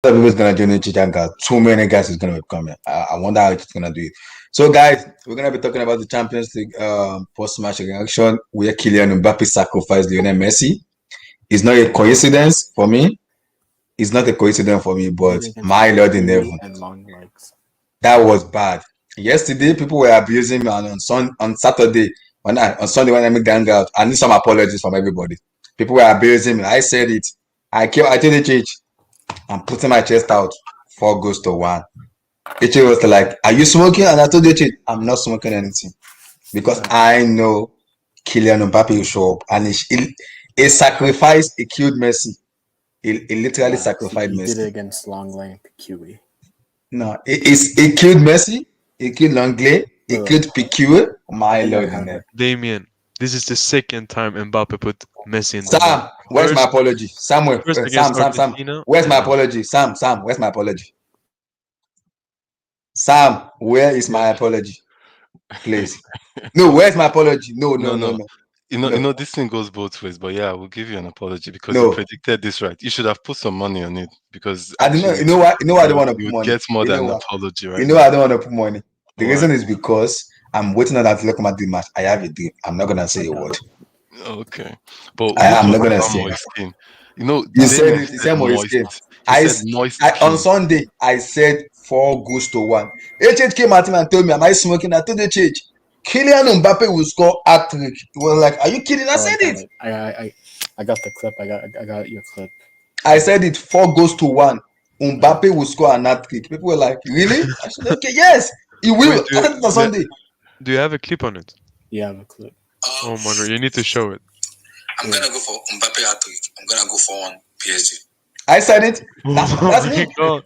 Everyone's gonna join the Chichanka. Too many guys is gonna be coming. I wonder how it's gonna do it. So, guys, we're gonna be talking about the Champions League post-match reaction where Kylian Mbappe sacrificed Lionel Messi. It's not a coincidence for me. It's not a coincidence for me, but my Lord in heaven, and long legs. that was bad. Yesterday, people were abusing me, and on Saturday, on Sunday when I made gang out, I need some apologies from everybody. People were abusing me. I said it. I told the church, I'm putting my chest out. 4-1. Ichi was like, "Are you smoking?" And I told Ichi, "I'm not smoking anything because I know Kylian Mbappe will show up, and he sacrificed. He killed Messi. He literally sacrificed He Messi. did it against long length QE. No, he killed Messi. He killed Langlais. He killed PQ. My Lord, in there. Damien, this is the second time Mbappe put Messi in the Sam, net. where's my First- apology? Samuel, First Sam, against Sam, Sam. Argentina. Where's my and- apology? Sam, where's my apology? Sam, where is my apology? Please. No, where's my apology? No. This thing goes both ways, but yeah, I will give you an apology because No. you predicted this right. You should have put some money on it because I don't know. actually, You know what? I don't want to put you would money. get more You know than an what? apology right You know now. I don't want to put money. The Why? reason is because I'm waiting on that Atletico Madrid match. I have a dream. I'm not gonna say a word. Okay, but I'm who not gonna talks say about it. moist skin? You know, You said Damien it. You said moist. Moise Kean. He said moist On skin. Sunday, I said 4-1. HH came at me and told me, "Am I smoking?" I told HH, Kylian Mbappe will score hat-trick. He was like, "Are you kidding?" I said it. I got the clip. I got your clip. I said it 4-1. Mbappe will score an hat-trick. People were like, "Really?" I said, "Okay, yes, he will." Wait, I said it on Sunday. Do you have a clip on it? Yeah, I have a clip. Oh my god, you need to show it. I'm gonna go for Mbappe hat-trick. I'm gonna go for one PSG. I said it. That's Oh me. my god.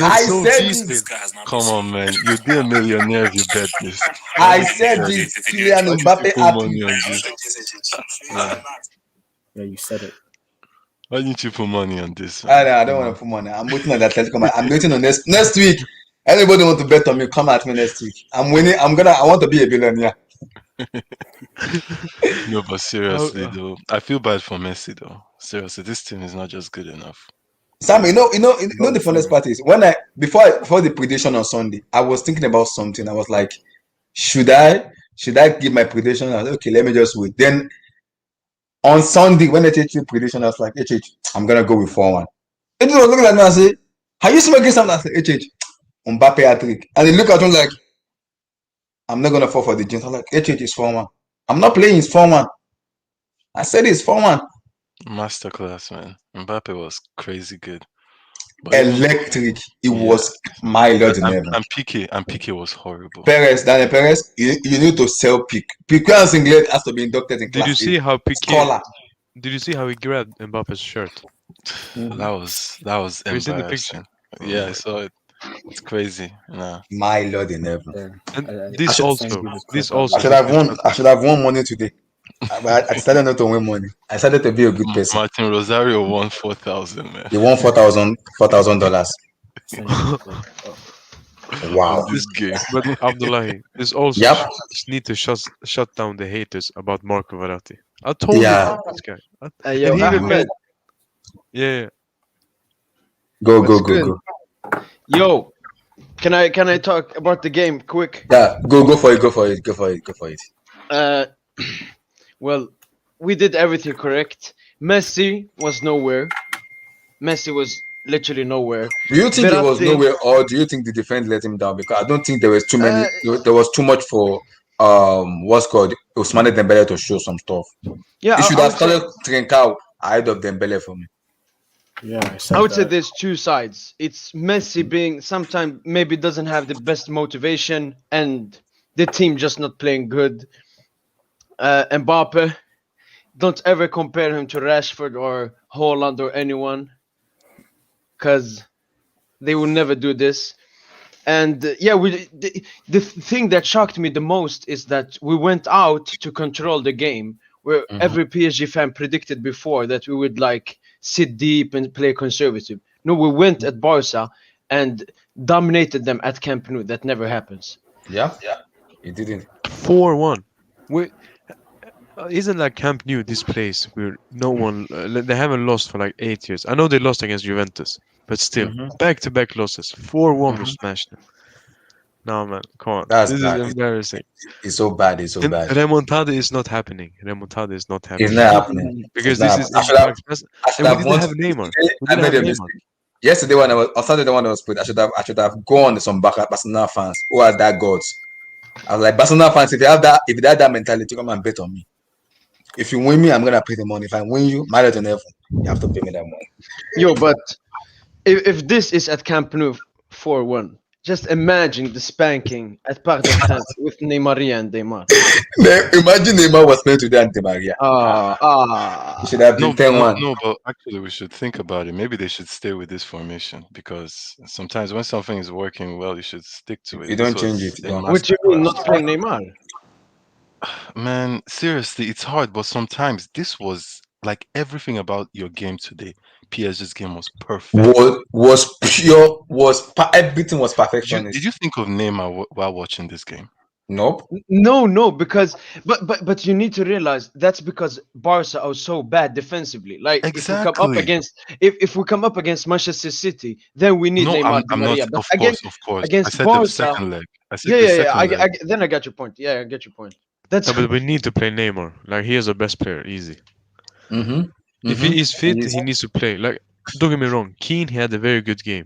I so said detailed. this. Come on, man. You'd be a millionaire if you bet this. I said this. Kylian Why did Mbappe you put money hat-trick. on this? Yeah, you said it. Why didn't you put money on this? I don't want to put money. I'm waiting on that Atletico. I'm waiting on next week. Anybody want to bet on me? Come at me next week. I'm winning. I want to be a billionaire. No, but seriously though, I feel bad for Messi though. Seriously, this team is not just good enough. Sam, you know the funnest part is before the prediction on Sunday, I was thinking about something. I was like, should I give my prediction? I was like, okay, let me just wait. Then on Sunday, when I take the prediction, I was like, I'm gonna go with 4-1. And he was looking at me and say, "Are you smoking something?" I said, Mbappe hat-trick. And he looked at me like, "I'm not gonna fall for the jinx." I'm like, is 4-1. I'm not playing, it's 4-1. I said it's 4-1. Masterclass, man. Mbappe was crazy good. But Electric. It was my Lord in heaven. And Piqué was horrible. Daniel Perez, you need to sell Piqué. Piqué and Singlet has to be inducted in class. Did you see how Scholar. Did you see how he grabbed Mbappe's shirt? That was Have you seen the picture? embarrassing. Yeah, I saw it. It's crazy. Nah. My Lord in heaven. There. And I this should also, send you the this clip. also. I should have won money today. But I decided not to win money. I decided to be a good person. Martin Rosario won 4,000, man. He won $4,000. Send you the clip. Wow. This game. But Abdullahi, this also Yep. need to shut down the haters about Marco Verratti. I told you Yeah. about this guy. Yo, And he even Ahmed, made- yeah. Go. good? Yo, can I talk about the game quick? Yeah, go for it. Well, we did everything correct. Messi was nowhere. Messi was literally nowhere. Do you think he was Verratti- nowhere, or do you think the defense let him down? Because I don't think there was too many. There was too much for what's called Ousmane Dembele to show some stuff. Yeah, He should I have would say- started Trincao ahead of Dembele for me. Yeah, I I would say that. there's two sides. It's Messi being sometimes maybe doesn't have the best motivation and the team just not playing good. Mbappe, don't ever compare him to Rashford or Haaland or anyone, because they will never do this. And the thing that shocked me the most is that we went out to control the game, where every PSG fan predicted before that we would like sit deep and play conservative. No, we went at Barca and dominated them at Camp Nou. That never happens. Yeah, it didn't. 4-1. Isn't that Camp Nou this place where no one they haven't lost for like 8 years? I know they lost against Juventus, But still, Mhm. back-to-back losses. 4-1 we Mhm. smashed them. No, man, come on. That's This is bad. embarrassing. It's so bad. It's so And bad. remontada is not happening. Remontada is not It's happening. not happening. It's Because not this happening. is impact. I should And we have didn't won. have Neymar. Today, We I didn't have made a Neymar. mistake. Yesterday when I was, or Saturday when I was played, I should have gone to some Barcelona fans who has that guts. I was like, Barcelona fans, if you have that mentality, come and bet on me. If you win me, I'm gonna pay the money. If I win you, marry to never. You have to pay me that money. Yo, but if this is at Camp Nou 4-1, just imagine the spanking at Parc des Princes with Neymar and Neymar. Imagine Neymar was playing today and Di Maria. It should have been 10-1. No, but actually, we should think about it. Maybe they should stay with this formation because sometimes when something is working well, you should stick to You it. This don't change was it. a Don't. What you mean masterclass. not playing Neymar? Man, seriously, it's hard, but sometimes this was like everything about your game today. PSG's game was perfect. Was pure. Everything was Did perfectionist. you think of Neymar while watching this game? Nope. No, because but you need to realize that's because Barca are so bad defensively. Like Exactly. if we come up against Manchester City, then we need No, Neymar Di I'm not. Maria. But Of course. I against said the Barca, second leg. I said the yeah. second leg. Then I got your point. Yeah, I get your point. That's No, but we need to play Neymar. Like, he is the best player, easy. Mm-hmm. If he is fit, he needs to play. Like, don't get me wrong, Keane, he had a very good game.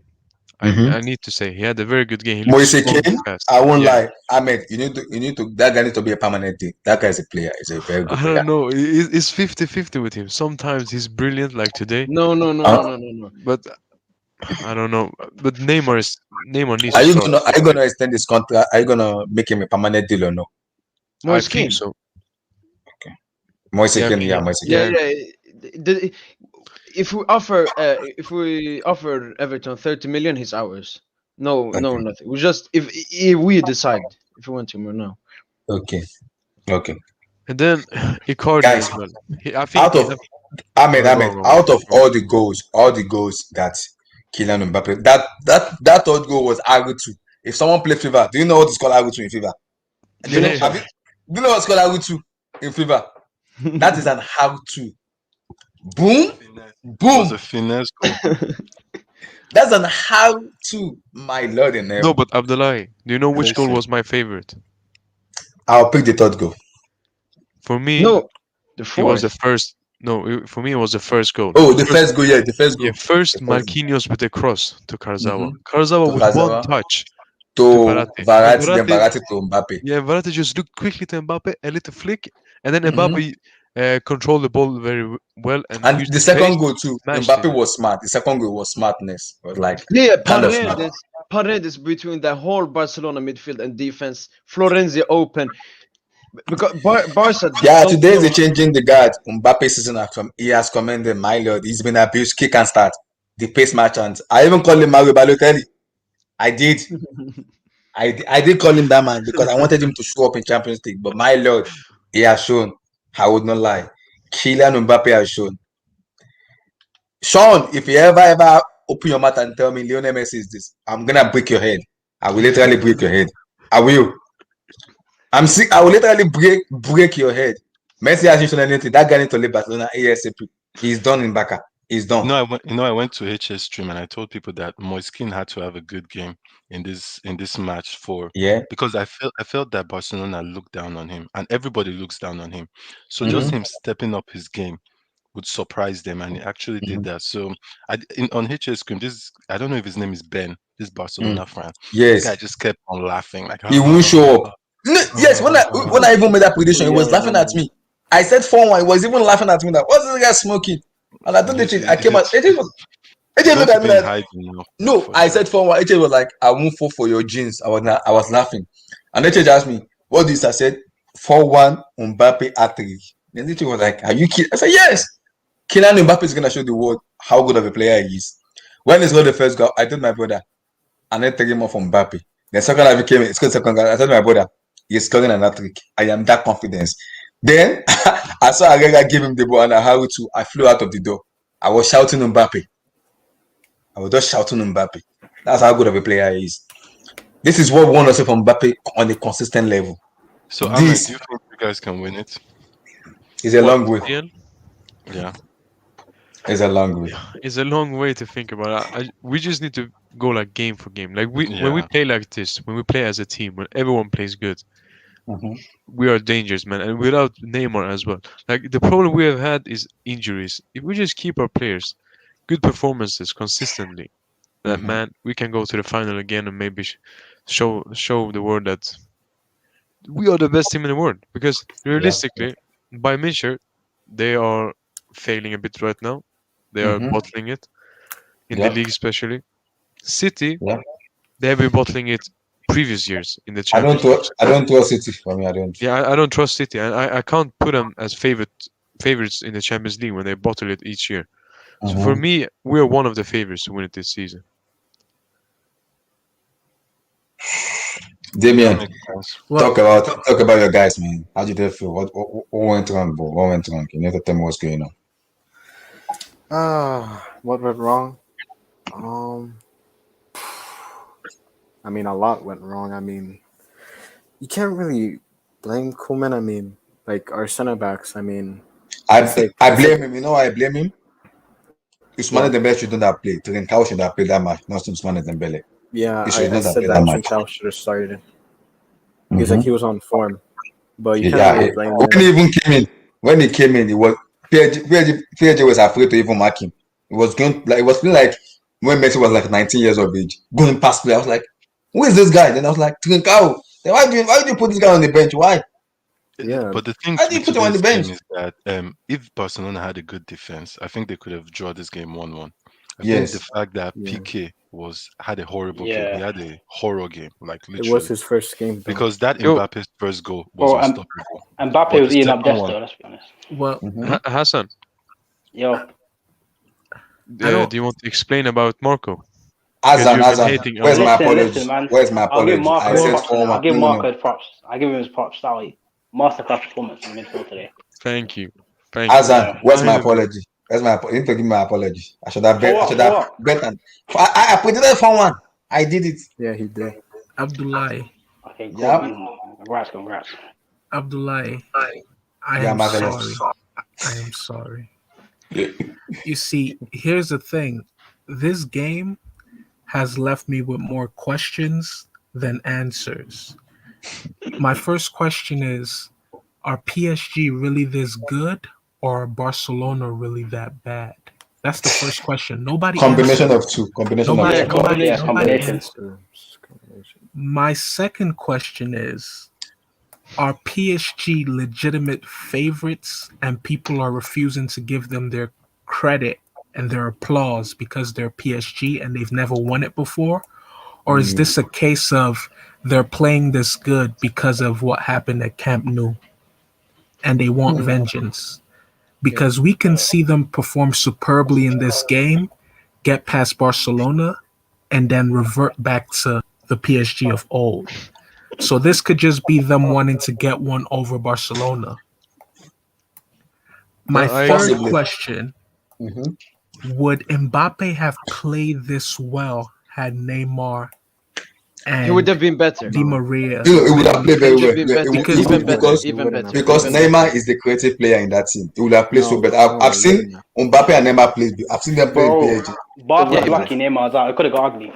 I need to say he had a very good game. He looked Moise strong and Kean, fast. I won't Yeah. lie. Ahmed, that guy needs to be a permanent thing. That guy is a player. He's a very good I player. don't know. It's 50-50 with him. Sometimes he's brilliant, like today, no. but I don't know. But Neymar needs Are to you start. gonna extend this contract? Are you gonna make him a permanent deal or no? I Moise think Kean. so. Moise Yeah, Kean, yeah. Moise Kean. Yeah. If we offer Everton 30 million, he's ours. No, Okay. nothing. We just if we decide if we want him or no. Okay. And then Icardi Guys, as well. I think Ahmed, go on, go on, out of go on. all the goals that Kylian Mbappe, that third goal was Agutu. If someone play FIFA, do you know what is called Agutu in FIFA? Do Yeah. you know what's called Agutu in FIFA? That is an how-to. Boom, It was boom. a finesse goal. That's an how-to, my lord and No, heaven. but Abdullahi, do you know which goal Listen. was my favorite? I'll pick the third goal. For me, No, the it was fourth. the first. No, for me, it was the first goal. Oh, the first goal, yeah, the first goal. Yeah, first The first Marquinhos with a cross to Kurzawa. Mhm. Kurzawa To with Kurzawa. one touch To Verratti. Verratti, then Verratti to Mbappe. Yeah, Verratti just looked quickly to Mbappe, a little flick, and then Mhm. Mbappe controlled the ball very well and And used the his second pace. goal too, smashed Mbappe him. was smart. The second goal was smartness. It was like Yeah, kind of smart. Paredes between the whole Barcelona midfield and defense. Florenzi open because Barca. Yeah, don't today know is changing the guard. Mbappe season he has commended, my lord. He's been abused, kick and start. The pace merchant. I even called him Mario Balotelli. I did. I did call him that man because I wanted him to show up in Champions League. But my lord, he has shown. I would not lie. Kylian Mbappe has shown. Sean, if you ever open your mouth and tell me Lionel Messi is this, I'm gonna break your head. I will literally break your head. I will. I'm sick. I will literally break your head. Messi hasn't shown anything. That guy needs to leave Barcelona ASAP. He's done in Barca. He's done. I went to HS stream and I told people that Moiskin had to have a good game in this match because I felt that Barcelona looked down on him and everybody looks down on him. So just him stepping up his game would surprise them, and he actually did that. So on HS screen, I don't know if his name is Ben, this Barcelona fan. Yes. The guy just kept on laughing like he won't show up. Yes, when I even made that prediction, he was laughing at me. I said 4-1. He was even laughing at me that what's this guy smoking? And I don't think I came out. AJ looked at me like, no, I said 4-1. AJ was like, I won't fall for your jeans. I was laughing. And AJ asked me, what do you say? I said 4-1 Mbappe hat-trick. Then AJ was like, are you kidding? I said, yes. Kylian Mbappe is gonna show the world how good of a player he is. When he scored the first goal, I told my brother, and then take him off from Mbappe. The second time he came in, scored the second goal. I told my brother, he's scoring an hat-trick. I am that confident. Then I saw Arega give him the ball and I flew out of the door. I was shouting Mbappe. I was just shouting Mbappe. That's how good of a player he is. This is what we want to see from Mbappe on a consistent level. So Ahmed, do you think you guys can win it? It's a long way. Yeah. Yeah. It's a long way. It's a long way to think about it. We just need to go like game for game. Like when we Yeah. play like this, when we play as a team, when everyone plays good, Mhm. we are dangerous, man. And without Neymar as well. Like the problem we have had is injuries. If we just keep our players, good performances consistently, then Mhm. man, we can go to the final again and maybe show the world that we are the best team in the world. Because Yeah. realistically, by measure, they are failing a bit right now. They are Mhm. bottling it in the Yeah. league, especially. City, Yeah. they have been bottling it previous years in the I don't Champions League. trust. I don't trust City. For me, I don't. Yeah, I don't trust City, and I can't put them as favorites in the Champions League when they bottle it each year. So for Mhm. me, we're one of the favorites to win it this season. That Damien, makes sense. Well, talk about your guys, man. How did they feel? What went wrong, bro? What went wrong? You need to tell me what's going on. what went wrong? Um, I mean, a lot went wrong. I mean, you can't really blame Koeman. I mean, like our center backs. I mean, I blame him. You know why I blame him? Usmane what? Dembele shouldn't have played. Trincao should have played that match, not Usmane Dembele. Yeah, He should I not have said played that that match. Trincao should have started. He's like Mhm. he was on form, but you can't Yeah. really blame When him. he even came in, it was PSG was afraid to even mark him. It was going like it was feeling like when Messi was like 19 years of age, going past play. I was like, who is this guy? Then I was like, Trincao. Then why do you put this guy on the bench? Why? Yeah, But the thing Why do you with put him on the today's bench? game is that if Barcelona had a good defense, I think they could have drawn this game 1-1. I think the Yes. fact that yeah. PK had a horrible game. He Yeah. had a horror game, like It was literally. his first game though. Because that Yo, Mbappe's first goal was Bro, unstoppable. Mbappe But was the eating up second one, Dest, let's be honest. Well, Mhm. Hassan, Yo, I don't. do you want to explain about Marco? Because you've been Azan, hating a where's my lot. apology? listen, man. Where's my I'll give apology? I Marco his said Well, props on it. 4-1. I'll give No, no, Marco his props. I'll give him his props. Sorry. Masterclass performance in midfield today. Thank you. Thank you. Azan, Yeah. where's my Finally. apology? You need to give me my apology. I should have For bet. I what? should For have what? bet. I predicted 4-1. I did it. yeah, he did. Abdullahi, Okay, cool, Yeah. man. Congrats. Abdullahi, I Yeah, am marvelous. sorry. I am sorry. You see, here's the thing. This game has left me with more questions than answers. My first question is, are PSG really this good or are Barcelona really that bad? That's the first question. Nobody Combination answered. of two. Combination of Nobody, Yeah, two. nobody, yeah, nobody combination. answered. My second question is, are PSG legitimate favorites and people are refusing to give them their credit and their applause because they're PSG and they've never won it before? Or is this a case of they're playing this good because of what happened at Camp Nou and they want vengeance? Because we can see them perform superbly in this game, get past Barcelona, and then revert back to the PSG of old. So this could just be them wanting to get one over Barcelona. My I third agree. Possibly. question, Mhm. would Mbappe have played this well had Neymar He would and have been better. Di Maria It would have been played He very would have well. been Yeah, better. Because- Even better. because Even better. because Even Neymar better. is the creative player in that team. He would have played so No, better. no, I've he seen wouldn't have. Mbappe and Neymar play. I've seen them play in Bro, PSG. Barca's Yeah. lucky Neymar's out. It could have got ugly.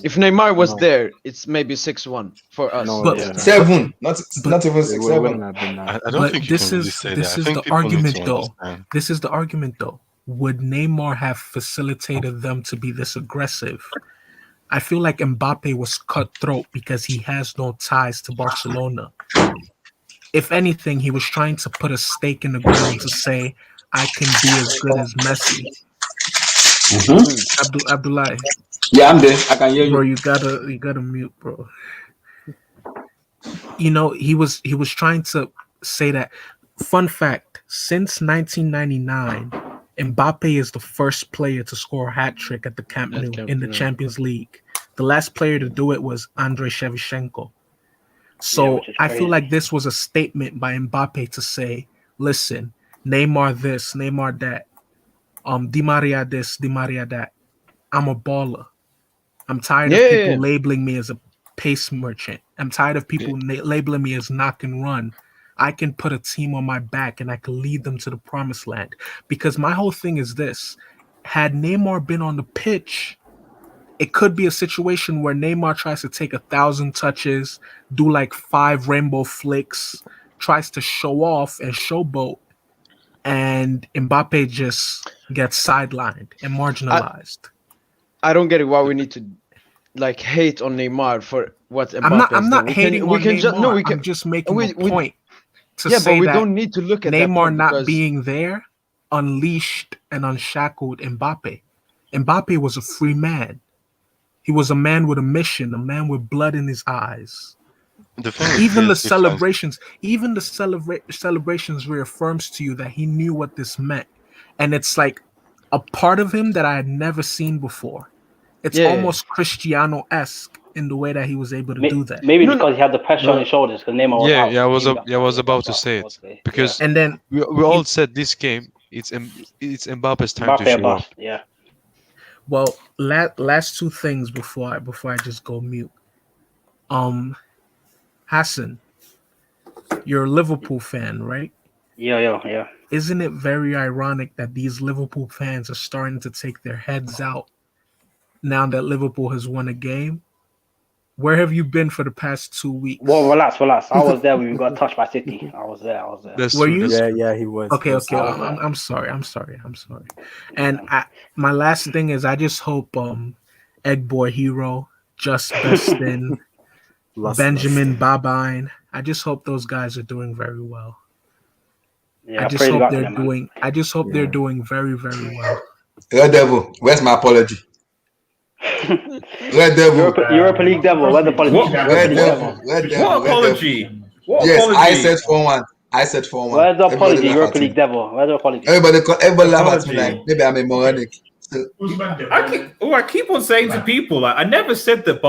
If Neymar was No. there, it's maybe 6-1 for us. No, But- it wouldn't. 7, not but- even It 6, wouldn't 7. have been that. I don't But think you this can really is say this that. I is think the people need argument to though. understand. This is the argument though. Would Neymar have facilitated them to be this aggressive? I feel like Mbappe was cutthroat because he has no ties to Barcelona. If anything, he was trying to put a stake in the ground to say, I can be as good as Messi. Abdullah, Yeah, I'm there. I can hear bro, you. you gotta mute, bro. You know, he was trying to say that. Fun fact, since 1999, Mbappe is the first player to score a hat trick at the Camp At Nou Camp in the Nou. Champions League. The last player to do it was Andrei Shevchenko. So Yeah, which is I feel crazy. like this was a statement by Mbappe to say, listen, Neymar this, Neymar that, Di Maria this, Di Maria that. I'm a baller. I'm tired of people labeling me as a pace merchant. I'm tired of people labeling me as knock and run. I can put a team on my back and I can lead them to the promised land. Because my whole thing is this: had Neymar been on the pitch, it could be a situation where Neymar tries to take 1,000 touches, do like 5 rainbow flicks, tries to show off and showboat, and Mbappe just gets sidelined and marginalized. I don't get it why we need to like hate on Neymar for what Mbappe I'm not hating on Neymar. I'm just making a point to say but we that don't need to look at Neymar that point not being there unleashed and unshackled Mbappe. Mbappe was a free man. He was a man with a mission, a man with blood in his eyes. Even the celebrations reaffirms to you that he knew what this meant. And it's like a part of him that I had never seen before. It's almost Cristiano-esque in the way that he was able to do that. Maybe because he had the pressure on his shoulders because Neymar was out. I was about to say it because and then we all said this game it's Mbappe's time to show up. Yeah. Well, last 2 things before I just go mute. Hassan, you're a Liverpool fan, right? Yeah. Isn't it very ironic that these Liverpool fans are starting to take their heads out now that Liverpool has won a game? Where have you been for the past 2 weeks? Well, relax. I was there when we got touched by City. I was there. Were you? Yeah, he was. Okay. I'm sorry. And my last thing is I just hope Egg Boy Hero, Just Bestin, Benjamin Babine, I just hope those guys are doing very well. Yeah, I just hope they're doing very, very well. Red Devil, where's my apology? Red Devil. Europa League Devil. Where's the apology? Red Devil. What apology? What yes, apology? I said 4-1. Where's the apology? Europa League Devil. Where's the apology? Everybody laugh at me like maybe I'm a moronic. I keep on saying to people like I never said that the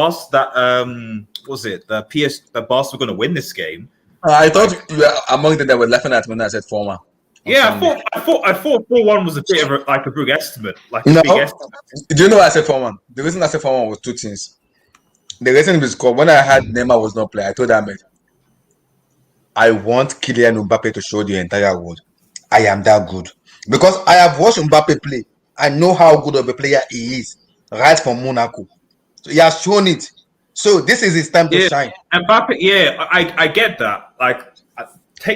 Barca were going to win this game. I thought you were among them that were laughing at me when I said 4-1. Yeah, I thought 4-1 was a bit of a big estimate. Do you know why I said 4-1? The reason I said 4-1 was 2 things. The reason was because when I had Neymar was not playing, I told Ahmed, I want Kylian Mbappe to show the entire world I am that good. Because I have watched Mbappe play. I know how good of a player he is, right from Monaco. So he has shown it. So this is his time to shine. Mbappe, I get that. Like,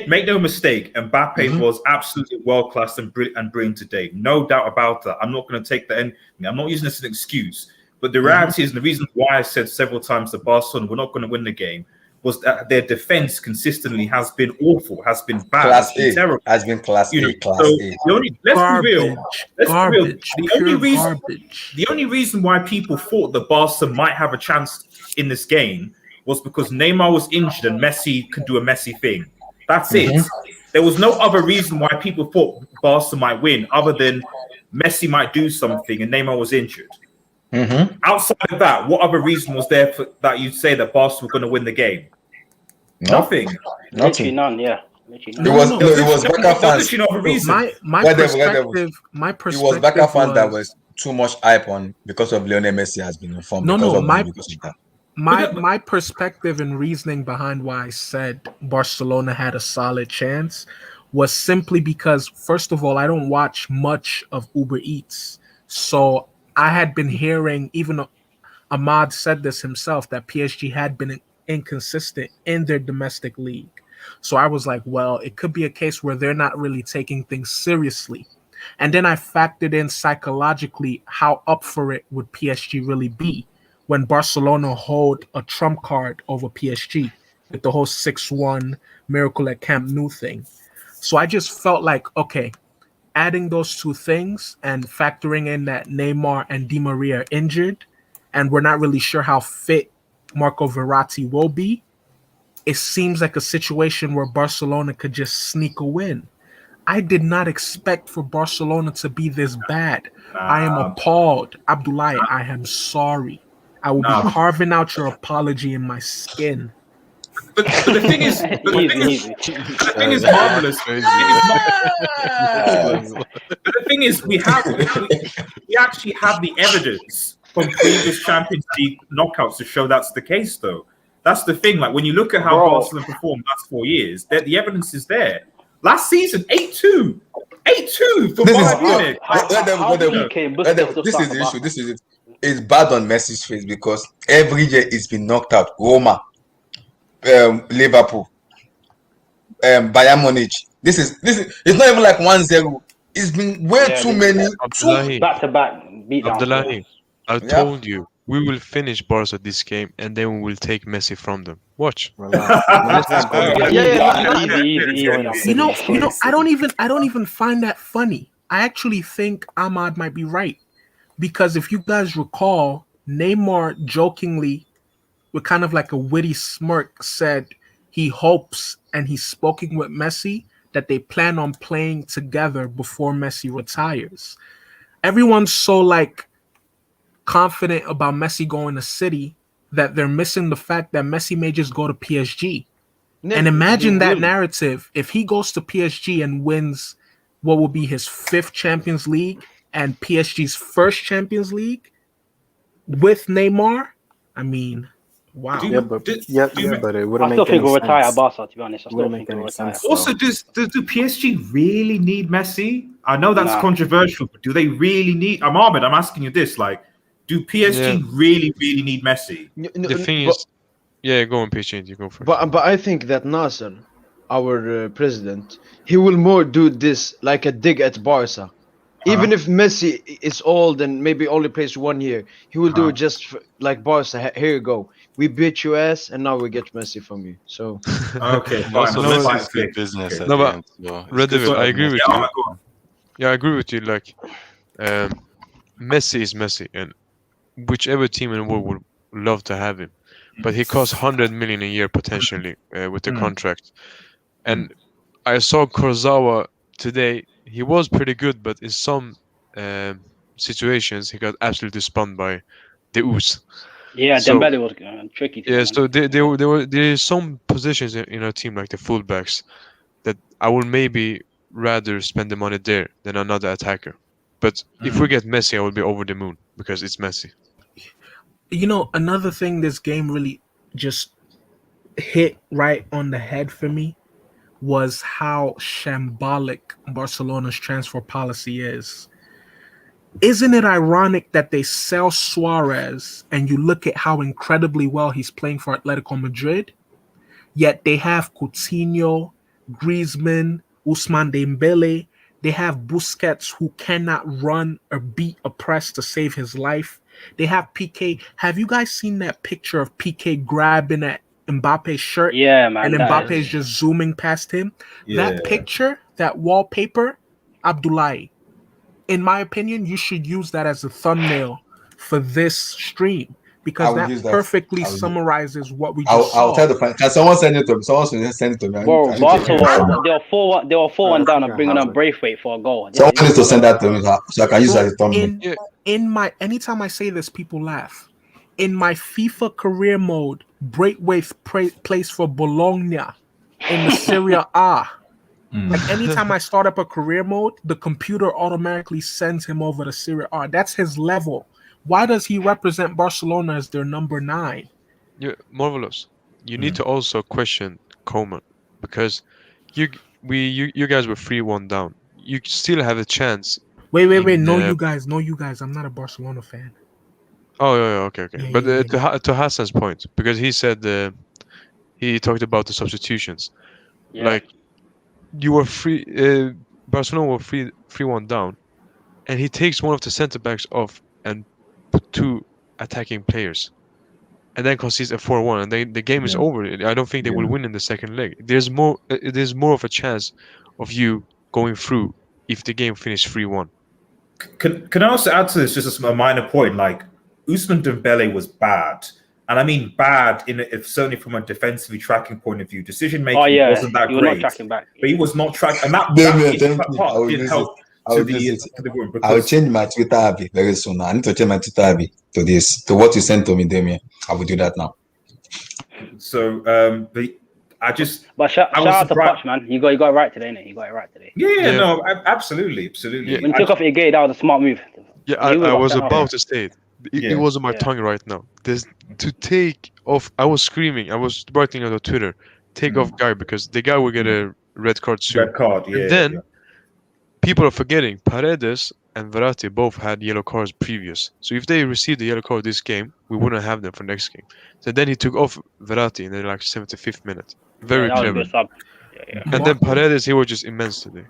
make no mistake, Mbappe was absolutely world class and brilliant today. No doubt about that. I'm not going to take that in. I'm not using this as an excuse. But the reality is, and the reason why I said several times that Barcelona were not going to win the game was that their defense consistently has been awful, has been bad, Class A. Has been class A. Let's be real. The only reason why people thought that Barca might have a chance in this game was because Neymar was injured and Messi could do a Messi thing. That's it. There was no other reason why people thought Barca might win other than Messi might do something and Neymar was injured. Outside of that, what other reason was there for that you'd say that Barca were going to win the game? Nothing. Literally none. Yeah. It was Barca fans. My perspective. It was Barca fans that was too much hype on because of Lionel Messi has been informed. My perspective and reasoning behind why I said Barcelona had a solid chance was simply because, first of all, I don't watch much of Uber Eats. So I had been hearing, even Ahmad said this himself, that PSG had been inconsistent in their domestic league. So I was like, well, it could be a case where they're not really taking things seriously. And then I factored in psychologically how up for it would PSG really be when Barcelona hold a trump card over PSG with the whole 6-1 miracle at Camp Nou thing. So I just felt like, okay, adding those 2 things and factoring in that Neymar and Di Maria are injured and we're not really sure how fit Marco Verratti will be, it seems like a situation where Barcelona could just sneak a win. I did not expect for Barcelona to be this bad. I am appalled. Abdoulaye, I am sorry. I will be carving out your apology in my skin. But the thing is, the thing is marvelous. But the thing is, we actually have the evidence from previous Champions League knockouts to show that's the case, though. That's the thing. Like when you look at how Bro. Barcelona performed last 4 years, the evidence is there. Last season, 8-2. 8-2 for This is Bayern Munich. this is the issue. This is it. It's bad on Messi's face because every year he's been knocked out. Roma, Liverpool, Bayern Munich. This is it's not even like 1-0. It's been way too many. Abdullahi, Back-to-back beatdowns. Abdullahi, I told you we will finish Barca this game and then we will take Messi from them. Watch. You know, I don't even find that funny. I actually think Ahmad might be right because if you guys recall, Neymar jokingly, with kind of like a witty smirk, said he hopes and he's spoken with Messi that they plan on playing together before Messi retires. Everyone's so like confident about Messi going to City that they're missing the fact that Messi may just go to PSG. And imagine that narrative if he goes to PSG and wins what will be his 5th Champions League and PSG's 1st Champions League with Neymar. I mean, wow. But it wouldn't I make still think any we'll retire sense. Barca, to be honest. I still Wouldn't think make we'll any retire. sense. Also, do PSG really need Messi? I know that's controversial, but do they really need? Ahmed, I'm asking you this: like, do PSG really need Messi? The thing is, go on, PSG. You go first. But I think that Nasser, our president, he will more do this like a dig at Barca. Even if Messi is old and maybe only plays 1 year, he will do it just like Barca. Here you go. We beat your ass, and now we get Messi from you. So okay, also Messi is good business. At the end, so Red Devil, I agree with you. Yeah, I agree with you. Like, Messi is Messi, and whichever team in the world would love to have him, but he costs 100 million a year potentially with the contract. And I saw Kurzawa today. He was pretty good, but in some situations he got absolutely spun by the Oos. Yeah, So- Dembele was tricky. Yeah, so there's some positions in our team like the fullbacks that I would maybe rather spend the money there than another attacker. But if we get Messi, I will be over the moon because it's Messi. You know, another thing this game really just hit right on the head for me was how shambolic Barcelona's transfer policy is. Isn't it ironic that they sell Suarez and you look at how incredibly well he's playing for Atletico Madrid, yet they have Coutinho, Griezmann, Ousmane Dembele, they have Busquets who cannot run or beat a press to save his life. They have PK. Have you guys seen that picture of PK grabbing at Mbappe's shirt? Yeah, man. And Mbappe's just zooming past him. That picture, that wallpaper, Abdullahi, in my opinion, you should use that as a thumbnail for this stream because that perfectly summarizes what we just saw. I'll tell the fan. Can someone send it to me? Someone should send it to me. Bro, Barca, they were 4-1 down and bringing on Braithwaite for a goal. Someone needs to send that to me so I can use it as a thumbnail. Anytime I say this, people laugh. In my FIFA career mode, Braithwaite plays for Bologna in the Serie A. Like anytime I start up a career mode, the computer automatically sends him over to Serie A. That's his level. Why does he represent Barcelona as their number 9? Marvelous. You need to also question Coman because you guys were 3-1 down. You still have a chance. Wait. No, you guys. I'm not a Barcelona fan. Oh, yeah, okay. Yeah, But yeah. to Hassan's point, because he said he talked about the substitutions. Yeah. Like you were Barcelona were 3-1 down, and he takes one of the centre backs off and put 2 attacking players, and then concedes a 4-1, and then the game is over. I don't think they will win in the second leg. There's more of a chance of you going through if the game finished 3-1. Can I also add to this just a minor point? Like Ousmane Dembele was bad, and I mean bad certainly from a defensively tracking point of view. Decision making wasn't that great. Not tracking back. But he was not tracking, and that part did help to the room. I will change my Twitter Abby very soon. I need to change my Twitter Abby to what you sent to me, Damien. I will do that now. So But shout out to Poch, man. You got it right today, innit? You got it right today. Yeah. No, absolutely. Yeah. When you took off your gate, that was a smart move. Yeah, I was about to say it. It was on my tongue right now. To take off. I was screaming. I was writing on Twitter, take off guy, because the guy will get a red card soon. Red card, yeah. And then yeah. people are forgetting Paredes and Verratti both had yellow cards previous. So if they received the yellow card this game, we wouldn't have them for next game. So then he took off Verratti in the 75th minute. Very that was a clever. good sub. Yeah. And then Paredes, he was just immense today.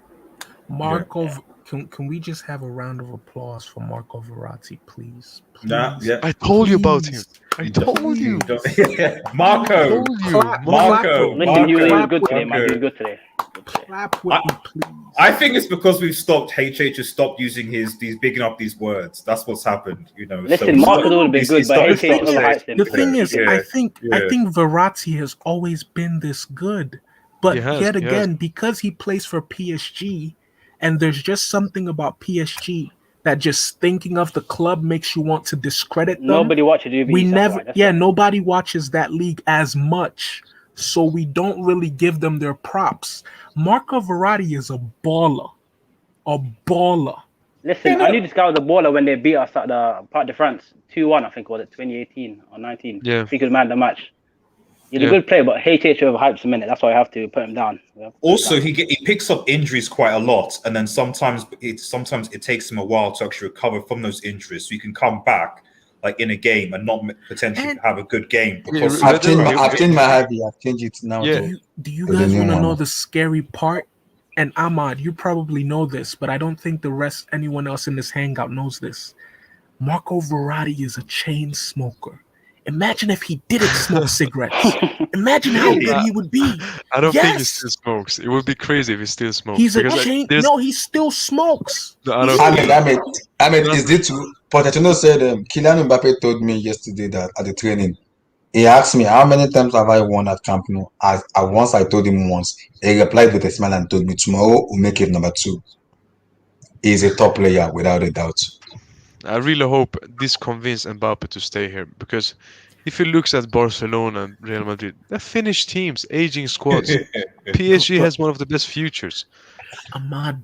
Can we just have a round of applause for Marco Verratti, please? Nah, yeah. I told you about him. I told you. Marco. Listen, he was good today, man. He was good today. Clap with me, please. I think it's because we've stopped. HH has stopped using these bigging up these words. That's what's happened. Listen, Marco would have been good, but HH overhyped him. The thing is, I think Verratti has always been this good, but yet again, because he plays for PSG, and there's just something about PSG that just thinking of the club makes you want to discredit them. Nobody watches it. Nobody watches that league as much, so we don't really give them their props. Marco Verratti is a baller. Listen, I knew this guy was a baller when they beat us at the Parc de France 2-1, I think, was it 2018 or 19? Yeah. I think he was man of the match. He's a good player, but HH overhypes a minute. That's why I have to put him down. Also, he picks up injuries quite a lot, and then sometimes it takes him a while to actually recover from those injuries. So you can come back like in a game and not potentially have a good game. Because I've changed my habit. I've changed it now. Yeah. Do you guys want to know the scary part? And Ahmad, you probably know this, but I don't think anyone else in this hangout knows this. Marco Verratti is a chain smoker. Imagine if he didn't smoke cigarettes. Imagine how good he would be. I don't think he still smokes. It would be crazy if he still smokes. He's a chain. No, he still smokes. No, I mean, is it true? Pochettino said, Kylian Mbappe told me yesterday that at the training, he asked me, how many times have I won at Camp Nou? Once I told him once. He replied with a smile and told me, tomorrow we'll make it number 2. He's a top player, without a doubt. I really hope this convinced Mbappe to stay here, because if he looks at Barcelona and Real Madrid, they're finished teams, aging squads. PSG has one of the best futures. Ahmad,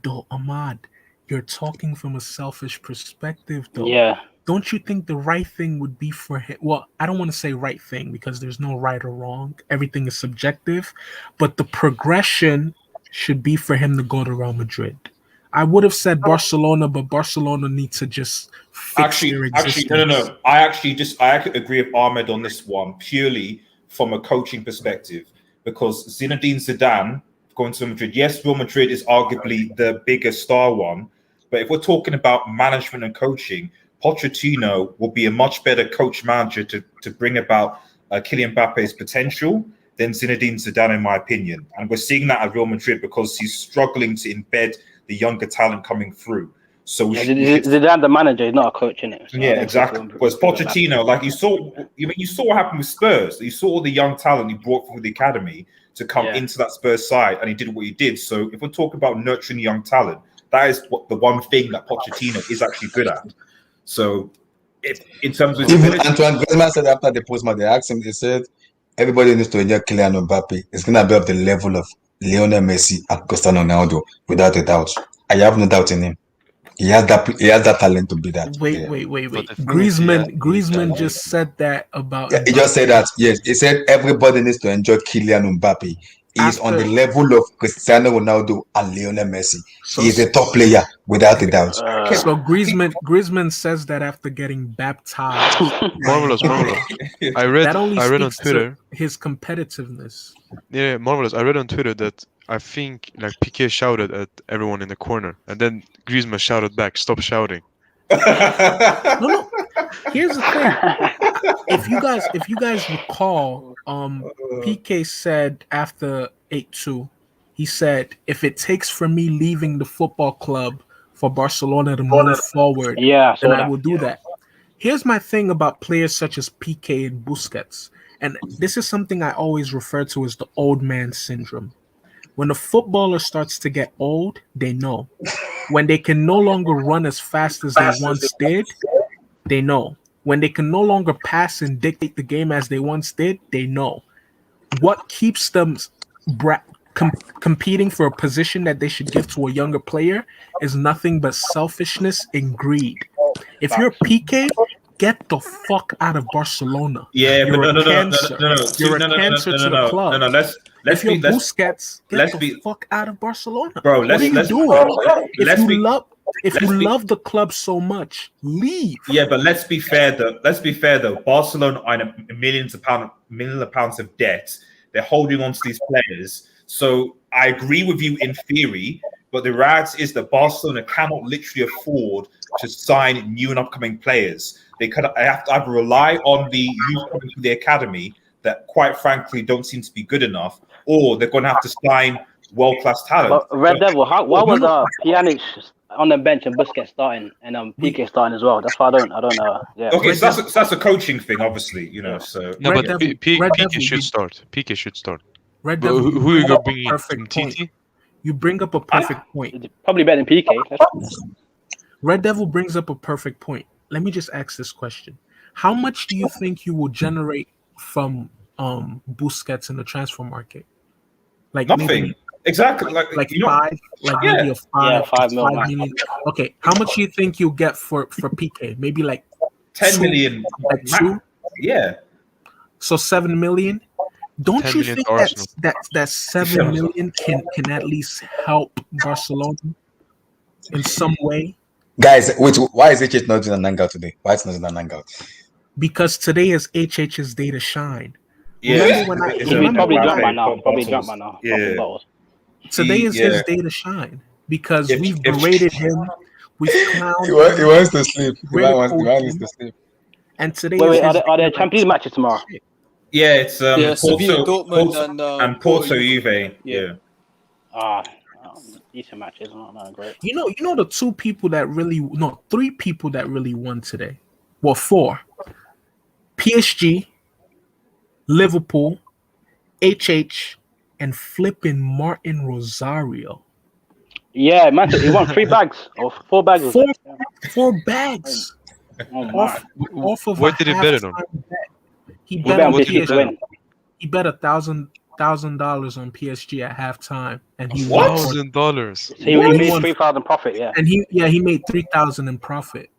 you're talking from a selfish perspective, though. Yeah. Don't you think the right thing would be for him? Well, I don't want to say right thing because there's no right or wrong. Everything is subjective. But the progression should be for him to go to Real Madrid. I would have said Barcelona, but Barcelona needs to just fix their existence. No. I agree with Ahmed on this one purely from a coaching perspective, because Zinedine Zidane going to Madrid. Yes, Real Madrid is arguably the bigger star one, but if we're talking about management and coaching, Pochettino will be a much better coach manager to bring about Kylian Mbappe's potential than Zinedine Zidane, in my opinion. And we're seeing that at Real Madrid because he's struggling to embed the younger talent coming through. So Zidane, the manager, is not a coach, innit? So yeah, exactly. Whereas Pochettino, like you saw what happened with Spurs. You saw all the young talent he brought through the academy to come into that Spurs side, and he did what he did. So if we're talking about nurturing young talent, that is what the one thing that Pochettino is actually good at. So, in terms of even Antoine Griezmann said after the postmatch, they asked him, they said everybody needs to enjoy Kylian Mbappe. It's gonna be of the level of Lionel Messi and Cristiano Ronaldo, without a doubt. I have no doubt in him. He has that talent to be that. Wait. Griezmann just said that about. Yeah, he just said that. Yes, he said everybody needs to enjoy Kylian Mbappe. He's on the level of Cristiano Ronaldo and Lionel Messi. He's a top player, without a doubt. So Griezmann says that after getting baptized. Marvelous. I read on Twitter his competitiveness. Yeah, marvelous. I read on Twitter that I think like Piqué shouted at everyone in the corner, and then Griezmann shouted back, "Stop shouting." No. Here's the thing. If you guys recall, Piqué said after 8-2, he said, "If it takes for me leaving the football club for Barcelona to move forward, then I will do that." Here's my thing about players such as Piqué and Busquets, and this is something I always refer to as the old man syndrome. When a footballer starts to get old, they know. When they can no longer run as fast as they once did, they know. When they can no longer pass and dictate the game as they once did, they know. What keeps them competing for a position that they should give to a younger player is nothing but selfishness and greed. If you're Piqué, get the fuck out of Barcelona. Yeah, You're but a cancer. You're a cancer to the club. No, let's If you're be Busquets, get the be fuck out of Barcelona. bro. What are you doing? If you love the club so much, leave. Yeah, but let's be fair though. Barcelona are in millions of pounds of debt. They're holding on to these players. So I agree with you in theory, but the reality is that Barcelona cannot literally afford to sign new and upcoming players. They have to either rely on the youth coming through the academy that, quite frankly, don't seem to be good enough, or they're going to have to sign world-class talent. But Red Devil, why was Pjanic on the bench and Busquets starting and PK starting as well? That's why I don't know. Yeah. Okay, so that's a coaching thing, obviously, you know. So no, but PK should start. PK should start. Red Devil, who are you going to bring in? From TT? You bring up a perfect point. Probably better than PK. Red Devil brings up a perfect point. Let me just ask this question: how much do you think you will generate from Busquets in the transfer market? Like nothing. Maybe, exactly. Like five. Maybe a 5 million. Okay, how much do you think you'll get for PK? Maybe like 10 million. Like 2. Yeah. So 7 million. Don't you think that 7 million can at least help Barcelona in some way? Guys, wait, why is HH not doing an hangout today? Why is it not doing an hangout? Because today is HH's day to shine. Yeah, probably drunk by now. Yeah. Today is his day to shine because we've berated him, we've clowned him. He wants to sleep. He wants to sleep. And today are there Champions matches tomorrow? Yeah, it's Sevilla, Dortmund, and Porto Juve. Yeah. Decent matches, not great. You know the 3 people that really won today. Well, 4. PSG, Liverpool, HH, and flipping Martin Rosario. Yeah, man, he won 3 bags or 4 bags. 4 bags. Off of what did he bet it on? He bet on PSG. He bet $1,000 on PSG at halftime, and he won $1,000. So he made 3,000 profit. Yeah, and he made 3,000 in profit.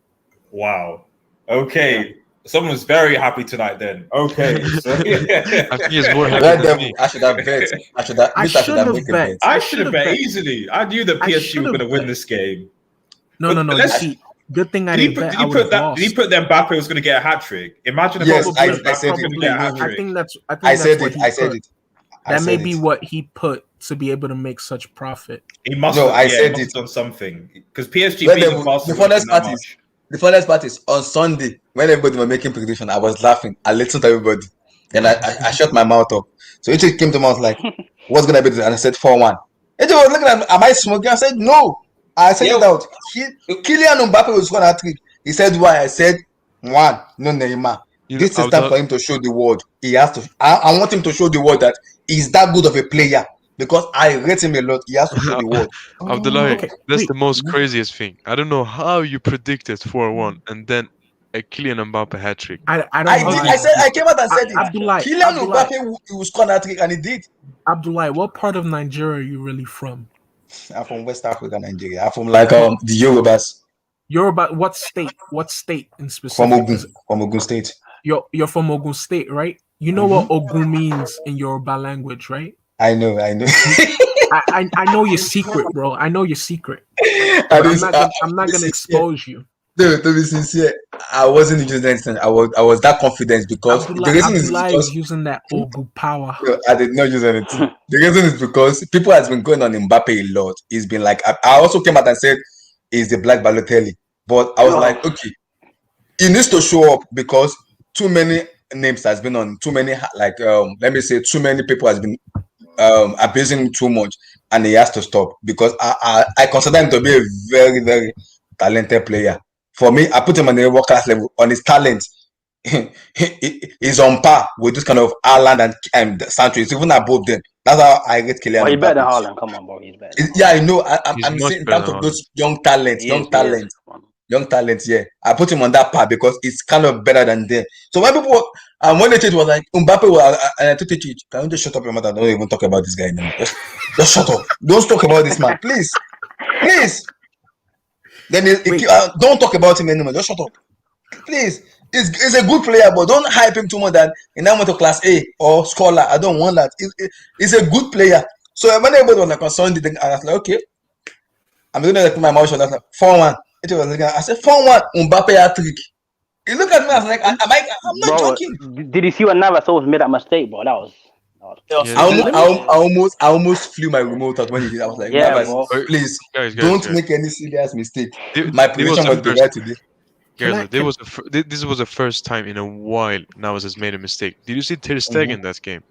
Wow. Okay. Someone's very happy tonight then. Okay. So, I think he's more happy than me. I should have bet. I should have bet easily. I knew that PSG were going to win this game. No. You see, good thing I didn't bet. Did he put that Mbappe was going to get a hat trick? Imagine if I said it. I said it. That may be what he put to be able to make such profit. He must have. I said it on something because PSG the funniest part is on Sunday when everybody was making prediction, I was laughing. I listened to everybody, and I shut my mouth up. So it came to me, I was like, "What's gonna be this?" And I said 4-1. It was looking at me, am I smoking? I said no. I said it out. Kylian Mbappe was going to hat-trick. He said why? I said 1. No Neymar. This is time for him to show the world. He has to. I want him to show the world that he's that good of a player. Because I rate him a lot. He has to show the world. Abdullah, that's the most craziest thing. I don't know how you predicted 4-1 and then a Kylian Mbappe hat trick. I came out and said it. Kylian Mbappe will score a hat trick and he did. Abdullah, what part of Nigeria are you really from? I'm from West Africa, Nigeria. I'm from the Yorubas. Yoruba, what state? What state in specific? From Ogun State. You're from Ogun State, right? You know what Ogun means in Yoruba language, right? I know. I know your secret, bro. I know your secret. I'm not gonna expose you. No, to be sincere, I wasn't using anything. I was that confident because the reason is because using that Ogun power. No, I did not use anything. The reason is because people has been going on Mbappe a lot. It's been like I also came out and said he's the Black Balotelli, but I was like, okay, he needs to show up because too many names has been on too many let me say too many people has been abusing him too much, and he has to stop because I consider him to be a very, very talented player. For me, I put him on a world class level. On his talent, he's on par with this kind of Haaland and Sancho. It's even above them. That's how I rate Kylian. He's better than Haaland. Come on, bro. He's better. Yeah, I know. I'm saying in terms of those young talents. Yeah, I put him on that par because it's kind of better than them. So when people when it was like Mbappe and I told you, can you just shut up your mouth and don't even talk about this guy anymore? Just shut up. Don't talk about this man, please. Then don't talk about him anymore. Just shut up, please. He's a good player, but don't hype him too much that he now went to class A or scholar. I don't want that. He's a good player. So when everybody was like on Sunday, I was like, okay, I'm going to like my mouth shut. I was like 4-1. It was like, I said 4-1. Mbappe hat trick. He looked at me. I was like, I'm not Bro, joking. did you see when Navas almost made that mistake, bro? That was I almost flew my remote out when he did. I was like, yeah, Navas, bro. please Guys. don't make any serious mistake. Th- My there was prediction the was the first. right today. This was the first time in a while Navas has made a mistake. Did you see Ter Stegen in that game?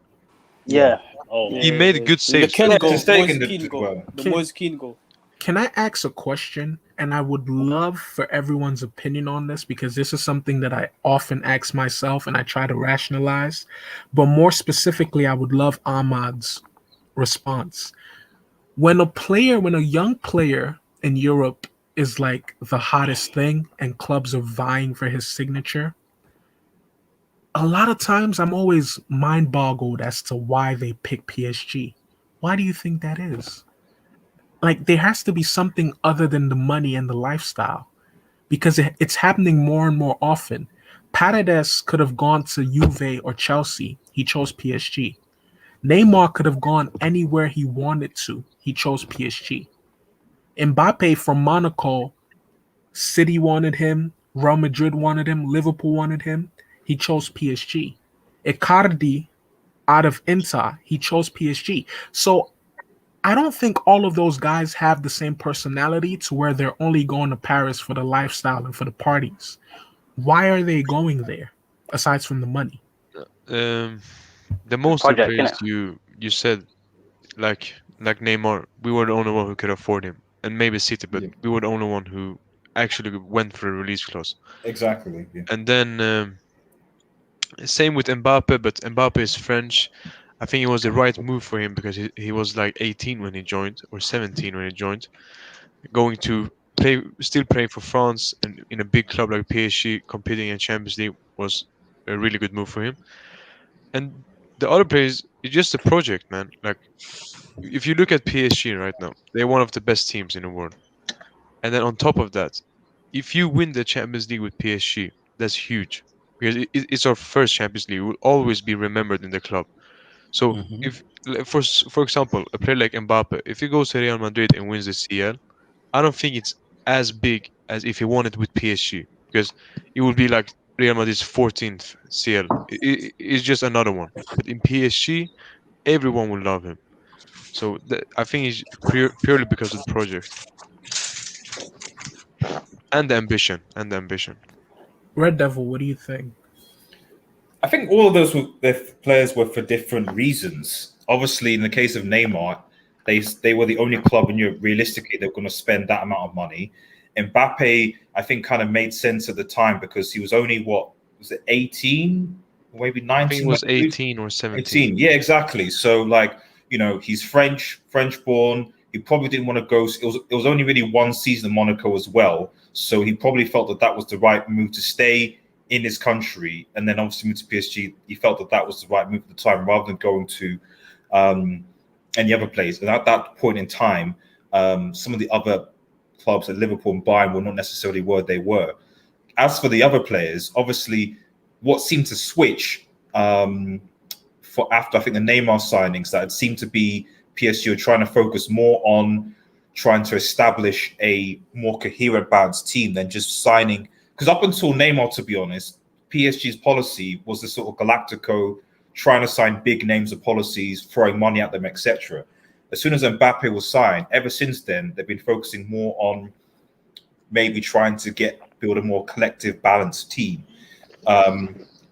Yeah. Oh, He made good The saves. Ken goal. Ter Stegen Moise did Keane goal. well. The Moise Keane goal. Can I ask a question? And I would love for everyone's opinion on this because this is something that I often ask myself and I try to rationalize. But more specifically, I would love Ahmad's response. When a young player in Europe is like the hottest thing and clubs are vying for his signature, a lot of times I'm always mind boggled as to why they pick PSG. Why do you think that is? Like, there has to be something other than the money and the lifestyle because it's happening more and more often. Paredes could have gone to Juve or Chelsea. He chose PSG. Neymar could have gone anywhere he wanted to. He chose PSG. Mbappe from Monaco, City wanted him, Real Madrid wanted him, Liverpool wanted him. He chose PSG. Icardi out of Inter, he chose PSG. So I don't think all of those guys have the same personality to where they're only going to Paris for the lifestyle and for the parties. Why are they going there, aside from the money? The most of the project, players innit? you said, like Neymar, we were the only one who could afford him, and maybe City, but we were the only one who actually went for a release clause. Exactly. Yeah. And then same with Mbappe, but Mbappe is French. I think it was the right move for him because he was like 18 when he joined, or 17 when he joined, going to still playing for France and in a big club like PSG, competing in Champions League was a really good move for him. And the other players, it's just a project, man. Like if you look at PSG right now, they're one of the best teams in the world. And then on top of that, if you win the Champions League with PSG, that's huge because it's our first Champions League. We will always be remembered in the club. So if, for example, a player like Mbappe, if he goes to Real Madrid and wins the CL, I don't think it's as big as if he won it with PSG because it would be like Real Madrid's 14th CL. It's just another one. But in PSG, everyone will love him. So I think it's purely because of the project and the ambition Red Devil, what do you think? I think all of those players were for different reasons. Obviously, in the case of Neymar, they were the only club in Europe realistically they were going to spend that amount of money. Mbappe, I think, kind of made sense at the time because he was only what was it 18, or maybe 19? I think it was 18 or 17. 18, yeah, exactly. So like he's French born. He probably didn't want to go. It was only really one season in Monaco as well. So he probably felt that was the right move to stay in his country, and then obviously move to PSG. He felt that was the right move at the time, rather than going to any other place. And at that point in time, some of the other clubs at Liverpool and Bayern were not necessarily where they were. As for the other players, obviously, what seemed to switch for after I think the Neymar signings, that it seemed to be PSG were trying to focus more on trying to establish a more coherent, balanced team than just signing. Because up until Neymar, to be honest, PSG's policy was the sort of Galactico, trying to sign big names of policies, throwing money at them, etc. As soon as Mbappe was signed, ever since then, they've been focusing more on maybe trying to build a more collective, balanced team.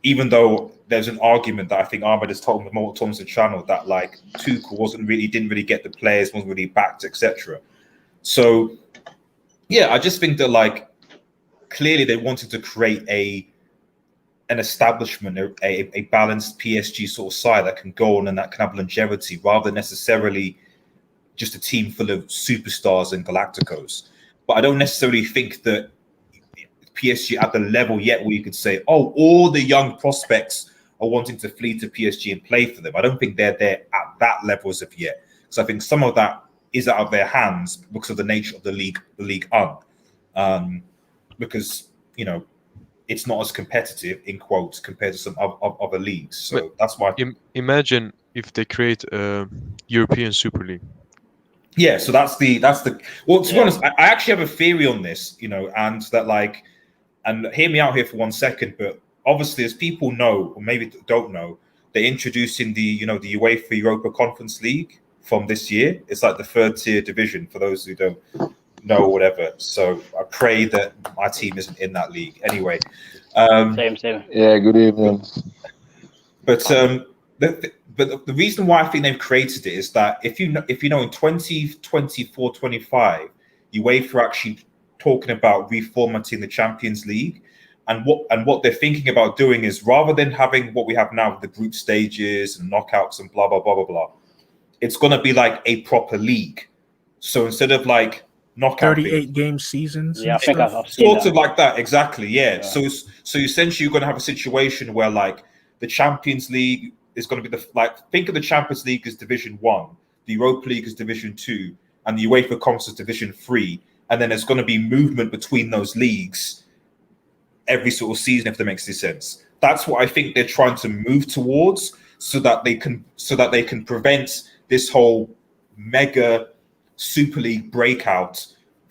Even though there's an argument that I think Ahmed has told me multiple times on the channel that like Tuchel didn't really get the players, wasn't really backed, etc. So yeah, I just think that like clearly they wanted to create an establishment, a balanced PSG sort of side that can go on and that can have longevity, rather than necessarily just a team full of superstars and Galacticos. But I don't necessarily think that PSG at the level yet where you could say, oh, all the young prospects are wanting to flee to PSG and play for them. I don't think they're there at that level as of yet. So I think some of that is out of their hands because of the nature of the league, because it's not as competitive in quotes compared to some other leagues. So But that's why. Imagine if they create a European Super League. Yeah, so that's the well, to be honest, I actually have a theory on this, and that like, and hear me out here for 1 second, but obviously as people know, or maybe don't know, they're introducing the the UEFA Europa Conference League from this year. It's like the 3rd tier division for those who don't know or whatever. So I pray that my team isn't in that league. Anyway. Same. Yeah, good evening. But the reason why I think they've created it is that if you know in 2024-25, UEFA are actually talking about reformatting the Champions League, and what they're thinking about doing is, rather than having what we have now with the group stages and knockouts and blah blah blah blah blah, it's going to be like a proper league. So instead of like knockout 38 game seasons. Yeah, I think I've seen sort that. of like that, exactly. Yeah. So essentially, you're going to have a situation where like the Champions League is going to be think of the Champions League as Division 1, the Europa League as Division 2, and the UEFA Conference as Division 3, and then there's going to be movement between those leagues every sort of season, if that makes any sense. That's what I think they're trying to move towards, so that they can prevent this whole mega Super League breakout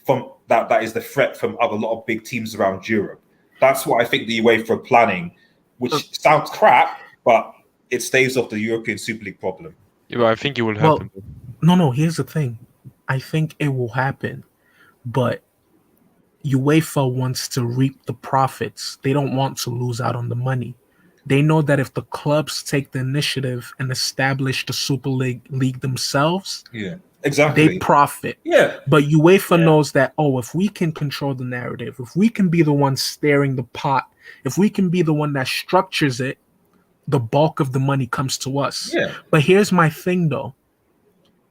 from that is the threat from a lot of big teams around Europe. That's what I think the UEFA are planning, which sounds crap, but it staves off the European Super League problem. Yeah, but I think it will happen. No, here's the thing. I think it will happen, but UEFA wants to reap the profits. They don't want to lose out on the money. They know that if the clubs take the initiative and establish the Super League themselves, exactly, they profit. Yeah. But UEFA knows that, if we can control the narrative, if we can be the one steering the pot, if we can be the one that structures it, the bulk of the money comes to us. Yeah. But here's my thing, though.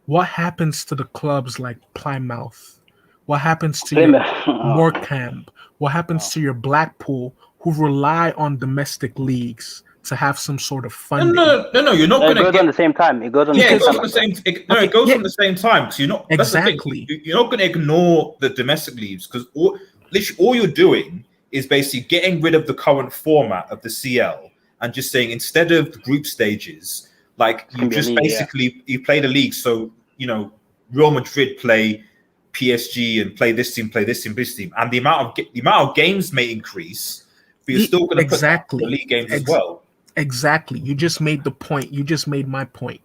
What happens to the clubs like Plymouth? What happens to your Morecambe? What happens to your Blackpool, who rely on domestic leagues to have some sort of funding? No. You're not going to get on the same time. It goes on the same time. It goes on the same time. So you're not exactly. You're not going to ignore the domestic leagues, because literally all you're doing is basically getting rid of the current format of the CL and just saying, instead of the group stages, like you just basically you play the league. So Real Madrid play PSG and play this team, this team, and the amount of games may increase, but you're still going to put the league games as well. Exactly. You just made the point. You just made my point.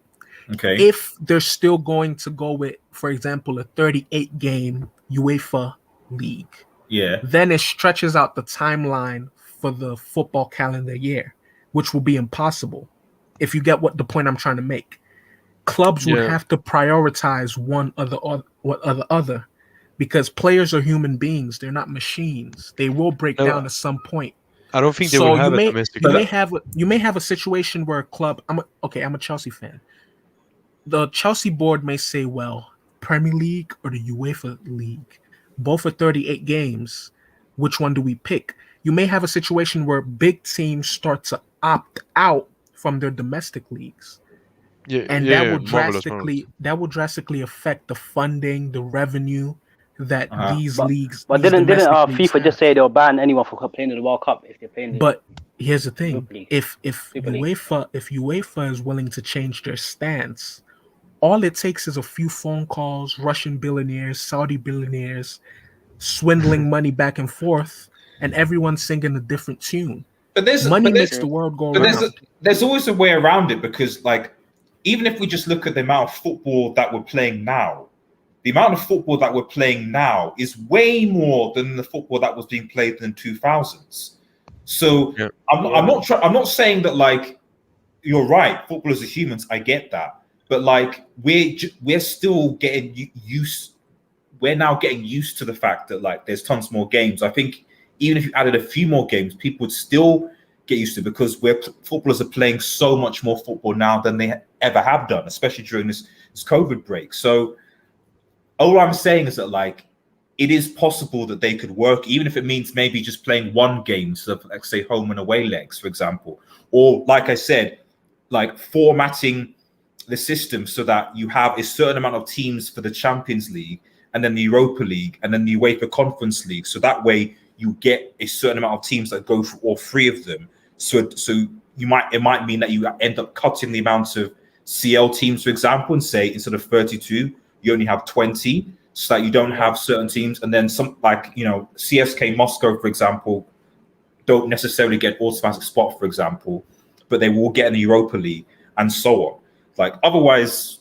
Okay. If they're still going to go with, for example, a 38 game UEFA league, then it stretches out the timeline for the football calendar year, which will be impossible. If you get the point I'm trying to make. Clubs would have to prioritize one or the other, because players are human beings. They're not machines. They will break down at some point. I don't think they will have a domestic. You may have a situation where a club. I'm a Chelsea fan. The Chelsea board may say, well, Premier League or the UEFA League, both are 38 games. Which one do we pick? You may have a situation where big teams start to opt out from their domestic leagues. That will drastically affect the funding, the revenue that these leagues. But didn't FIFA just say they'll ban anyone from playing in the World Cup if they're playing? But here's the thing: if UEFA is willing to change their stance, all it takes is a few phone calls, Russian billionaires, Saudi billionaires, swindling money back and forth, and everyone singing a different tune. But money makes the world go around. There's always a way around it, because like, even if we just look at the amount of football that we're playing now, is way more than the football that was being played in the 2000s. So I'm not saying that, like, you're right, footballers are humans. I get that, but like we're still getting used. We're now getting used to the fact that like there's tons more games. I think even if you added a few more games, people would still get used to it, because footballers are playing so much more football now than they ever have done, especially during this COVID break. So all I'm saying is that like it is possible that they could work, even if it means maybe just playing one game, so like say home and away legs, for example, or like I said, like formatting the system so that you have a certain amount of teams for the Champions League, and then the Europa League, and then the UEFA Conference League. So that way you get a certain amount of teams that go for all 3 of them. So it might mean that you end up cutting the amount of CL teams, for example, and say instead of 32, you only have 20, so that you don't have certain teams. And then some, like, CSK Moscow, for example, don't necessarily get automatic spot, for example, but they will get in the Europa League and so on. Like, otherwise,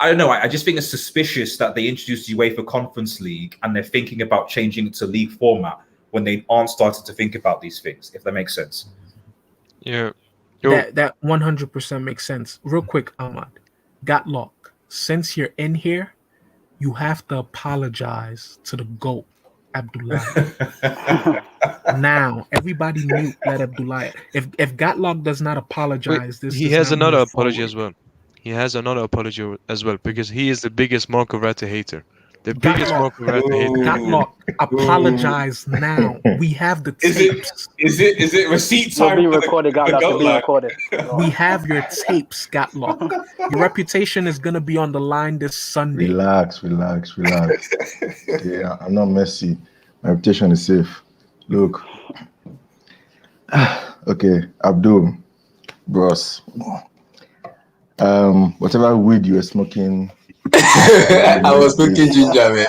I don't know. I just think it's suspicious that they introduced the UEFA Conference League and they're thinking about changing it to league format when they aren't starting to think about these things, if that makes sense. Yeah. That 100% makes sense. Real quick, Ahmad, Gatlock, since you're in here, you have to apologize to the GOAT, Abdullah. Now, everybody mute that Abdullah. If Gatlock does not apologize, this he does has not another move apology forward. as well. He has another apology as well because he is the biggest Marco Verratti hater. The biggest Marco Verratti hater. Gatlock, apologize now. We have the tapes. Is it receipt You're time? being recorded, Gatlock. You're being recorded. We have your tapes, Gatlock. Your reputation is gonna be on the line this Sunday. Relax. Yeah, I'm not Messi. My reputation is safe. Look. Okay, Abdul, bros. Whatever weed you were smoking. I was smoking ginger, man.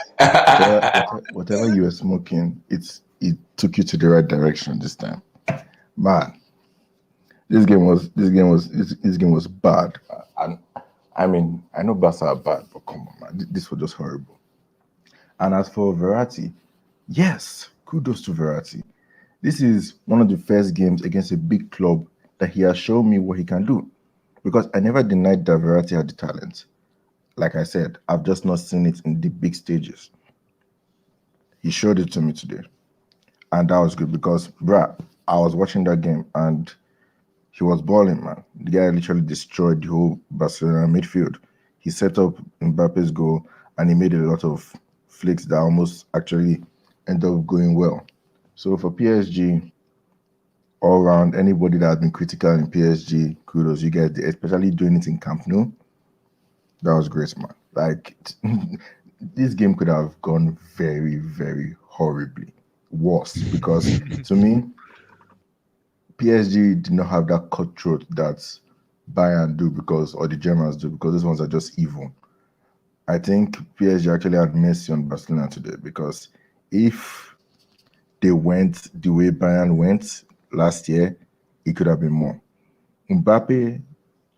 whatever you were smoking, it took you to the right direction this time. Man, this game was bad. And I mean, I know Barca are bad, but come on, man, this was just horrible. And as for Verratti, yes, kudos to Verratti. This is one of the first games against a big club that he has shown me what he can do. Because I never denied that Verratti had the talent. Like I said, I've just not seen it in the big stages. He showed it to me today. And that was good because, bruh, I was watching that game and he was balling, man. The guy literally destroyed the whole Barcelona midfield. He set up Mbappe's goal and he made a lot of flicks that almost actually ended up going well. So for PSG, all around, anybody that has been critical in PSG, kudos, you guys, especially doing it in Camp Nou. That was great, man. Like, this game could have gone very, very horribly worse because, to me, PSG did not have that cutthroat that Bayern do or the Germans do, because those ones are just evil. I think PSG actually had Messi on Barcelona today because if they went the way Bayern went last year, it could have been more. Mbappe,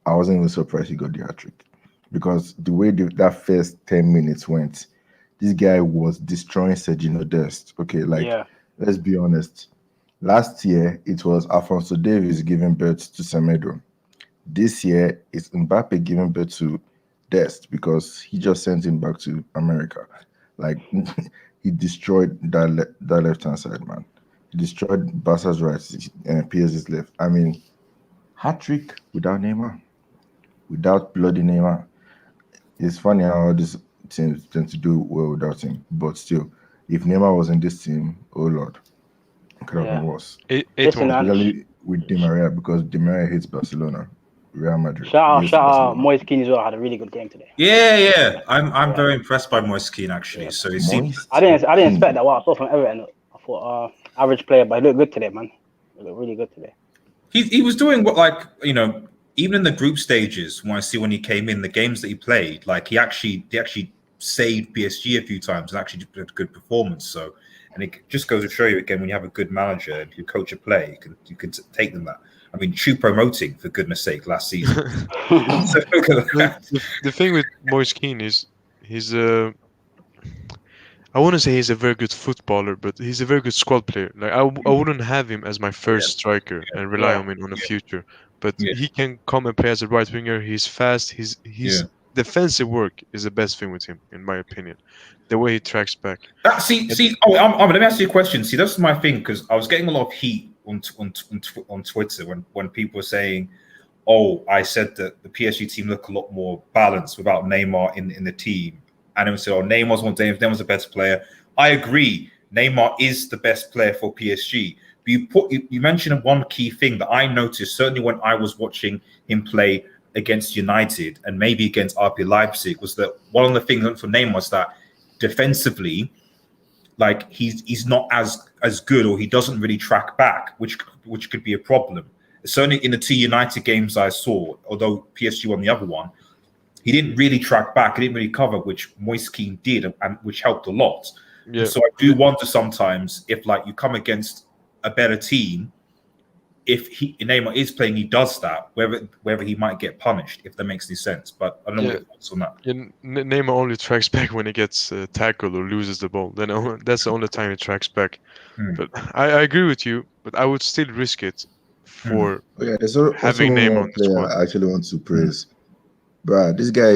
I wasn't even surprised he got the hat-trick. Because the way that first 10 minutes went, this guy was destroying Sergio Dest. Okay, let's be honest. Last year, it was Alphonso Davies giving birth to Semedo. This year, it's Mbappe giving birth to Dest because he just sent him back to America. Like, he destroyed that left-hand side, man. He destroyed Barca's right and PSG's left. I mean, hat-trick without Neymar. Without bloody Neymar. It's funny how these teams tend to do well without him, but still, if Neymar was in this team, oh Lord, it could have been worse. Especially with Di Maria, because Di Maria hates Barcelona, Real Madrid. Shout out Moise Kean as well. Had a really good game today. Yeah. I'm very impressed by Moise Kean actually. So it seems I didn't expect that. What I saw from Everton, I thought average player, but he looked good today, man. He looked really good today. He was doing what, like, even in the group stages, when he came in, the games that he played, like he actually saved PSG a few times and actually did a good performance. So, and it just goes to show you again, when you have a good manager and you coach a player, you can take them that. I mean, promoting for goodness sake last season. The thing with Moise Kean is he's I wouldn't say he's a very good footballer, but he's a very good squad player. Like I wouldn't have him as my first striker and rely on him on the future. But he can come and play as a right winger. He's fast. His defensive work is the best thing with him, in my opinion. The way he tracks back. Let me ask you a question. See, that's my thing, because I was getting a lot of heat on Twitter when people were saying, "Oh, I said that the PSG team look a lot more balanced without Neymar in the team." And everyone said, "Oh, Neymar's the best player." I agree. Neymar is the best player for PSG. But you mentioned one key thing that I noticed, certainly when I was watching him play against United and maybe against RB Leipzig, was that one of the things for Neymar was that defensively, like he's not as good, or he doesn't really track back, which could be a problem. Certainly in the two United games I saw, although PSG won the other one, he didn't really track back. He didn't really cover, which Moise Kean did, and which helped a lot. Yeah. So I do wonder sometimes if, like, you come against a better team, if Neymar is playing, he does that, whether he might get punished, if that makes any sense. But I don't know what your thoughts on that. Yeah, Neymar only tracks back when he gets tackled or loses the ball. Then that's the only time he tracks back. But I agree with you, but I would still risk it for there's also having one Neymar more on the player squad. I actually want to praise. Bruh, this guy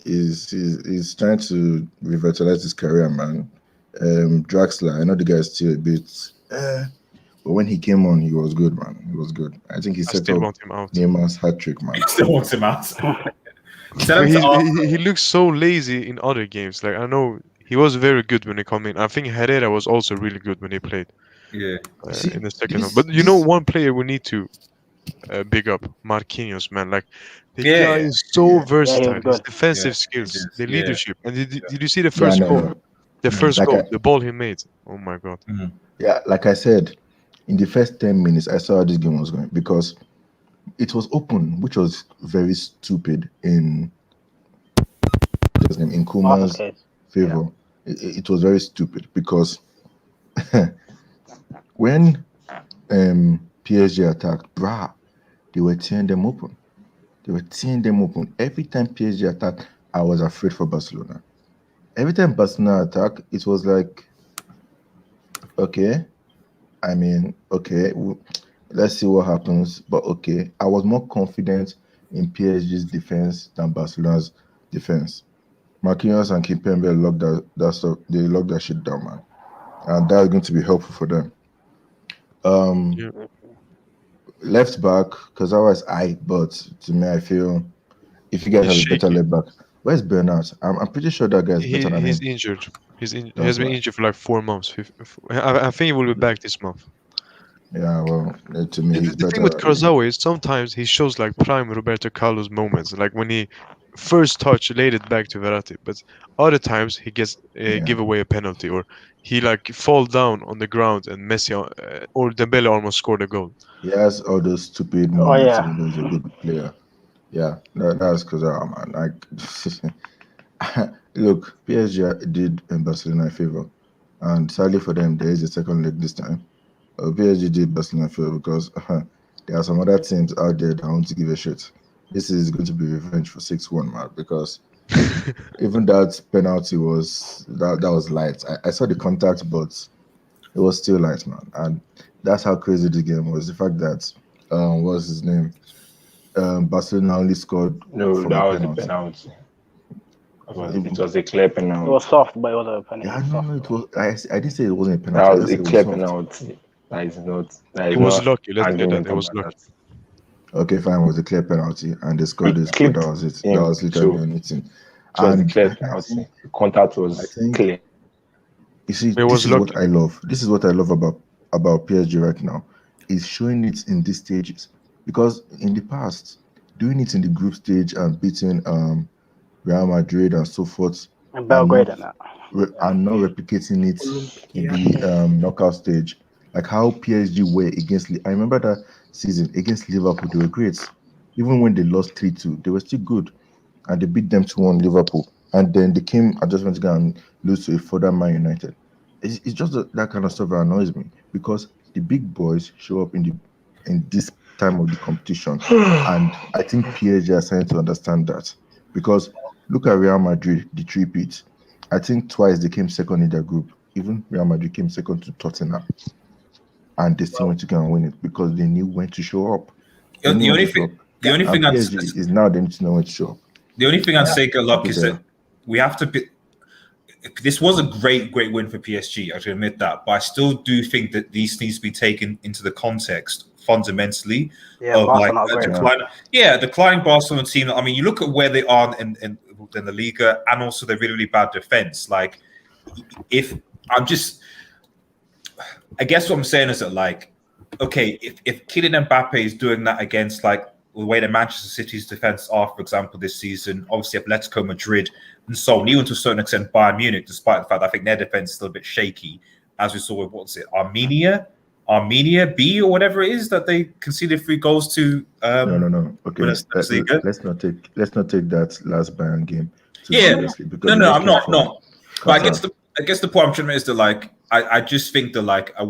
is trying to revitalize his career, man. Draxler, I know the guy is still a bit, but when he came on, he was good, man. He was good. I think he set still up want him out. Neymar's hat trick, man. Still wants him out. He looks so lazy in other games. Like, I know he was very good when he come in. I think Herrera was also really good when he played. Yeah. In the second half. But you know, one player we need to big up, Marquinhos, man. Like, the guy is so versatile. His defensive skills, the leadership. And did you see the first goal? The first goal, the ball he made. Oh my god. Yeah, like I said, in the first 10 minutes, I saw how this game was going because it was open, which was very stupid in Koeman's favor. It was very stupid because when PSG attacked, they were tearing them open. Every time PSG attacked, I was afraid for Barcelona. Every time Barcelona attacked, it was like, okay, let's see what happens. But okay, I was more confident in PSG's defense than Barcelona's defense. Marquinhos and Kimpembe locked that stuff. They locked that shit down, man, and that's going to be helpful for them. Left back, because otherwise but to me, I feel if you guys have a better left back, where's Bernat? I'm pretty sure that guy's better than him. He's injured. He has been injured for like 4 months. I think he will be back this month. Yeah, well, to me, he's the better. thing with Kurzawa is sometimes he shows like prime Roberto Carlos moments, like when he first laid it back to Verratti, but other times he gets give away a penalty, or he like fall down on the ground and Messi or Dembele almost scored a goal. He has all those stupid moments even though he's a good player. Yeah, that's Kurzawa, man. Like, look, PSG did Barcelona a favor, and sadly for them, there is a second leg this time. PSG did Barcelona a favor because there are some other teams out there that want to give a shit. This is going to be revenge for 6-1, man, because even that penalty was that was light. I saw the contact, but it was still light, man. And that's how crazy the game was. The fact that what's his name? Barcelona only scored. No, that was a penalty. It was a clear penalty. It was soft, but it was a penalty. Yeah, no, it was. I didn't say it wasn't a penalty. That was a clear penalty. That is not. It was lucky. Let's get that. It was lucky. Okay, fine. It was a clear penalty, and they scored this. That was it. That was literally anything. It was a clear penalty. Contact was clear. You see, this is what I love. This is what I love about PSG right now. Is showing it in these stages, because in the past, doing it in the group stage and beating Real Madrid and so forth, and Belgrade and that, and not replicating it in the knockout stage, like how PSG were against. I remember that season against Liverpool, they were great. Even when they lost 3-2, they were still good, and they beat them 2-1 Liverpool. And then they came and just went to go and lose to a further Man United. It's just that kind of stuff that annoys me, because the big boys show up in this time of the competition, and I think PSG are starting to understand that. Because look at Real Madrid, the three-peat. I think twice they came second in their group. Even Real Madrid came second to Tottenham, and they still went to go and win it because they knew when to show up. The only thing I'd say is now they need to know when to show up. The only thing I'd say, good luck, is that we have to be. This was a great win for PSG. I should admit that, but I still do think that these needs to be taken into the context fundamentally of like a declining Barcelona team. I mean, you look at where they are in the Liga, and also their really bad defense. Like, I guess what I'm saying is that, like, okay, if Kylian Mbappe is doing that against like the way that Manchester City's defense are, for example, this season, obviously Atletico Madrid and so on, even to a certain extent Bayern Munich, despite the fact that I think their defense is still a bit shaky, as we saw with, what's it, Armenia B or whatever it is, that they conceded 3 goals to. No. Okay, let's not take that last Bayern game too seriously. Because no, I'm not. No, but I guess the point I'm trying to make is that, like, I just think that, like, I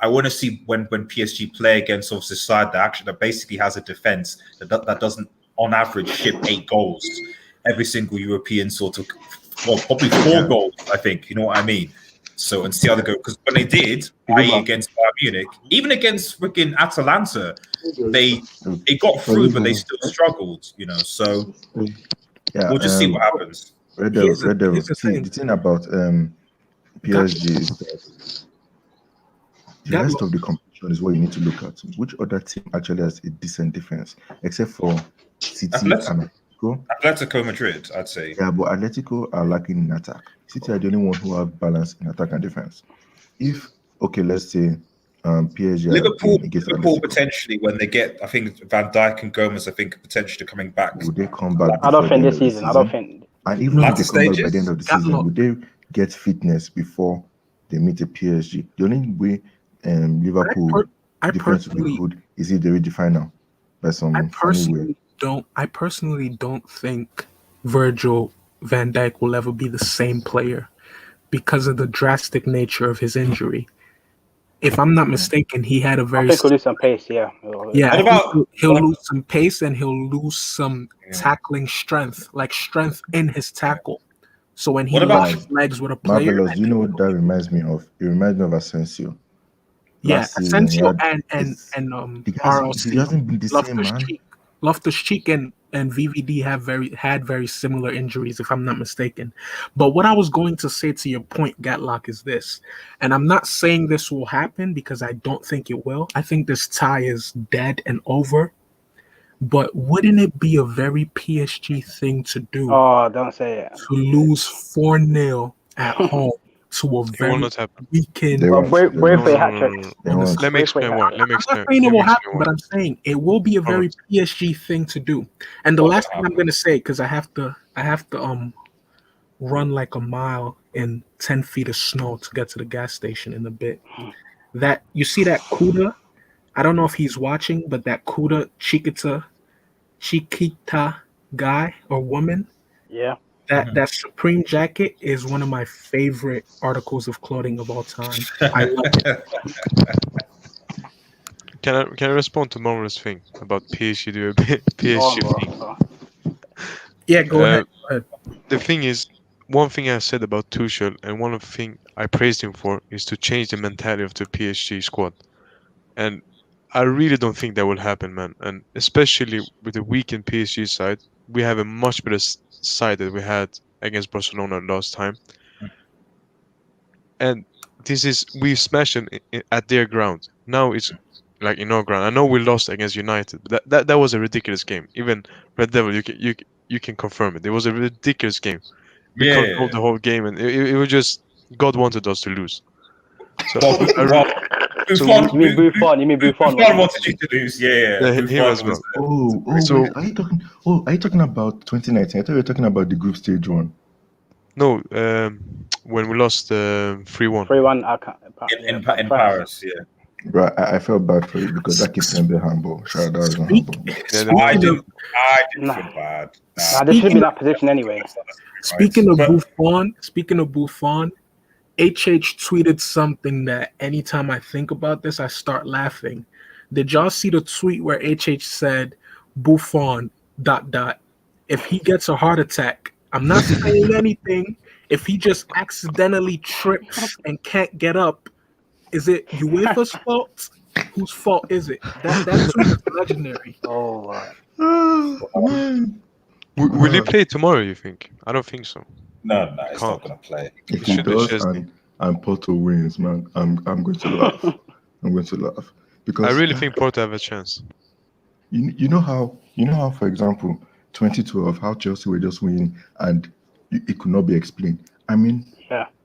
want to see when PSG play against obviously a side that basically has a defense that doesn't on average ship 8 goals every single European sort of, well, probably 4 goals, I think, you know what I mean. So, and see how they go, because when they did, i.e. against Bayern Munich, even against freaking Atalanta, they got through, but they still struggled, you know. So we'll just see what happens. Red Devils. The thing about PSG is that the rest of the competition is what you need to look at. Which other team actually has a decent defense, except for City and Atletico Madrid, I'd say. Yeah, but Atletico are lacking in attack. City are the only one who have balance in attack and defense. If, okay, let's say PSG Liverpool potentially, when they get, I think Van Dijk and Gomez, I think potentially coming back. Would they come back? I don't think this season. I don't think. And even if they come back by the end of the season, would they get fitness before they meet a PSG? The only way Liverpool defense will be good is if they reach the final by some funny way. I personally don't think Virgil van Dijk will ever be the same player because of the drastic nature of his injury. If I'm not mistaken, he had a very. I think he'll lose some pace. Yeah. He'll lose some pace and he'll lose some tackling strength, like strength in his tackle. So when he locks legs with a player, Marvelous, you know what that reminds me of? It reminds me of Asensio. Asensio and RLC. He hasn't been the same, man. Loftus-Cheek and VVD had very similar injuries, if I'm not mistaken. But what I was going to say to your point, Gatlock, is this, and I'm not saying this will happen because I don't think it will. I think this tie is dead and over. But wouldn't it be a very PSG thing to do? Oh, don't say it. To lose 4-0 at home to a very weekend. Wait for a hat trick. Let me explain why. I'm not saying it will happen, but I'm saying it will be a very PSG thing to do. And the last thing I'm going to say, because I have to run like a mile in 10 feet of snow to get to the gas station in a bit. That you see that Kuda, I don't know if he's watching, but that Kuda Chiquita guy or woman, that Supreme jacket is one of my favorite articles of clothing of all time. I love it. Can I respond to Marvel's thing about PSG do a bit PSG thing? Yeah, go ahead. The thing is, one thing I said about Tuchel and one of the things I praised him for is to change the mentality of the PSG squad. And I really don't think that will happen, man. And especially with the weakened PSG side, we have a much better side that we had against Barcelona last time. And we smashed them at their ground. Now it's like in our ground. I know we lost against United, but that was a ridiculous game. Even Red Devil, you can confirm it. It was a ridiculous game. We controlled the whole game, and it was just God wanted us to lose. So you mean Buffon? Buffon wanted you to lose, him as well. So are you talking about 2019? I thought you were talking about the group stage one. No, when we lost 3-1. 3-1 in Paris, yeah. Bro, I felt bad for you because that keeps them humble. Shout out, that was humble. I didn't feel bad. This should be that position anyway. Speaking of Buffon, HH tweeted something that anytime I think about this, I start laughing. Did y'all see the tweet where HH said, Buffon, ... if he gets a heart attack, I'm not saying anything. If he just accidentally trips and can't get up, is it UEFA's fault? Whose fault is it? That tweet is legendary. Will he play tomorrow, you think? I don't think so. No, he's not going to play. If he does and Porto wins, man, I'm going to laugh. I'm going to laugh. Because I really think Porto have a chance. You know how, for example, 2012, how Chelsea were just winning and it could not be explained. I mean,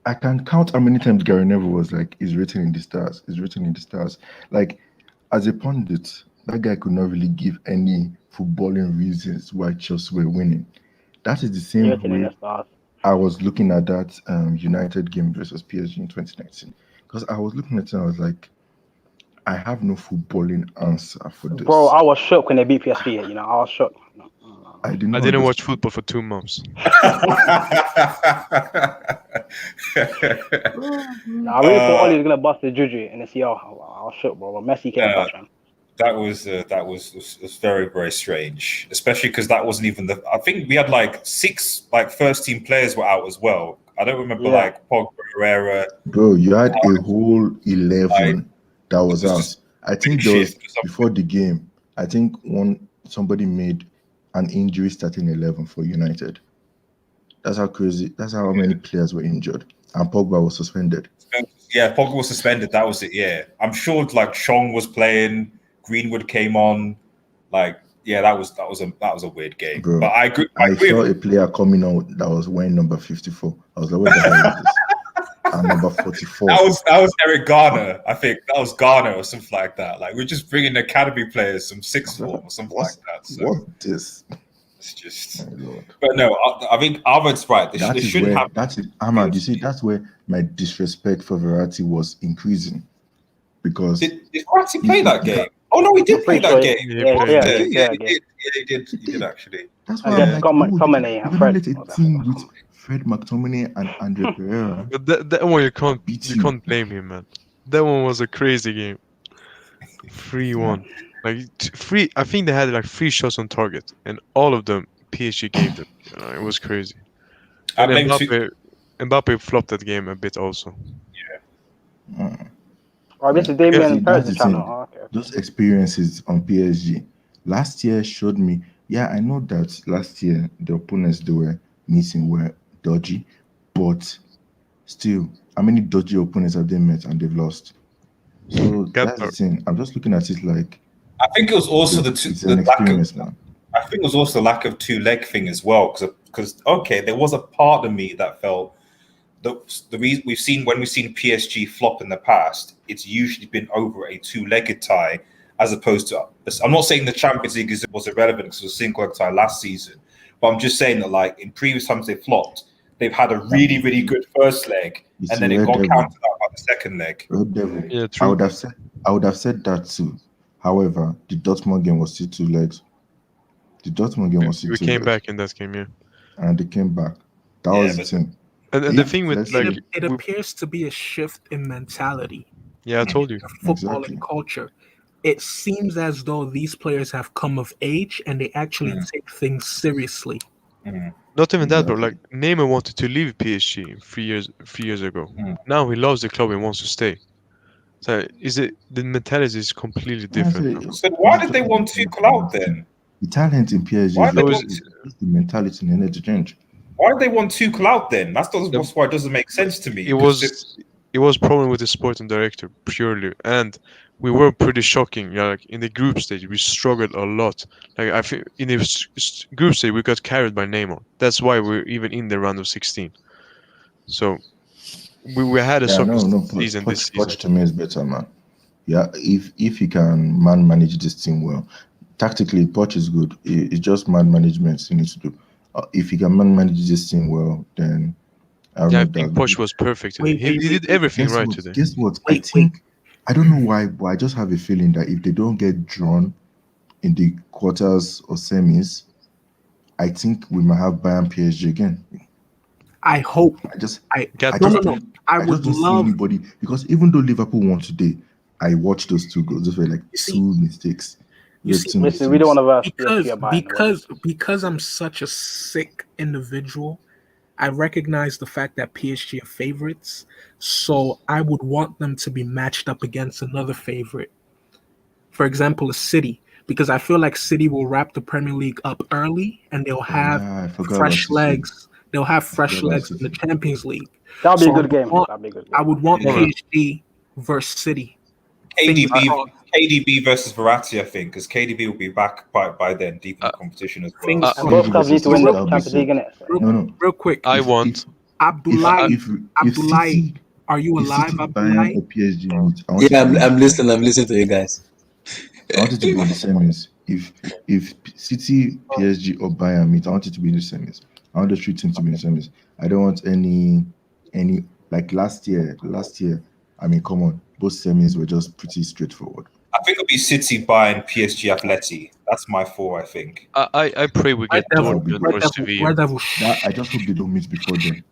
I can count how many times Gary Neville was like, "Is written in the stars. Is written in the stars." Like, as a pundit, that guy could not really give any footballing reasons why Chelsea were winning. That is the same way I was looking at that United game versus PSG in 2019. Because I was looking at it and I was like, I have no footballing answer for this. Bro, I was shocked when they beat PSG. You know, I was shocked. I didn't watch football for 2 months. I really thought Oli was gonna bust the juju in the CL. I was shocked, bro. But Messi came back, man. That was very, very strange, especially because that wasn't even the. I think we had like 6 first team players were out as well. I don't remember like Pogba, Herrera. Bro, you had a whole 11 that was out. I think there was before the game. I think somebody made an injury starting 11 for United. That's how crazy. That's how many players were injured, and Pogba was suspended. Yeah, Pogba was suspended. That was it. Yeah, I'm sure like Chong was playing. Greenwood came on. Like, yeah, that was a weird game. Bro, but I saw a player coming out that was wearing number 54. I was like, what the hell is this? And number 44. That was Eric Garner. I think that was Garner or something like that. Like, we're just bringing academy players, some sixth form or something like that. So what this? It's just. But no, I think Ahmed's right. They shouldn't have. That's it, Ahmed. You see, that's where my disrespect for Verratti was increasing, because did Verratti play that game? Oh no, he did play that game. He did actually. That's why I'm like, McTominay and Fred. A team with Fred McTominay and Andre Pereira. But that one you can't blame him, man. That one was a crazy game. 3-1. Like I think they had like 3 shots on target, and all of them PSG gave them. It was crazy. And Mbappe flopped that game a bit also. Yeah. Or this is Damien Perez channel. Those experiences on PSG last year showed me. Yeah, I know that last year the opponents they were meeting were dodgy, but still, how many dodgy opponents have they met and they've lost? So that's the thing. I'm just looking at it like. I think it was also the lack of 2-leg thing as well, because there was a part of me that felt. The reason we've seen PSG flop in the past, it's usually been over a 2-legged tie, as opposed to. I'm not saying the Champions League was irrelevant because it was a single-leg tie last season, but I'm just saying that like in previous times they flopped, they've had a really, really good first leg, and then it got counted out by the second leg. Yeah, true. I would have said that too. However, the Dortmund game was still 2 legs. We came back in that game, yeah. And they came back. That was the thing. And the thing with like it appears to be a shift in mentality. Yeah, I told you. Football and culture. It seems as though these players have come of age and they actually take things seriously. Not even that, bro. Like Neymar wanted to leave PSG 3 years ago. Now he loves the club and wants to stay. So the mentality is completely different. So why did they want Tuchel out then? The talent in PSG is the mentality and energy change. Why did they want Tuchel out then? That's why it doesn't make sense to me. It was problem with the sporting director purely, and we were pretty shocking. Yeah, like in the group stage, we struggled a lot. Like I think in the group stage, we got carried by Neymar. That's why we're even in the round of 16. So we had a soccer season this season. Poch to me is better, man. Yeah, if he can manage this team well, tactically, Poch is good. It's just man management he needs to do. If he can manage this team well, then I think Poch was perfect today. He did everything right today. Guess what? I don't know why, but I just have a feeling that if they don't get drawn in the quarters or semis, I think we might have Bayern PSG again. I hope. I would love anybody, because even though Liverpool won today, I watched those 2 goals. Those were like 2 mistakes. Listen, we don't want to because I'm such a sick individual. I recognize the fact that PSG are favorites, so I would want them to be matched up against another favorite. For example, a City, because I feel like City will wrap the Premier League up early and they'll have fresh legs. They'll have fresh legs in the Champions League. That'll be a good game. I would want PSG versus City. KDB versus Verratti, I think, because KDB will be back by then, deep in the competition as well. And both clubs need to win the Champions League, innit? Real quick. I want Abdullahi. Are you alive, Abdullahi? Yeah, I'm listening to you guys. I want it to be in the semis. If City, PSG, or Bayern meet, I want it to be in the semis. I want the three teams to be in the semis. I don't want any like last year. I mean, come on, both semis were just pretty straightforward. I think it'll be City, Bayern, PSG, Atleti. That's my four, I think. I pray we get Dortmund or Sevilla. I just hope they don't meet before then.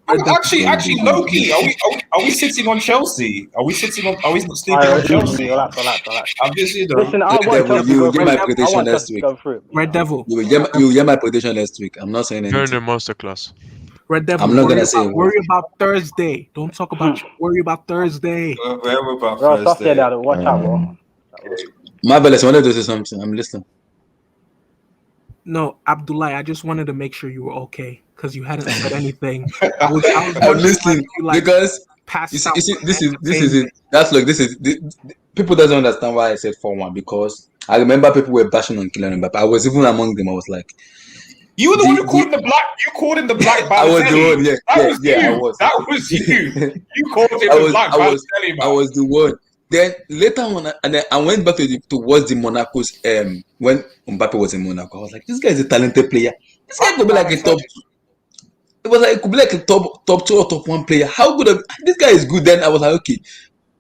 Actually, low-key, are we sitting on Chelsea? Are we sleeping on Chelsea? Relax. I'm just, Listen, I want Chelsea you to will go get my through. I prediction want next Chelsea to week. go through. Red Devil. You will get my prediction next week. I'm not saying anything. Turner masterclass. Red Devil. I'm not gonna say worry about Thursday. Don't talk about worry about Thursday. Where about Thursday? Watch out, bro. Marvelous. I wanted to say something. I'm listening. No, Abdullah, I just wanted to make sure you were okay because you hadn't said anything. I'm listening because you see, this is it. That's like this is people doesn't understand why I said 4-1 because I remember people were bashing on Kylian Mbappe. I was even among them. I was like, you were the one who called him the black. You called him the black. I was the one. Yeah, I was. That was you. You called him the black. I was the one. Then later on, and then I went back towards the Monaco's when Mbappe was in Monaco. I was like, this guy is a talented player. This guy could be like a top. It was like it could be like a top 2 or top 1 player. How good? This guy is good. Then I was like, okay.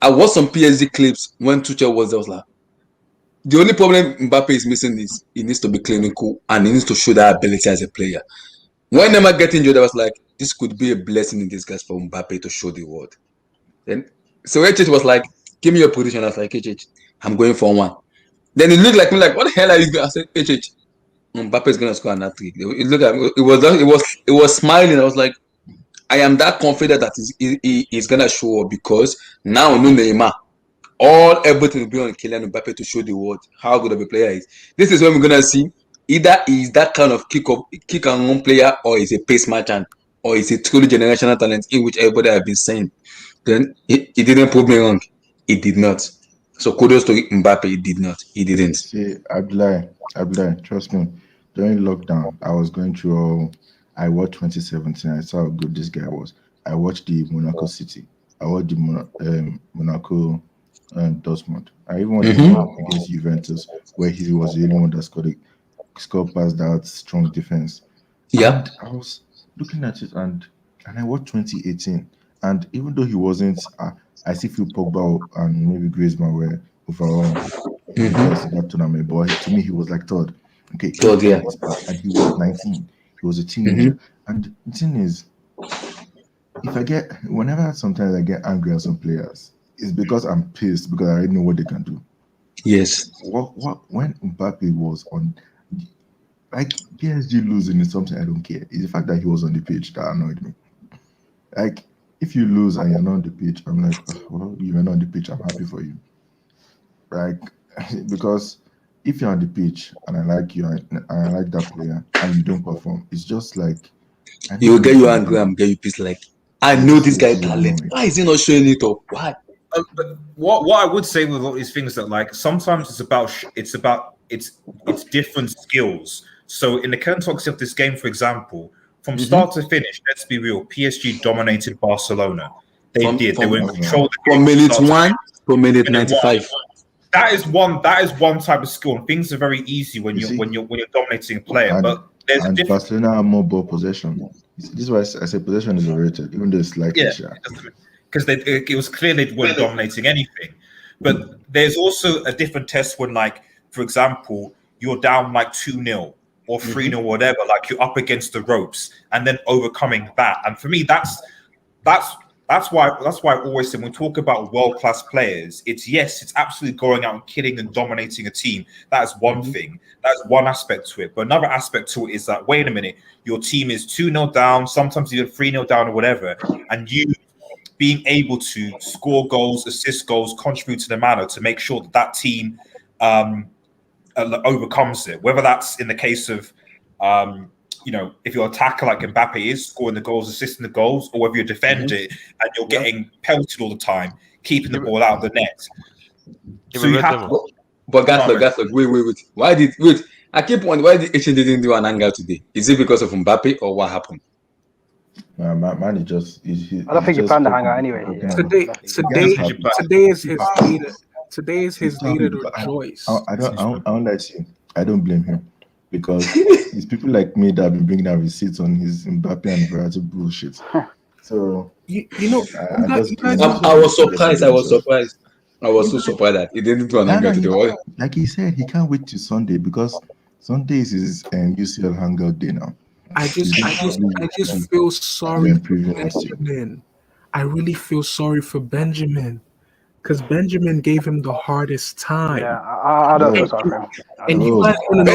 I watched some PSG clips when Tuchel was there. I was like, the only problem Mbappe is missing is he needs to be clinical and he needs to show that ability as a player. When Neymar got injured, I was like, this could be a blessing in disguise for Mbappe to show the world. Then so HH was like, give me your prediction. I was like, HH, I'm going for 1. Then it looked like me like, what the hell are you going? I said, HH, Mbappe is gonna score another 3. It looked like it was smiling. I was like, I am that confident that he's gonna show up because now no Neymar. Everything will be on Kylian Mbappe to show the world how good of a player he is. This is when we're gonna see either he's that kind of kick and run player, or he's a pace merchant, or he's a truly generational talent, in which everybody have been saying. Then he didn't prove me wrong. He did not. So kudos to Mbappe. He did not. He didn't. See, Abdullah, trust me. During lockdown, I was going through. I watched 2017. I saw how good this guy was. I watched the Monaco City. I watched the Monaco Dortmund. I even watched the game against Juventus, where he was the only one that scored past that strong defense. Yeah. And I was looking at it, and I watched 2018, and even though he wasn't, I still feel Pogba and maybe Griezmann were overall that tournament. But to me, he was like third. Okay, third, yeah. And he was 19. He was a teenager. And the thing is, sometimes I get angry at some players, it's because I'm pissed because I already know what they can do. Yes. When Mbappe was on, like PSG losing is something I don't care. It's the fact that he was on the pitch that annoyed me. Like, if you lose and you're not on the pitch, I'm like, well, you're not on the pitch, I'm happy for you. Like, because if you're on the pitch and I like you and I like that player and you don't perform, it's just like he will get you angry and get you pissed. Like, I know this guy talent. Why is he not showing it up? Why? But what I would say with all these things that like sometimes it's different skills. So in the context of this game, for example, from start to finish, let's be real, PSG dominated Barcelona. They were in control from minute 1 to minute 95. That is one type of skill, and things are very easy when you're dominating a player. But there's a difference. Barcelona have more ball possession. This is why I say possession is overrated, even though it's slightly because it was clear they weren't dominating anything. But there's also a different test when, like, for example, you're down like 2-0 or 3-0, whatever, like you're up against the ropes and then overcoming that. And for me, that's why I always say when we talk about world-class players, it's absolutely going out and killing and dominating a team. That is one thing. That's one aspect to it. But another aspect to it is that, wait a minute, your team is 2-0 down, sometimes even 3-0 down or whatever, and you being able to score goals, assist goals, contribute to the manner to make sure that team overcomes it. Whether that's in the case of, if you're an attacker like Mbappe is, scoring the goals, assisting the goals, or whether you're a defender and you're getting pelted all the time, keeping the ball out of the net. So you have to... But Gaslock, wait. I keep wondering why the HN didn't do an angle today. Is it because of Mbappe or what happened? Man, I don't think you planned the hangout anyway. Today is his day. Today is his day to rejoice. I don't let you. I don't blame him because it's people like me that have been bringing out receipts on his Mbappe and Verratti bullshit. So you know, I was surprised. I was so surprised that he didn't do an hangout today. Like he said, he can't wait till Sunday because Sunday is his UCL hangout day now. I just feel sorry for Benjamin. I really feel sorry for Benjamin because Benjamin gave him the hardest time. Yeah, I don't feel sorry for him. And you guys want to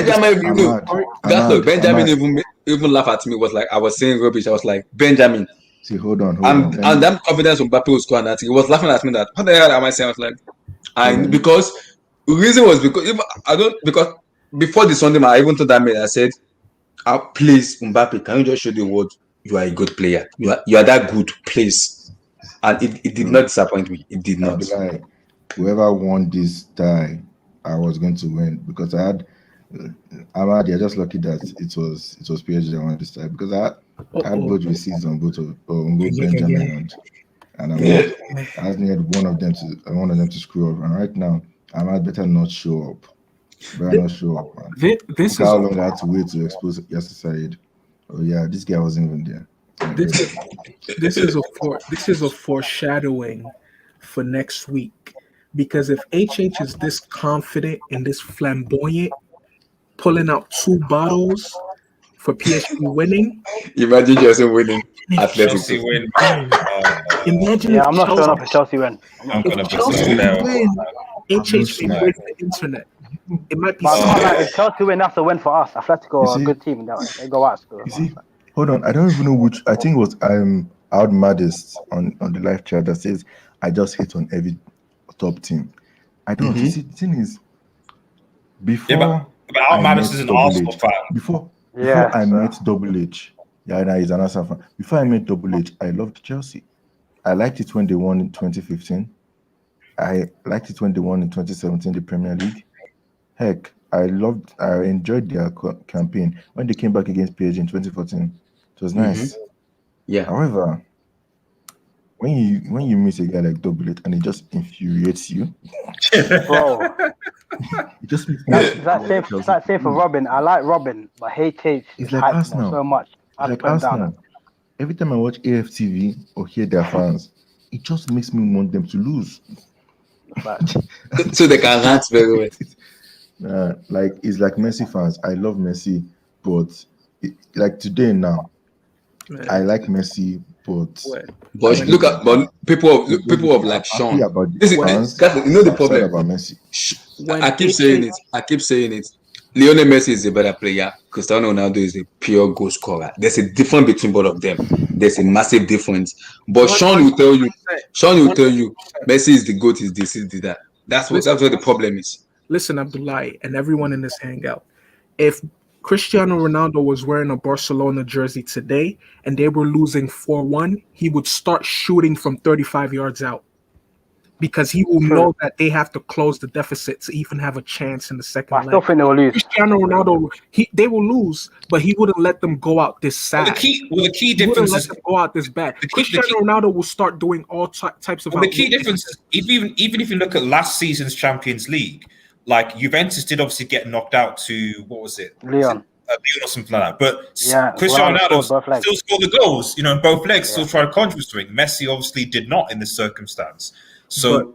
know Benjamin even laughed at me. Was like I was saying rubbish. I was like Benjamin. See, hold on. And that confidence on Mbappe was scoring that. He was laughing at me that what the hell am I saying? I was like, because the reason was because before the Sunday match, I even told that man, I said, please, Mbappe, can you just show the world you are a good player? You are that good, please. And it did not disappoint me. It did not. Like, whoever won this tie, I was going to win because I had Ahmad. You're just lucky that it was PSG that won this tie because I had both receipts on both Benjamin and Ahmad. I just needed one of them to screw up. And right now, Ahmad better not show up. Man. This how long I had to wait to expose Yasser Said. Oh yeah, this guy wasn't even there. This is a foreshadowing for next week because if HH is this confident and this flamboyant, pulling out 2 bottles for PSG winning, imagine Chelsea winning. Chelsea win. Imagine. Yeah, I'm not showing up for Chelsea win. I'm gonna be Chelsea win. HH may break the internet. It might be. If Chelsea win, that's a win for us. Atletico are a good team. They go out. You see, hold on. I don't even know which. I think it was Out Maddest on the live chat that says I just hate on every top team. I don't. You see, the thing is, before Out Maddest is an Arsenal fan. Before I met Double H, he's an Arsenal fan. Before I met Double H, I loved Chelsea. I liked it when they won in 2015. I liked it when they won in 2017 the Premier League. Heck, I enjoyed their campaign when they came back against PSG in 2014. It was nice. Yeah. However, when you meet a guy like Double It and it just infuriates you, bro, it just makes that's safe for Robin. I like Robin, but HH it's like Arsenal so much. It's like Arsenal. Every time I watch AFTV or hear their fans, it just makes me want them to lose. So they can rant very well. Like it's like Messi fans. I love Messi, but like today now, I like Messi, but look at people of like Sean. This is the problem about Messi. I keep saying it. Lionel Messi is a better player. Cristiano Ronaldo is a pure goal scorer. There's a difference between both of them. There's a massive difference. But Sean will tell you, Messi is the GOAT, is this, is that. That's where the problem is. Listen, Abdullah, and everyone in this hangout. If Cristiano Ronaldo was wearing a Barcelona jersey today and they were losing 4-1, he would start shooting from 35 yards out because he will know that they have to close the deficit to even have a chance in the second leg. I still think they will lose. Cristiano Ronaldo, they will lose, but he wouldn't let them go out this sad. The key difference is go out this bad. Cristiano Ronaldo will start doing all types of. Well, the key difference is even if you look at last season's Champions League, like Juventus did obviously get knocked out to what was it? Leon or something like that. But Cristiano Ronaldo still scored the goals, in both legs, still trying to contribute to it. Messi obviously did not in this circumstance. So,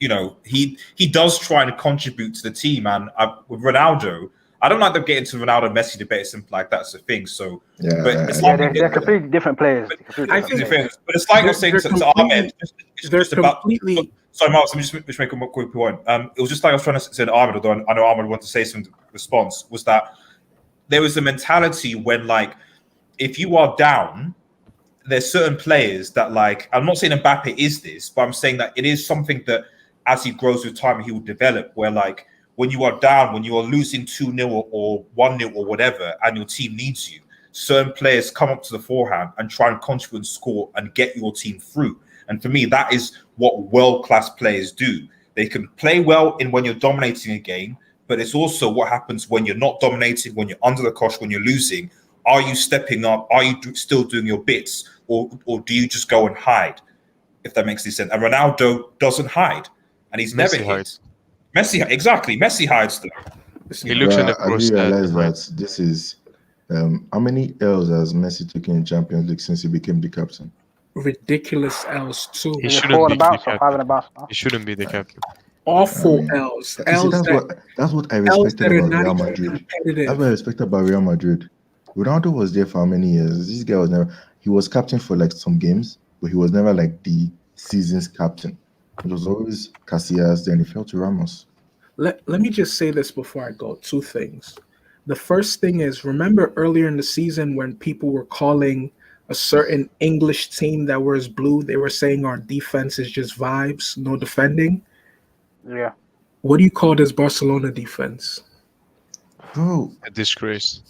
he does try to contribute to the team. And with Ronaldo, I don't like them getting to Ronaldo Messi debate, something like that's the thing. So, they're completely different players. But it's like I'm saying to Ahmed, Sorry, Mark, let me just make a quick point. It was just like I was trying to say to Ahmed, although I know Ahmed wanted to say some response, was that there was a mentality when, like, if you are down, there's certain players that, like, I'm not saying Mbappe is this, but I'm saying that it is something that as he grows with time, he will develop, where, like, when you are down, when you are losing 2-0 or 1-0 or whatever, and your team needs you, certain players come up to the forehand and try and contribute and score and get your team through. And for me, that is what world-class players do. They can play well when you're dominating a game, but it's also what happens when you're not dominating, when you're under the cosh, when you're losing. Are you stepping up? Are you still doing your bits? Or do you just go and hide, if that makes any sense? And Ronaldo doesn't hide. and he's Messi never height. hit. Messi hides them. He looks in the Have cross you at realized height. that this is how many L's has Messi taken in Champions League since he became the captain? Ridiculous L's too. He Is it shouldn't 4 be and a the bounce or 5 and a captain. bounce now? He shouldn't be the captain. Awful mean, L's. You see, L's that's what I L's respected that are about not Real even Madrid. That's competitive. what I respect about Real Madrid. Ronaldo was there for how many years? This guy was never. He was captain for like some games, but he was never like the season's captain. It was always Casillas. Then he fell to Ramos. Let me just say this before I go. Two things. The first thing is, remember earlier in the season when people were calling a certain English team that wears blue, they were saying our defense is just vibes, no defending. Yeah. What do you call this Barcelona defense? Bro, A disgrace.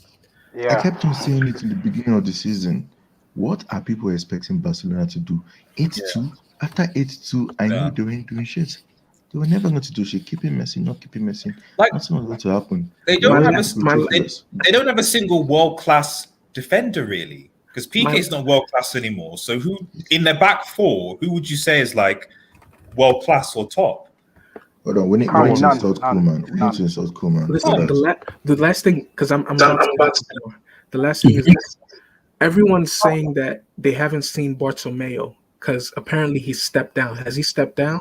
I kept on saying it in the beginning of the season. What are people expecting Barcelona to do? 8-2? After 8-2, I knew they weren't doing shit. They were never going to do shit. Keeping Messi, not keeping Messi. Like, nothing was going to happen. They don't have They don't have a single world-class defender really, because PK's not world-class anymore. So who in their back four? Who would you say is like world-class or top? Hold on, we need to insult Koeman. We need to insult Koeman. Listen, the last thing, because I'm about to more. The last thing is this. Everyone's saying that they haven't seen Bartomeu because apparently he stepped down. Has he stepped down?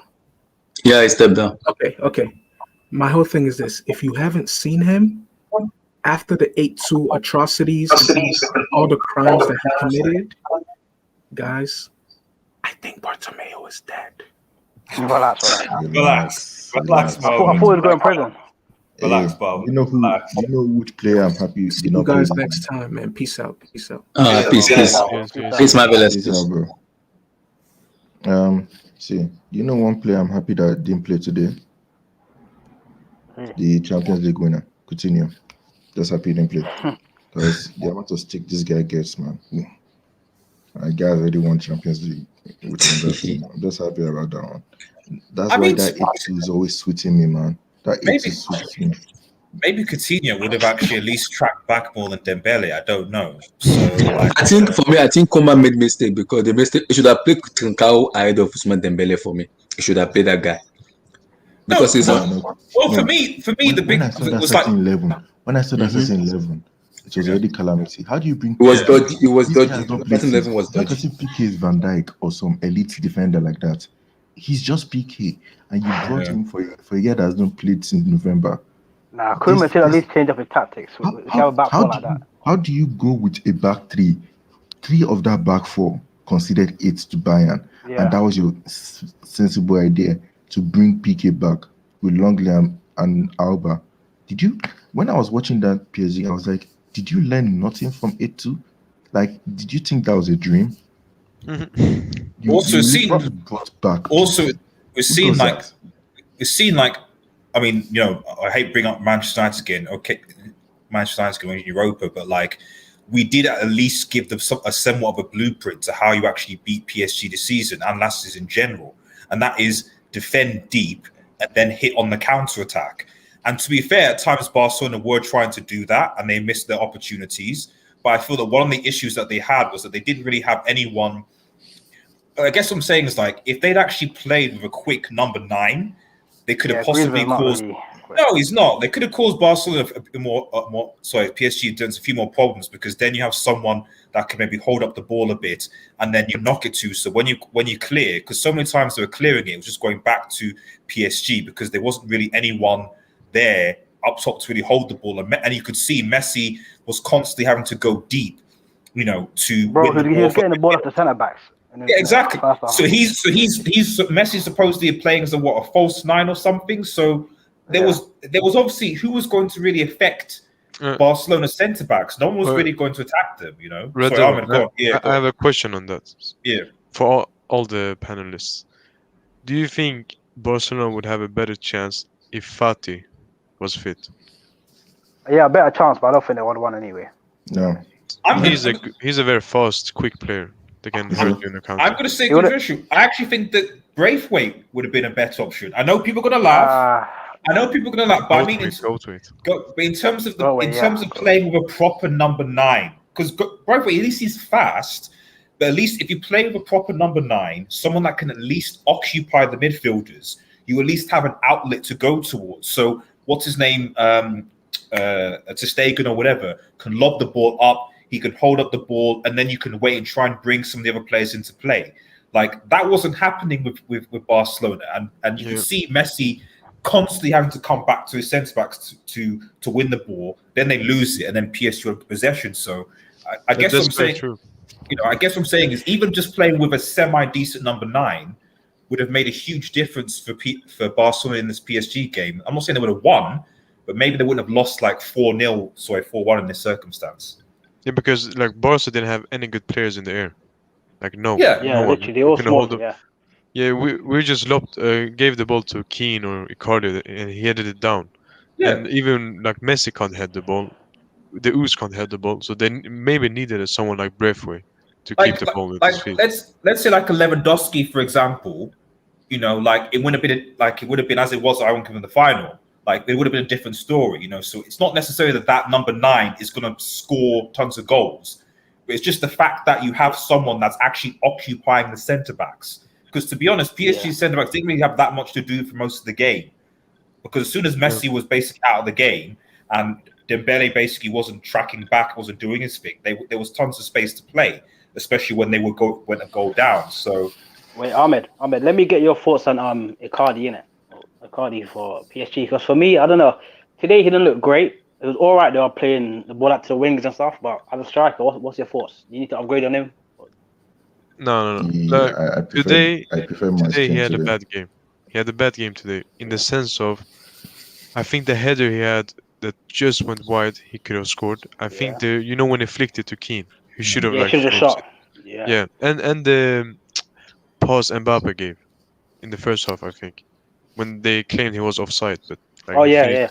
Yeah, he stepped down. Okay. My whole thing is this. If you haven't seen him, after the 8-2 atrocities and all the crimes that he committed, guys, I think Bartomeu is dead. Relax, I thought he was going to prison. Relax, Bob. You know which player I'm happy. See you guys next time, man. Peace out. Peace, marvelous. Peace out, bro. See, you know one player I'm happy that didn't play today. The Champions League winner, Coutinho. Just happy he didn't play because the amount of stick this guy gets, man. I guy already won Champions League with him. I'm just happy about that one. That's why that 8-2 is always sweeting me, man. That 8-2 sweets me. Maybe Coutinho would have actually at least tracked back more than Dembele. I don't know. So, I think for me, Koeman made mistake because the mistake he should have played Trincao ahead of Ousmane Dembele. For me, he should have played that guy because he's for me, the big was like 11. When I saw that starting 11, it was already calamity. How do you bring? It was dodgy. It was dodgy. Starting 11 was dodgy. Like PK is Van Dijk or some elite defender like that. He's just PK, and you brought him for a year that has not played since November. Nah, Koeman should at least change up his tactics. How do you go with a back three? 3 of that back 4 considered 8 to Bayern, and that was your sensible idea to bring PK back with Longley and Alba. Did you? When I was watching that PSG, I was like, did you learn nothing from 8-2? Like, did you think that was a dream? We've seen like, I mean, you know, I hate bringing up Manchester United again. Okay, Manchester United going in Europa, but like, we did at least give them a somewhat of a blueprint to how you actually beat PSG this season and last season in general, and that is defend deep and then hit on the counter attack. And to be fair, at times Barcelona were trying to do that and they missed their opportunities. But I feel that one of the issues that they had was that they didn't really have anyone. I guess what I'm saying is, like, if they'd actually played with a quick number 9, they could have possibly caused. No, he's not. They could have caused Barcelona PSG a few more problems, because then you have someone that can maybe hold up the ball a bit and then you knock it to. So when you clear, because so many times they were clearing it was just going back to PSG because there wasn't really anyone there up top to really hold the ball, and you could see Messi was constantly having to go deep, you know, to win the ball. He was getting the ball off the centre backs. Yeah, exactly. So he's Messi's supposedly playing as a false 9 or something. So there was obviously who was going to really affect Barcelona's centre backs. No one was really going to attack them, you know. I have a question on that. Yeah. For all the panelists, do you think Barcelona would have a better chance if Fati was fit? Yeah, a better chance, but I don't think they would have won anyway. No. He's a very fast, quick player. They can hurt you in the counter. I'm going to say controversial. I actually think that Braithwaite would have been a better option. I know people are going to laugh. But I mean, in terms of playing with a proper number 9, because Braithwaite, at least he's fast. But at least if you play with a proper number 9, someone that can at least occupy the midfielders, you at least have an outlet to go towards. So what's his name? Stegen or whatever can lob the ball up. He can hold up the ball, and then you can wait and try and bring some of the other players into play. Like that wasn't happening with Barcelona, and you can see Messi constantly having to come back to his centre backs to win the ball. Then they lose it, and then PSG have possession. So I guess what I'm saying, I guess what I'm saying is even just playing with a semi-decent number 9 would have made a huge difference for Barcelona in this PSG game. I'm not saying they would have won, but maybe they wouldn't have lost like 4-1 in this circumstance. Yeah, because like Barca didn't have any good players in the air. Like no literally, they all small. Yeah, we just gave the ball to Keane or Icardi, and he headed it down. Yeah. And even like Messi can't head the ball, the Oos can't head the ball, so they maybe needed someone like Braithwaite to keep the ball with his feet. Let's say like a Lewandowski, for example. Like it wouldn't have been as it was. I won't give him the final. Like it would have been a different story. So it's not necessarily that number 9 is going to score tons of goals, but it's just the fact that you have someone that's actually occupying the centre backs. Because to be honest, PSG centre backs didn't really have that much to do for most of the game. Because as soon as Messi was basically out of the game and Dembele basically wasn't tracking back, wasn't doing his thing, there was tons of space to play, especially when they went a goal down. So, wait, Ahmed, let me get your thoughts on Icardi, Icardi for PSG. Because for me, I don't know. Today he didn't look great. It was all right. They were playing the ball out to the wings and stuff. But as a striker, what's your thoughts? Do you need to upgrade on him? No. Yeah, I prefer today he had a bad game. He had a bad game today in the sense of, I think the header he had that just went wide, he could have scored. I think when he flicked it to Keane, he should have shot. Yeah, and the pass Mbappe gave in the first half, I think, when they claimed he was offside, but yeah.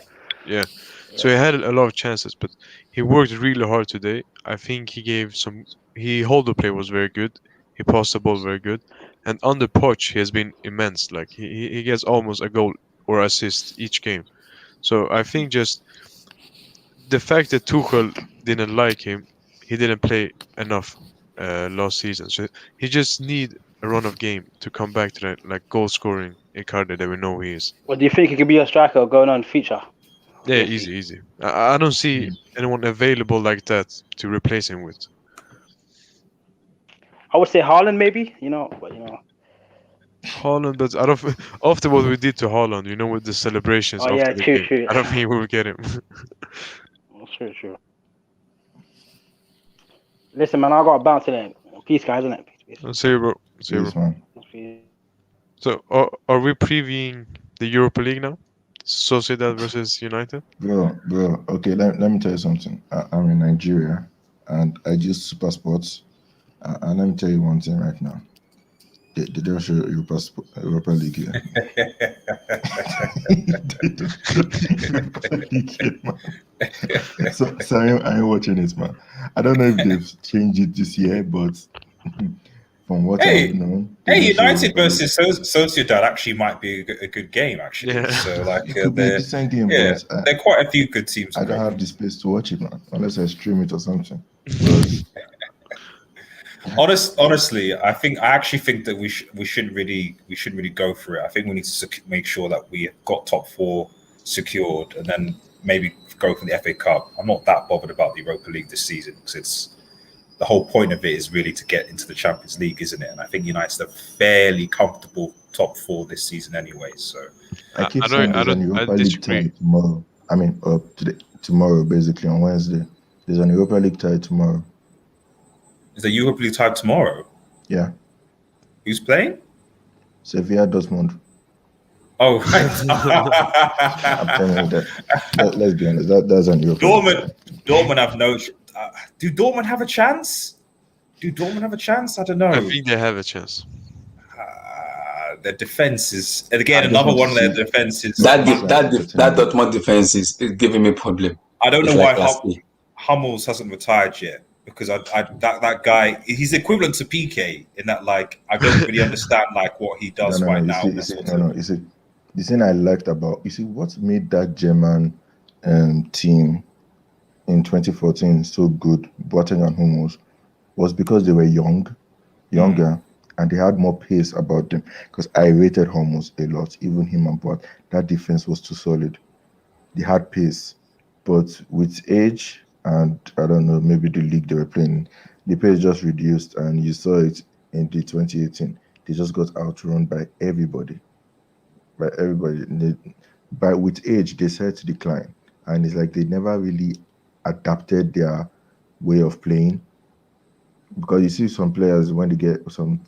So he had a lot of chances, but he worked really hard today. I think he hold the play was very good. He passed the ball very good, and on the pitch he has been immense. Like he gets almost a goal or assist each game. So I think just the fact that Tuchel didn't like him, he didn't play enough last season. So he just need a run of game to come back to that like goal scoring Icardi that we know he is. Well, do you think he could be a striker going on future? Yeah, easy. I don't see anyone available like that to replace him with. I would say Haaland, maybe. Haaland, but I don't. After what we did to Haaland, with the celebrations after the game, true. I don't think we will get him. True. Listen, man, I got to bounce today. Peace, guys, isn't it? Peace. See you, bro. So, are we previewing the Europa League now? Sociedad versus United? Bro. Okay, let me tell you something. I'm in Nigeria, and I use Super Sports. And let me tell you one thing right now. They don't show Europa League here. So I ain't watching it, man. I don't know if they've changed it this year, but from what I've known. United versus Sociedad actually might be a good game, actually. Yeah. So, like, it could be a decent game, but there are quite a few good teams. I don't have the space to watch it, man, unless I stream it or something. Honestly, I actually think that we shouldn't really go for it. I think we need to make sure that we got top 4 secured, and then maybe go for the FA Cup. I'm not that bothered about the Europa League this season because the whole point of it is really to get into the Champions League, isn't it? And I think United are fairly comfortable top 4 this season anyway. So I keep saying there's an Europa League tie tomorrow. I mean, tomorrow, basically on Wednesday. There's an Europa League tie tomorrow. Is the Europa League tie tomorrow? Yeah. Who's playing? Sevilla Dortmund. Oh, right. I'm telling you that. Let's be honest. That's an Europa League. Dortmund have no. Do Dortmund have a chance? I don't know. I think they have a chance. Their defense is again another one of their defenses. That Dortmund defense is giving me problem. I don't know why Hummels hasn't retired yet. Because that guy, he's equivalent to PK in that, like, I don't really understand like what he does now. You see, the thing I liked about what made that German team in 2014 so good, Boateng and Hummels, was because they were younger, and they had more pace about them. Because I rated Hormuz a lot, even him and Boat. That defense was too solid. They had pace, but with age and I don't know, maybe the league they were playing, the pace just reduced, and you saw it in the 2018. They just got outrun by everybody, by everybody. By with age, they started to decline, and it's like they never really adapted their way of playing. Because you see some players when they get some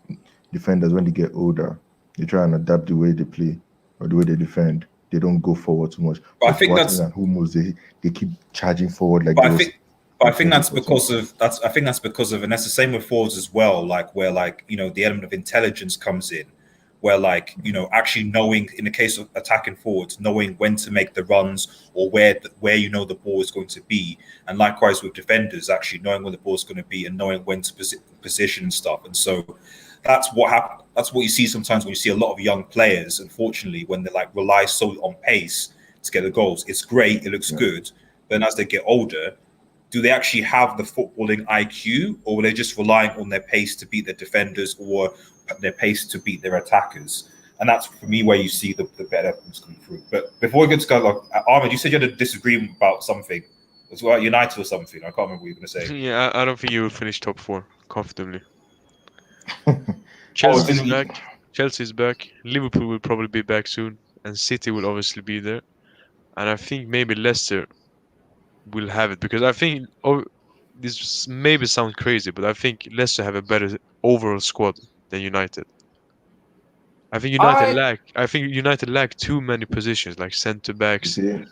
defenders when they get older, they try and adapt the way they play or the way they defend. They don't go forward too much. But I But think Boateng that's and Hummels, they keep charging forward like But I those. think, I think that's because of I think that's because of, and that's the same with forwards as well. Like where, like, you know, the element of intelligence comes in, where, like, you know, actually knowing, in the case of attacking forwards, knowing when to make the runs or where you know the ball is going to be, and likewise with defenders, actually knowing where the ball is going to be and knowing when to position and stuff. And so that's what happens. That's what you see sometimes when you see a lot of young players. Unfortunately, when they like rely solely on pace to get the goals, it's great, it looks good. Then as they get older, do they actually have the footballing IQ, or are they just relying on their pace to beat their defenders or their pace to beat their attackers? And that's for me where you see the better things coming through. But before we get to go, like, Ahmed, you said you had a disagreement about something. It was about United or something. I can't remember what you were going to say. Yeah, I don't think you will finish top 4 comfortably. Oh, Chelsea's back. Chelsea's back. Liverpool will probably be back soon, and City will obviously be there. And I think maybe Leicester will have it, because I think this maybe sound crazy, but I think Leicester have a better overall squad than United. I think United lack too many positions like centre backs, CDM.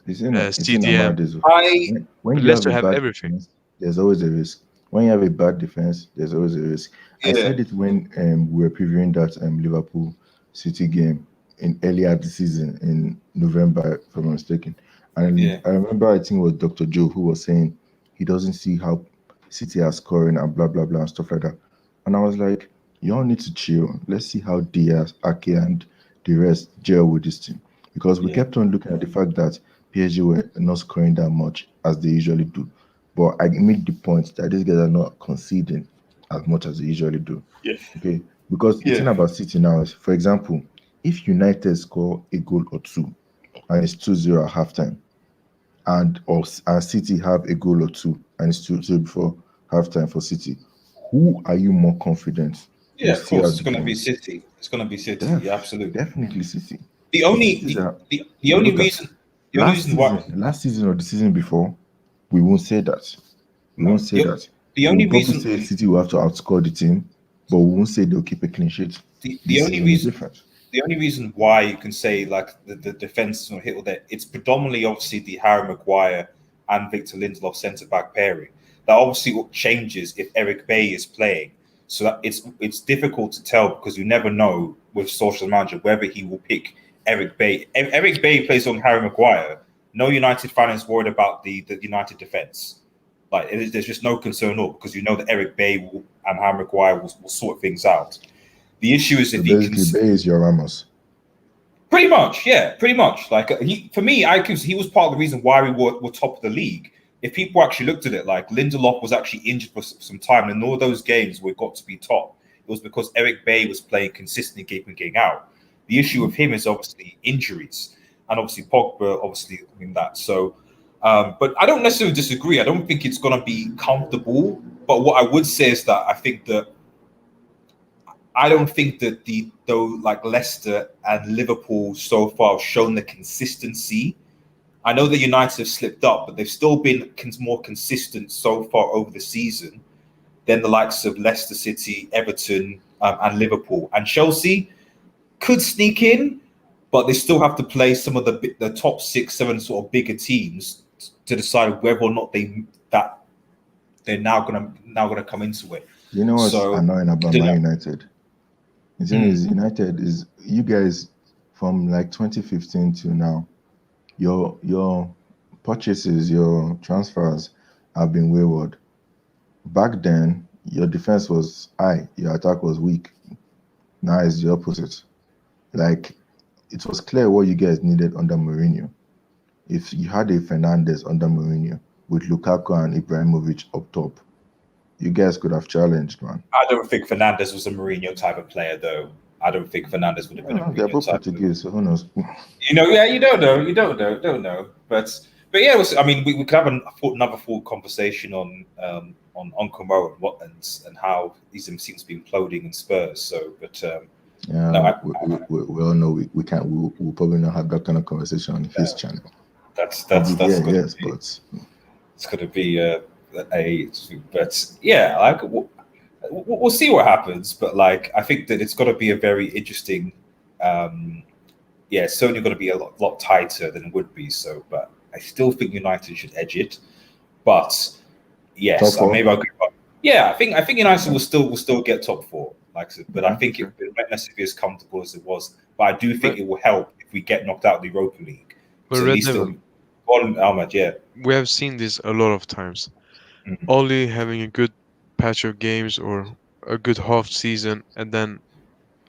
When But you have Leicester a have bad everything. defense, there's always a risk. When you have a bad defense, there's always a risk. I said it when we were previewing that Liverpool City game in earlier this season in November, if I'm not mistaken. And I remember, I think it was Dr. Joe who was saying he doesn't see how City are scoring and blah blah blah and stuff like that. And I was like, you all need to chill. Let's see how Diaz, Ake, and the rest gel with this team. Because we kept on looking at the fact that PSG were not scoring that much as they usually do. But I made the point that these guys are not conceding as much as they usually do. Okay. Because the thing about City now is, for example, if United score a goal or two and it's 2-0 at halftime, and City have a goal or two and it's 2-0 before halftime for City, who are you more confident? Yeah, of course, it's going to be City. It's going to be City. Yeah, absolutely. Definitely City. The only reason last season or the season before, we won't say that. We won't say that. The only we'll reason say City will have to outscore the team, but we won't say they'll keep a clean sheet. The only reason why you can say like the defense will hit all that, it's predominantly obviously the Harry Maguire and Victor Lindelof centre back pairing. That obviously changes if Eric Bailly is playing. So that it's difficult to tell, because you never know with social manager whether he will pick Eric Bailly. If Eric Bailly plays on Harry Maguire, no United fan is worried about the United defense. Like, there's just no concern at all, because you know that Eric Bailly and Harry Maguire will sort things out. The issue is if he can. Bailly is your Ramos. Pretty much, yeah, pretty much. Like for me, he was part of the reason why we were top of the league. If people actually looked at it, like Lindelof was actually injured for some time, and in all those games we got to be top, it was because Eric Bailly was playing consistently, getting out. The issue with him is obviously injuries, and obviously Pogba, obviously in that. So, but I don't necessarily disagree. I don't think it's going to be comfortable. But what I would say is that I don't think that like Leicester and Liverpool so far have shown the consistency. I know that United have slipped up, but they've still been more consistent so far over the season than the likes of Leicester City, Everton, and Liverpool. And Chelsea could sneak in, but they still have to play some of the top 6, 7 sort of bigger teams to decide whether or not they're now gonna come into it. You know what's annoying about Man United? The thing is, United is, you guys from like 2015 to now, your purchases, your transfers have been wayward. Back then, your defense was high, your attack was weak. Now it's the opposite. Like, it was clear what you guys needed under Mourinho. If you had a Fernandes under Mourinho with Lukaku and Ibrahimovic up top, you guys could have challenged, man. I don't think Fernandes was a Mourinho type of player, though. I don't think Fernandes would have been a They're Mourinho both type. Portuguese, so who knows? You don't know. But yeah, it was, I mean, we could have another full conversation on Kumar and how he seems to be imploding in Spurs. So, but yeah, no, we all know we can't. We'll probably not have that kind of conversation on his channel. That's yes, but it's going to be but yeah, like we'll see what happens. But like, I think that it's got to be a very interesting. It's certainly going to be a lot tighter than it would be. So, but I still think United should edge it. But yes, maybe I'll go. Yeah, I think United will still get top four. Like I said, but I think it won't necessarily be as comfortable as it was. But I do think it will help if we get knocked out of the Europa League. But Red Devil, Ahmad, yeah, we have seen this a lot of times. Only having a good patch of games or a good half season, and then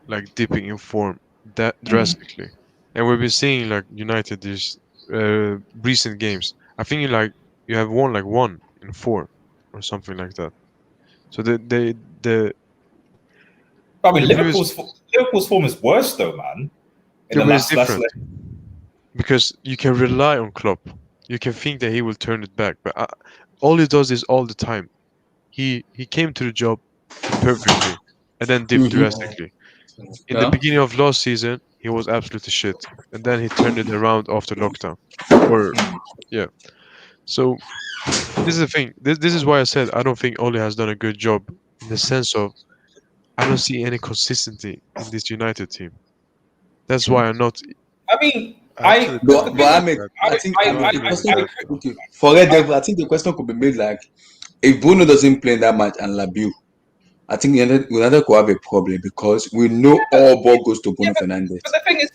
like dipping in form that drastically. And we've been seeing like United these recent games. I think you have won like 1 in 4 or something like that. So I mean, Liverpool's form is worse though, man. It's different because you can rely on Klopp. You can think that he will turn it back, but all he does is all the time. He came to the job perfectly and then dipped drastically. In the beginning of last season, he was absolutely shit, and then he turned it around after lockdown. So this is the thing. This is why I said I don't think Ole has done a good job in the sense of I don't see any consistency in this United team. That's why I'm not. I mean, I think the question could be made like, if Bruno doesn't play in that match and Labiu, I think United could have a problem because we know all ball goes to Bruno Fernandes. But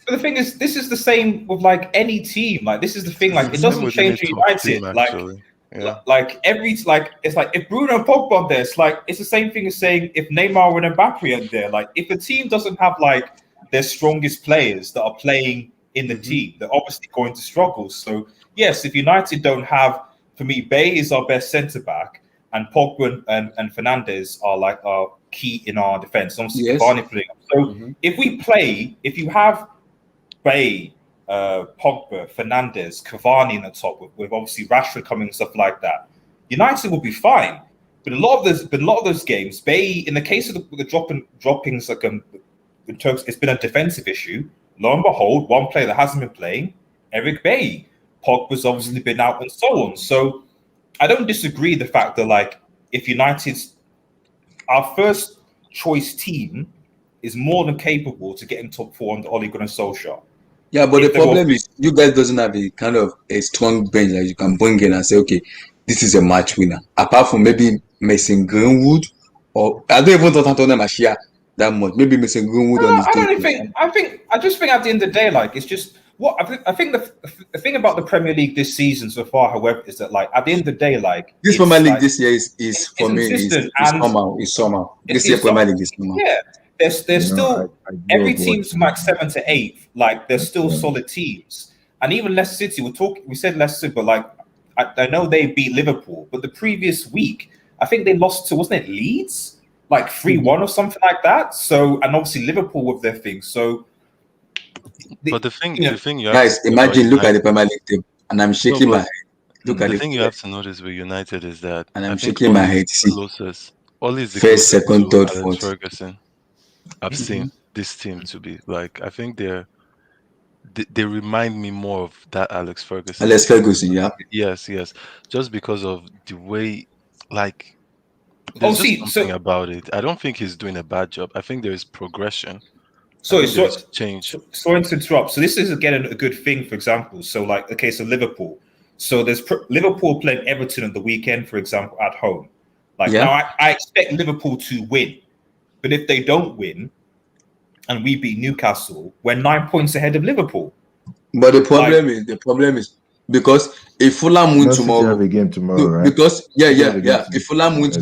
the thing is, this is the same with like any team. Like this is the thing. Like it doesn't change United. Like it's like if Bruno and Pogba are there, it's the same thing as saying if Neymar and Mbappe are there. Like if a team doesn't have like their strongest players that are playing in the team, they're obviously going to struggle. So yes, if United don't have, for me, Bay is our best centre back, and Pogba and Fernandes are key in our defence. Obviously, Cavani playing. So if you have Bay, Pogba, Fernandes, Cavani in the top, with obviously Rashford coming and stuff like that, United will be fine. But a lot of those games, Bay, in the case of the droppings, like in terms, it's been a defensive issue. Lo and behold, one player that hasn't been playing, Eric Bay. Pogba's obviously been out and so on. So I don't disagree the fact that like if United's our first choice team is more than capable to get in top 4 under Ole Gunnar Solskjaer. Yeah, but the problem is you guys doesn't have a kind of a strong bench that you can bring in and say, okay, this is a match winner. Apart from maybe Mason Greenwood, or I don't even thought Antonio Machia that much. Maybe Mason Greenwood on his team. I just think at the end of the day, like it's just what I think the thing about the Premier League this season so far, however, is that like at the end of the day, like this Premier League this year is for me is somehow. This year Premier League is somehow. Yeah. There's still every team's from like 7th to 8th. Like there's still solid teams, and even Leicester City. We said Leicester, but like I know they beat Liverpool, but the previous week I think they lost to, wasn't it Leeds, like 3-1 or something like that. So and obviously Liverpool with their thing. So, but the thing you guys imagine look at the Premier League team, and I'm shaking my head. Look at the thing you have to notice with United is that, and I'm shaking my head. See, all is the first, second, third, fourth. Ferguson. I've seen this team to be like, I think they remind me more of that Alex Ferguson. Alex Ferguson, yeah. Yes. Just because of the way, like, there's something about it. I don't think he's doing a bad job. I think there is progression. Change. Sorry to interrupt. So this is again a good thing, for example. So like, okay, so Liverpool. So there's Liverpool playing Everton on the weekend, for example, at home. Like now, I expect Liverpool to win. But if they don't win and we beat Newcastle, we're 9 points ahead of Liverpool. But the problem is because if Fulham win tomorrow, have a game tomorrow, right? Because if Fulham win,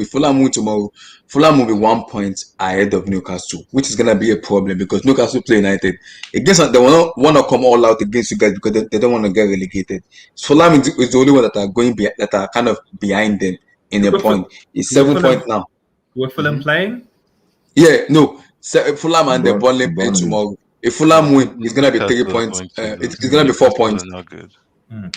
Fulham win tomorrow, Fulham will be 1 point ahead of Newcastle, which is gonna be a problem because Newcastle play United against they will not want to come all out against you guys because they don't want to get relegated. Fulham is the only one that are going that are kind of behind them. in a point. It's Who were 7 Fulham, points now. who were Fulham playing? Yeah, no. Fulham and the Burnley play Burnley. tomorrow. If Fulham win, it's gonna be 3 Newcastle are points. going to lose. It's gonna be 4 Newcastle points. are not good. Hmm.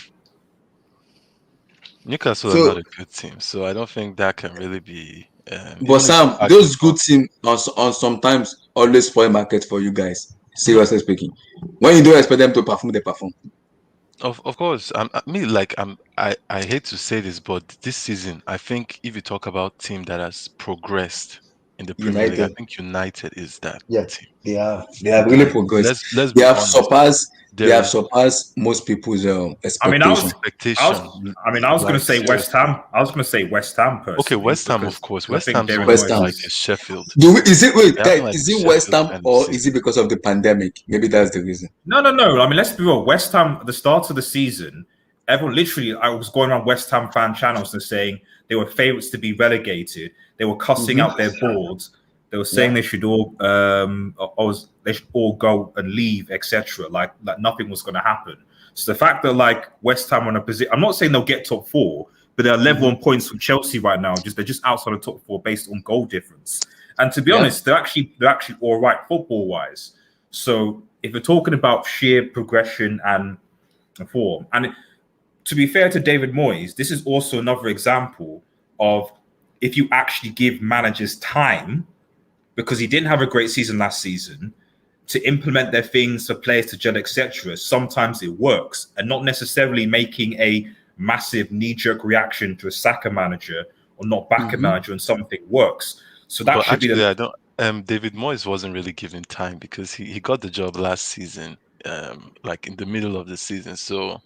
Newcastle are So, not a good team, so I don't think that can really be. but Even if Sam, you back those them good up. teams on sometimes always spoil market for you guys. Seriously speaking, when you don't expect them to perform, they perform. Of course, I hate to say this, but this season, I think if you talk about team that has progressed in the Premier League, I United, think United is that yeah, team. they have really Like progressed. let's They be have honest, surpassed they there have is surpassed most people's I mean, I was, expectation. expectation. I was going to Like say West seriously. Ham. I was going to say West Ham Okay, personally West Ham, of because course. I West think Ham's David always West been Ham. like Moyes. a Sheffield. Is it wait, They're having guys? like Is a it West Sheffield Ham kind of or is season. it because of the pandemic? Maybe that's the reason. No. I mean, let's be real. West Ham, at the start of the season, everyone literally, I was going around West Ham fan channels and saying they were favourites to be relegated. They were cussing out their boards. They were saying they should all, they should all go and leave, etc. Like nothing was going to happen. So the fact that like West Ham are in a position, I'm not saying they'll get top four, but they're level on points from Chelsea right now. They're just outside the top four based on goal difference. And to be honest, they're actually all right football wise. So if we're talking about sheer progression and form, and to be fair to David Moyes, this is also another example of if you actually give managers time, because he didn't have a great season last season, to implement their things for players to gel, etc. Sometimes it works, and not necessarily making a massive knee-jerk reaction to a Saka manager or not back a manager and something works. So that But should actually, be the. I don't. David Moyes wasn't really given time because he got the job last season, like in the middle of the season. So,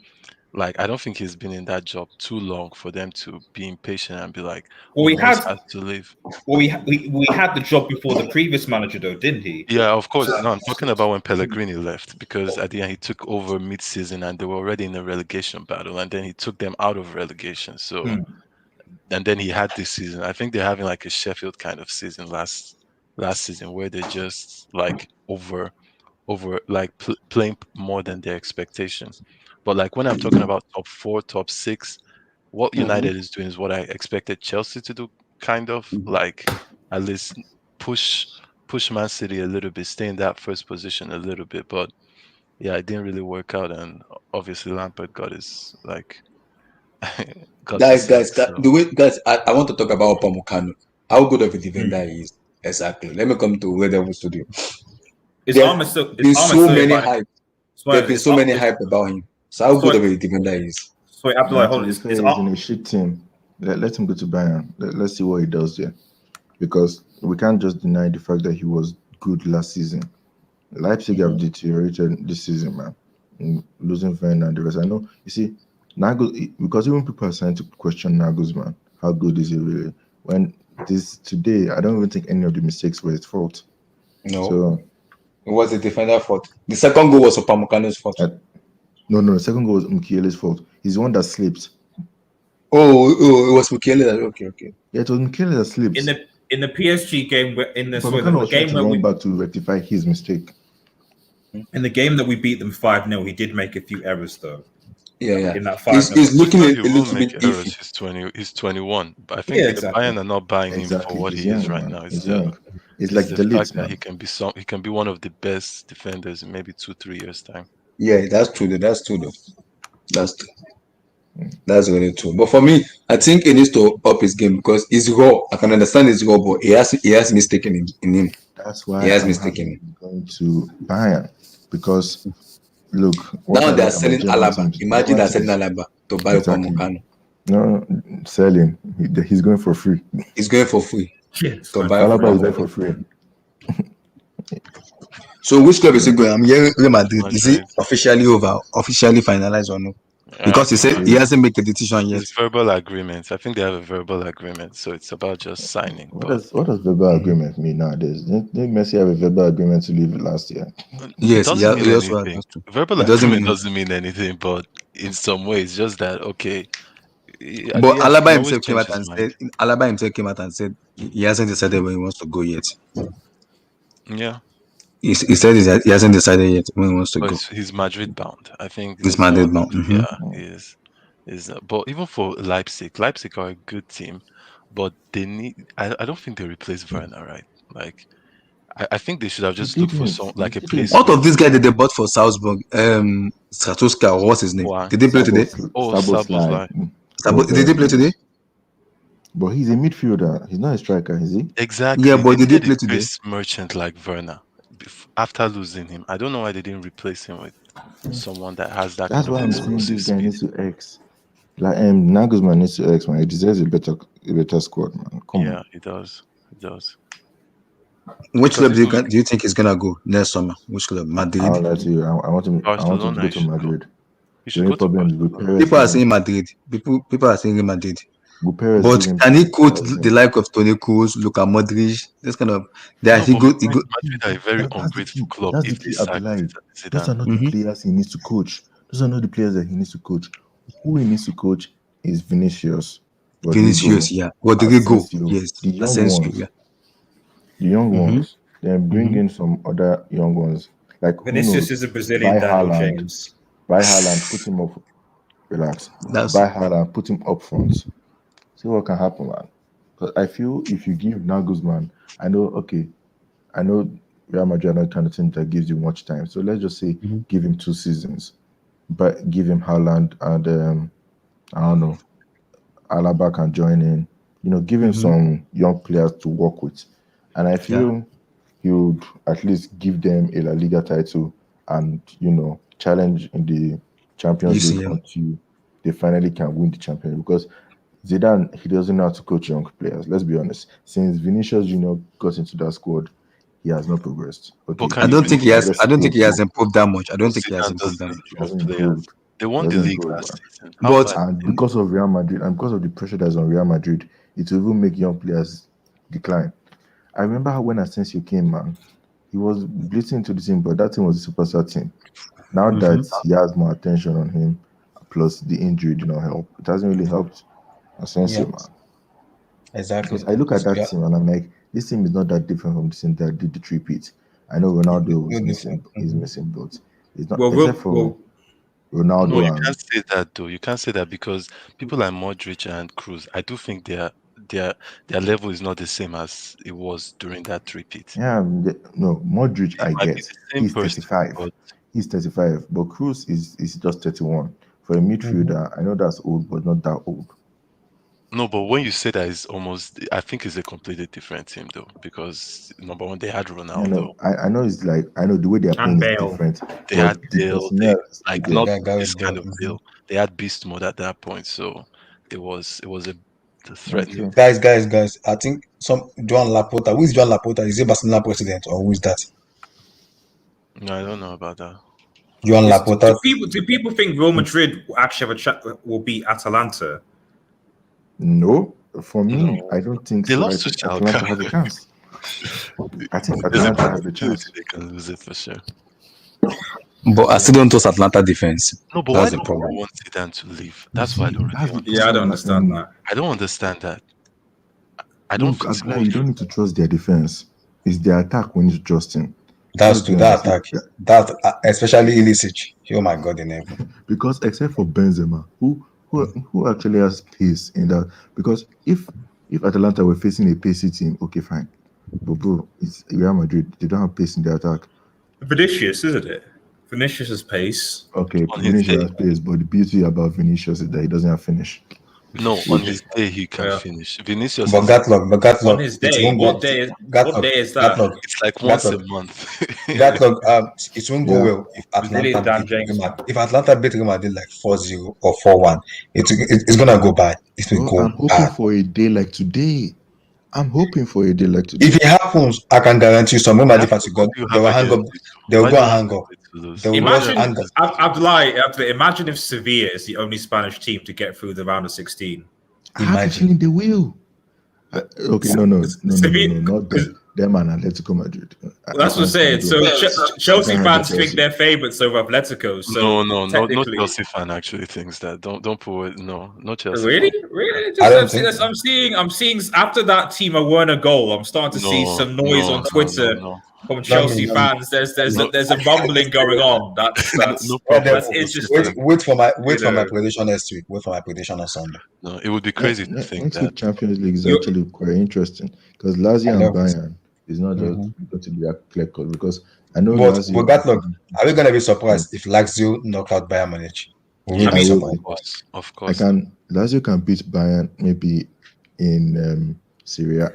like, I don't think he's been in that job too long for them to be impatient and be like, Well, "Oh, we Moyes had has to leave." well, we had the job before the previous manager, though, didn't he? Yeah, of course. No, I'm talking about when Pellegrini left because at the end he took over mid-season and they were already in a relegation battle, and then he took them out of relegation. So, and then he had this season. I think they're having like a Sheffield kind of season last season where they just like over like playing more than their expectation. But like when I'm talking about top four, top six, what United is doing is what I expected Chelsea to do, kind of like at least push Man City a little bit, stay in that first position a little bit. But yeah, it didn't really work out, and obviously Lampard got his like got to Guys, see it. guys, So the way guys, I want to talk about Upamecano. How good of a defender he is. Exactly. Let me come to Red Devil Studio. His There's arm is so been so many about hype. There's been so many hype about him. So how good of a defender he is. So Abdullah, hold To on. be fair, he's in a shit team. Let him go to Bayern. Let's see what he does there. Because we can't just deny the fact that he was good last season. Leipzig have deteriorated this season, man. Losing Werner and the rest. I know. You see, Nagel, because even people are starting to question Nagelsmann. How good is he really? When this today, I don't even think any of the mistakes were his fault. No. So it was the defender's fault. The second goal was Upamecano's fault. No, the second goal was Mukiele's fault. He's the one that slipped. Oh, it was Mukiele. Okay. Yeah, it was Mukiele that slipped. In the PSG game, Upamecano was trying to run back to rectify his mistake. In the game that we beat them 5-0, he did make a few errors though. Yeah. In that 5-0, he's looking a he will little make bit errors. iffy. He's 21. But I think Bayern are not buying him for what he is right now. He's young. It's like the the leads, fact that man. he can be one of the best defenders in maybe 2-3 years time. Yeah, that's true though. That's true. That's really true. But for me, I think he needs to up his game because he's raw. I can understand he's raw, but he has mistaken in him. That's why he has I'm mistaken going to Bayern because look, now they are selling Alaba. Imagine they're selling Alaba to buy Upamecano. No, selling. He's going for free. He's going for free. Yes, to buy Alaba is there for free. So which club is he going? I'm hearing Real Madrid. Is it officially over? Officially finalized or no? Because he said he hasn't made a decision yet. It's verbal agreement. I think they have a verbal agreement, so it's about just signing. What does verbal agreement mean nowadays? Didn't Messi have a verbal agreement to leave last year? Yes, it doesn't mean anything. Verbal agreement doesn't mean anything, but in some ways, just that okay. But Alaba himself came out and said he hasn't decided when he wants to go yet. Yeah. He said he hasn't decided yet when he wants to go. He's Madrid bound. I think he's Madrid bound. Yeah, he is. But even for Leipzig are a good team, but they need. I don't think they replace Werner, right? Like I think they should have They just looked for didn't. some They like a didn't. What of placement. this guy that they bought for Salzburg? Stratuska, or what's his name? Why? Did they play today? Sabos was Did they play today? But he's a midfielder. He's not a striker, is he? Exactly. Yeah, but They did they needed play a today? Chris Merchant like Werner after losing him. I don't know why they didn't replace him with someone that has that That's kind of why I'm saying explosive this guy speed. needs to X. Like Nagelsmann needs to X, man. He deserves a better squad, man. Come Yeah, on. he does. He does. Which club Because even do you think he's gonna go next summer? Which club? Madrid? I'll let you. I want him to Barcelona, go he to should go. Madrid. He The should only go to problem is with Barcelona. Perez. People are saying Madrid. People are saying Madrid. Perez But give him can he coach the 10,000. like of Toni Kroos, Luka Modric? This kind of that No, he but go. Madrid are a very That's the ungrateful key. club That's the if they key, sack Abdullahi. Those Zidane. are not the players he needs to coach. Those are not the players that he needs to coach. Who he needs to coach is Vinicius, Vinicius, yeah. Rodrigo, Asensio, yes. the young Asensio, ones. yeah. The young Mm-hmm. ones. Then bring in some other young ones. Like who Vinicius knows? is a Brazilian Daniel James. Buy Haaland, put him up. Relax. That's Buy Haaland, put him up front. See what can happen, man. Because I feel if you give Nagelsmann, I know Real Madrid are not the kind of team that gives you much time. So let's just say give him 2 seasons, but give him Haaland and I don't know, Alaba can join in. Give him some young players to work with, and I feel he would at least give them a La Liga title and challenge in the Champions League UCL. until they finally can win the Champions League. Because Zidane, he doesn't know how to coach young players. Let's be honest. Since Vinicius Junior got into that squad, he has not progressed. Okay, But I can don't think he has. I don't think he has improved. improved that much. I don't think he has Zidane improved that doesn't much. He improve hasn't players. improved. They He won the hasn't league improved, last man. season. How But far? And because of Real Madrid and because of the pressure that's on Real Madrid, it will even make young players decline. I remember how when Asensio came, man, he was blitzing into the team, but that team was a superstar team. Now that he has more attention on him, plus the injury did not help. It hasn't really helped Asensio, yeah, man. exactly. Because I look at that team and I'm like, this team is not that different from the team that did the three-peat. I know Ronaldo is No missing, different. is missing, but it's not Well, except for No, Ronaldo you and can't say that though. You can't say that because people like Modric and Cruz, I do think their their level is not the same as it was during that three-peat. no Modric. It I might be get the same he's person, 35. but He's 35, but Cruz is just 31. For a midfielder, I know that's old, but not that old. no, but when you say that, it's almost. I think it's a completely different team though, because number one, they had Ronaldo, I know it's like I know the way they are and playing is Bale. different, they but had the Bale, they personnel is still like there. not Yeah, this Gareth kind Bale. of Bale. They had beast mode at that point, so it was a That's threatening. true. Guys. I think some Joan Laporta. Who is Joan Laporta? Is he Barcelona president or who is that? No, I don't know about that. Joan Laporta. Do people think Real Madrid will actually will beat Atalanta? No, for me, No, I don't think they so. I lost to think Atalanta Schalke. has a chance. I think There's a Atalanta has a possibility chance. they can lose it for sure. But I still don't trust Atlanta defense. No, but why That's the do problem. people want Zidane to leave? You That's what I see, don't that's really the Yeah, I question don't I'm asking understand you. that. I don't understand that. I don't Look, think some Abdullah, of you them. don't need to trust their defense. It's their attack we need to trust in. That's Let's to be that honest. attack. That especially Ilicic. Oh my God, in heaven. Because except for Benzema, who actually has pace in that? Because if Atalanta were facing a pacey team, okay, fine. But bro, it's Real Madrid. They don't have pace in their attack. Vinicius, isn't it? Vinicius's pace. Okay, On his Vinicius day. has pace, but the beauty about Vinicius is that he doesn't have finish. No, on his day he can Yeah. finish. Vinicius But is Gatlock, On his it day. won't go. What day? What Gatlock, day is that? Gatlock, it's like once a Gatlock, month. Gatlock. It won't go Yeah. well if Brazilian Atlanta Dan beat James. Real Madrid. If Atlanta beat Real Madrid like 4-0 or 4-1, it's gonna go bad. It will Bro, go I'm hoping bad. for a day like today. I'm hoping for a day like today. If it happens, I can guarantee you some Real Madrid fans What do you they have will hang up. against it? They will Why go do and you have hang up. against it to lose? They will Why do just you have hang up. against it to lose? Imagine if Sevilla is the only Spanish team to get through the round of 16. I have a Imagine. feeling they will. Okay, no, Sevilla, not them. Them and Atletico Madrid. That's what I'm saying. So Chelsea fans think they're favourites over Atletico. So No, technically, Chelsea fan actually thinks that. Don't put it. No, not Chelsea really, fan. really. I don't think. I'm seeing after that team won a goal. I'm starting to see some noise on Twitter from Chelsea fans. There's a rumbling going on. That's interesting. Wait for my prediction next week. Wait for my prediction on Sunday. No, it would be crazy to think next that week Champions League is actually quite interesting because Lazio and Bayern is not just going to be a clear cut because I know Lazio. But that look, are we going to be surprised if Lazio knock out Bayern Munich? Yes, of course. Lazio can beat Bayern maybe in Syria,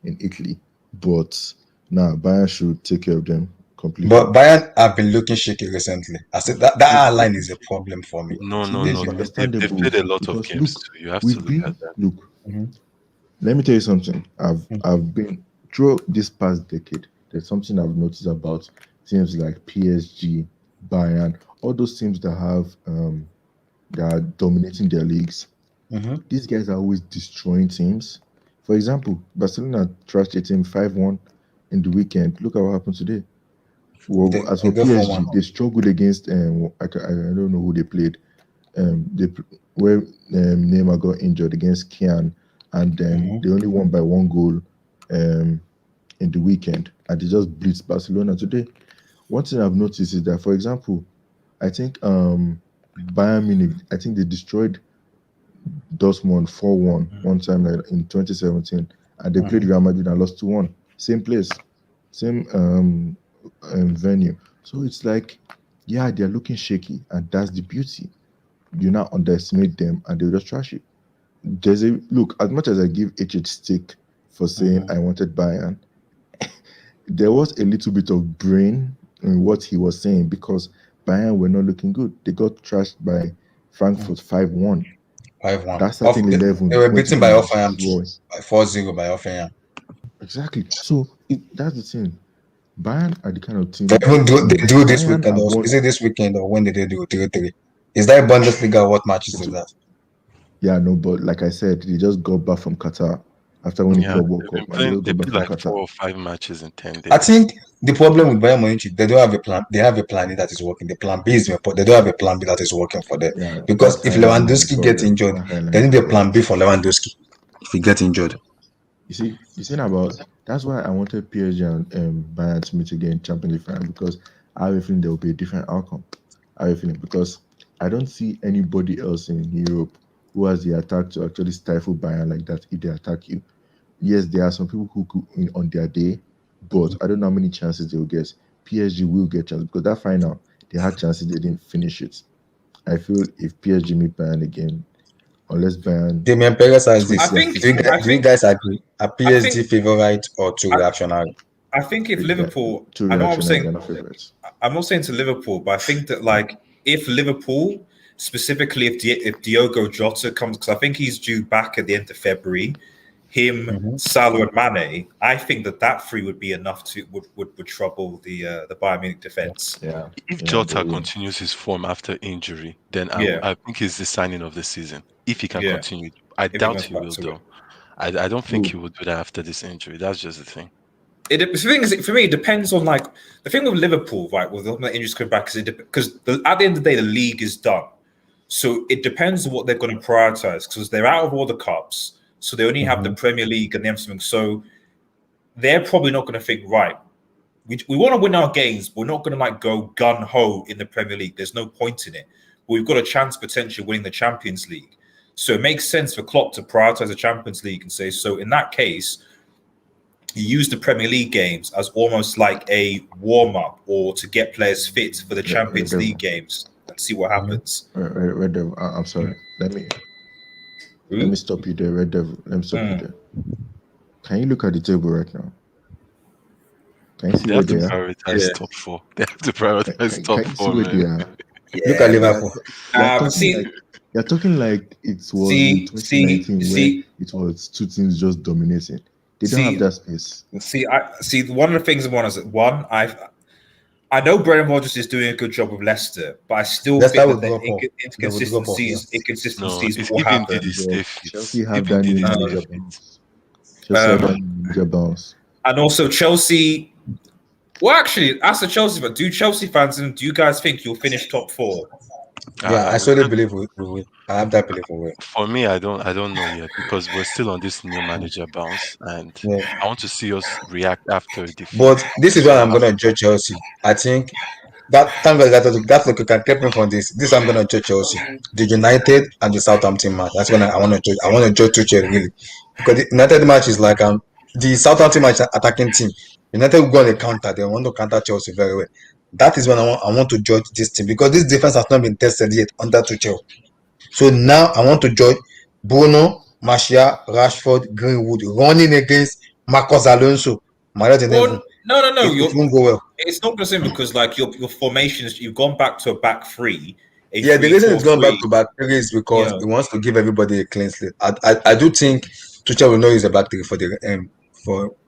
in Italy, but now Bayern should take care of them completely. But Bayern have been looking shaky recently. I said that line is a problem for me. No. They've played a lot of games too. You have to look at that. Look, let me tell you something. I've been through this past decade. There's something I've noticed about teams like PSG, Bayern, all those teams that are dominating their leagues. These guys are always destroying teams. For example, Barcelona trashed a team 5-1 in the weekend. Look at what happened today. Well, as for PSG, they struggled against I don't know who they played. Where Neymar got injured against Kian, and then they only won by 1 goal in the weekend, and they just blitzed Barcelona today. One thing I've noticed is that, for example, I think Bayern Munich, I think they destroyed Dortmund 4-1 one time in 2017, and they played Real Madrid and lost 2-1. Same place, same venue. So it's like, yeah, they're looking shaky, and that's the beauty. You not underestimate them, and they'll just trash it. There's a look. As much as I give HH stick for saying I wanted Bayern, there was a little bit of brain in what he was saying because Bayern were not looking good. They got trashed by Frankfurt 5-1. 5-1. That's starting 11. They were beaten by Hoffenheim 4-0 by Hoffenheim. Exactly. So that's the thing. Bayern are the kind of team. They do this weekend. Is it this weekend or when did they do 3-3? Is that Bundesliga? What matches is that? Yeah, no, but like I said, they just got back from Qatar after winning Club World Cup. They played like 4 or 5 matches in 10 days. I think the problem with Bayern Munich, they don't have a plan. They have a plan A that is working. The plan B is important. They don't have a plan B that is working for them. Yeah, because if Lewandowski gets injured, they need a plan B for Lewandowski if he gets injured. You see about that's why I wanted PSG and Bayern to meet again in Champions League final, because I have a feeling there will be a different outcome. I have a feeling because I don't see anybody else in Europe who has the attack to actually stifle Bayern like that if they attack you. Yes, there are some people who could win on their day, but I don't know how many chances they will get. PSG will get chances because that final, they had chances, they didn't finish it. I feel if PSG meet Bayern again, unless Bayern... Damien Perez says this. Do you guys agree? A PSG favorite or too reactionary? I think if Liverpool... I know I'm saying... I'm not saying to Liverpool, but I think that, like, if Liverpool, specifically if Diogo Jota comes, because I think he's due back at the end of February, Salah and Mane, I think that three would be enough to would trouble the Bayern Munich defense. Yeah. If Jota continues his form after injury, then I think he's the signing of the season. If he can continue, I doubt he will though. I don't think he would do that after this injury. That's just the thing. The thing is, for me, it depends on, like, the thing with Liverpool, right? With the injuries coming back, because at the end of the day, the league is done. So it depends on what they're going to prioritize, because they're out of all the cups, so they only have the Premier League and everything. So they're probably not going to think, right, we want to win our games, but we're not going to like go gun ho in the Premier League. There's no point in it. But we've got a chance potentially winning the Champions League. So it makes sense for Klopp to prioritize the Champions League and say, so in that case, you use the Premier League games as almost like a warm-up or to get players fit for the Champions League games and see what happens. Red Devil, I'm sorry. Let me stop you there, Red Devil. Let me stop you there. Can you look at the table right now? Can you see they where have to they are? prioritize top 4. They have to prioritize top 4, where man. they are? Look at Liverpool. You're talking like it was in 2019 where it was 2 teams just dominating. They don't have that space. See, one of the things is that I know Brendan Rodgers is doing a good job with Leicester, but I still think that the inconsistencies will happen. Chelsea have that ninja bounce. And also Chelsea. Well, actually, as a Chelsea fan, do Chelsea fans and do you guys think you'll finish top 4? Yeah, I solely believe we will. I have that belief we will. For me, I don't know yet because we're still on this new manager bounce, and Yeah. I want to see us react after defeat. But this is why I'm gonna judge Chelsea. I think that thank God that look can keep me from this. This I'm gonna judge Chelsea. The United and the Southampton match. That's when I want to judge. I want to judge Tuchel really. Because the United match is like the Southampton match attacking team. United will go on a counter, they want to counter Chelsea very well. That is when I want to judge this team because this defense has not been tested yet under Tuchel. So now I want to judge Bruno, Martial, Rashford, Greenwood running against Marcos Alonso. Well, no. It won't go well. It's not the same because like your formations, you've gone back to a back three. Yeah, the reason it's gone back to back three is because he wants to give everybody a clean slate. I do think Tuchel will know he's a back three for the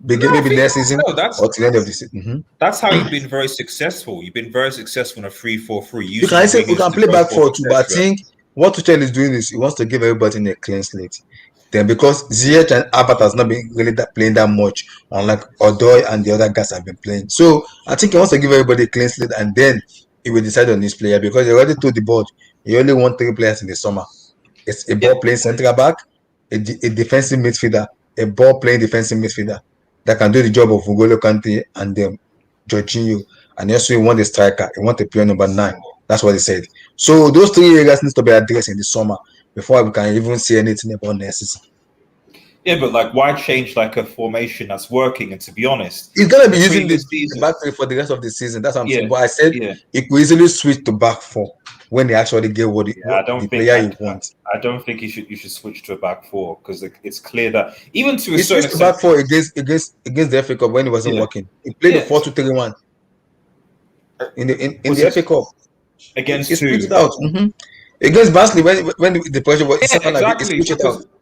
maybe next season or to the end of the season. Mm-hmm. That's how you've been very successful. You've been very successful in a 3-4-3. You can play back 4 too, but I think what Tuchel is doing is he wants to give everybody a clean slate. Then because Ziyech and Albert has not been really playing that much, unlike Odoi and the other guys have been playing. So I think he wants to give everybody a clean slate and then he will decide on this player because he already told the board he only want 3 players in the summer. It's a ball playing central back, a defensive midfielder, a ball playing defensive midfielder that can do the job of N'Golo Kante and Jorginho. And also he want a striker, he want a player number 9. That's what he said. So those 3 areas need to be addressed in the summer before we can even say anything about next season. Yeah, but like, why change like a formation that's working? And to be honest, he's gonna be using this back 3 for the rest of the season. That's what I'm saying. But I said he could easily switch to back 4 when they actually get what the player he wants. I don't think you should switch to a back 4 because it's clear that even to a he certain switched to back 4 against the FA Cup when it wasn't working. He played the 4-2-3-1 in the FA Cup against he switched it out. Mm-hmm. Against Barnsley when the pressure was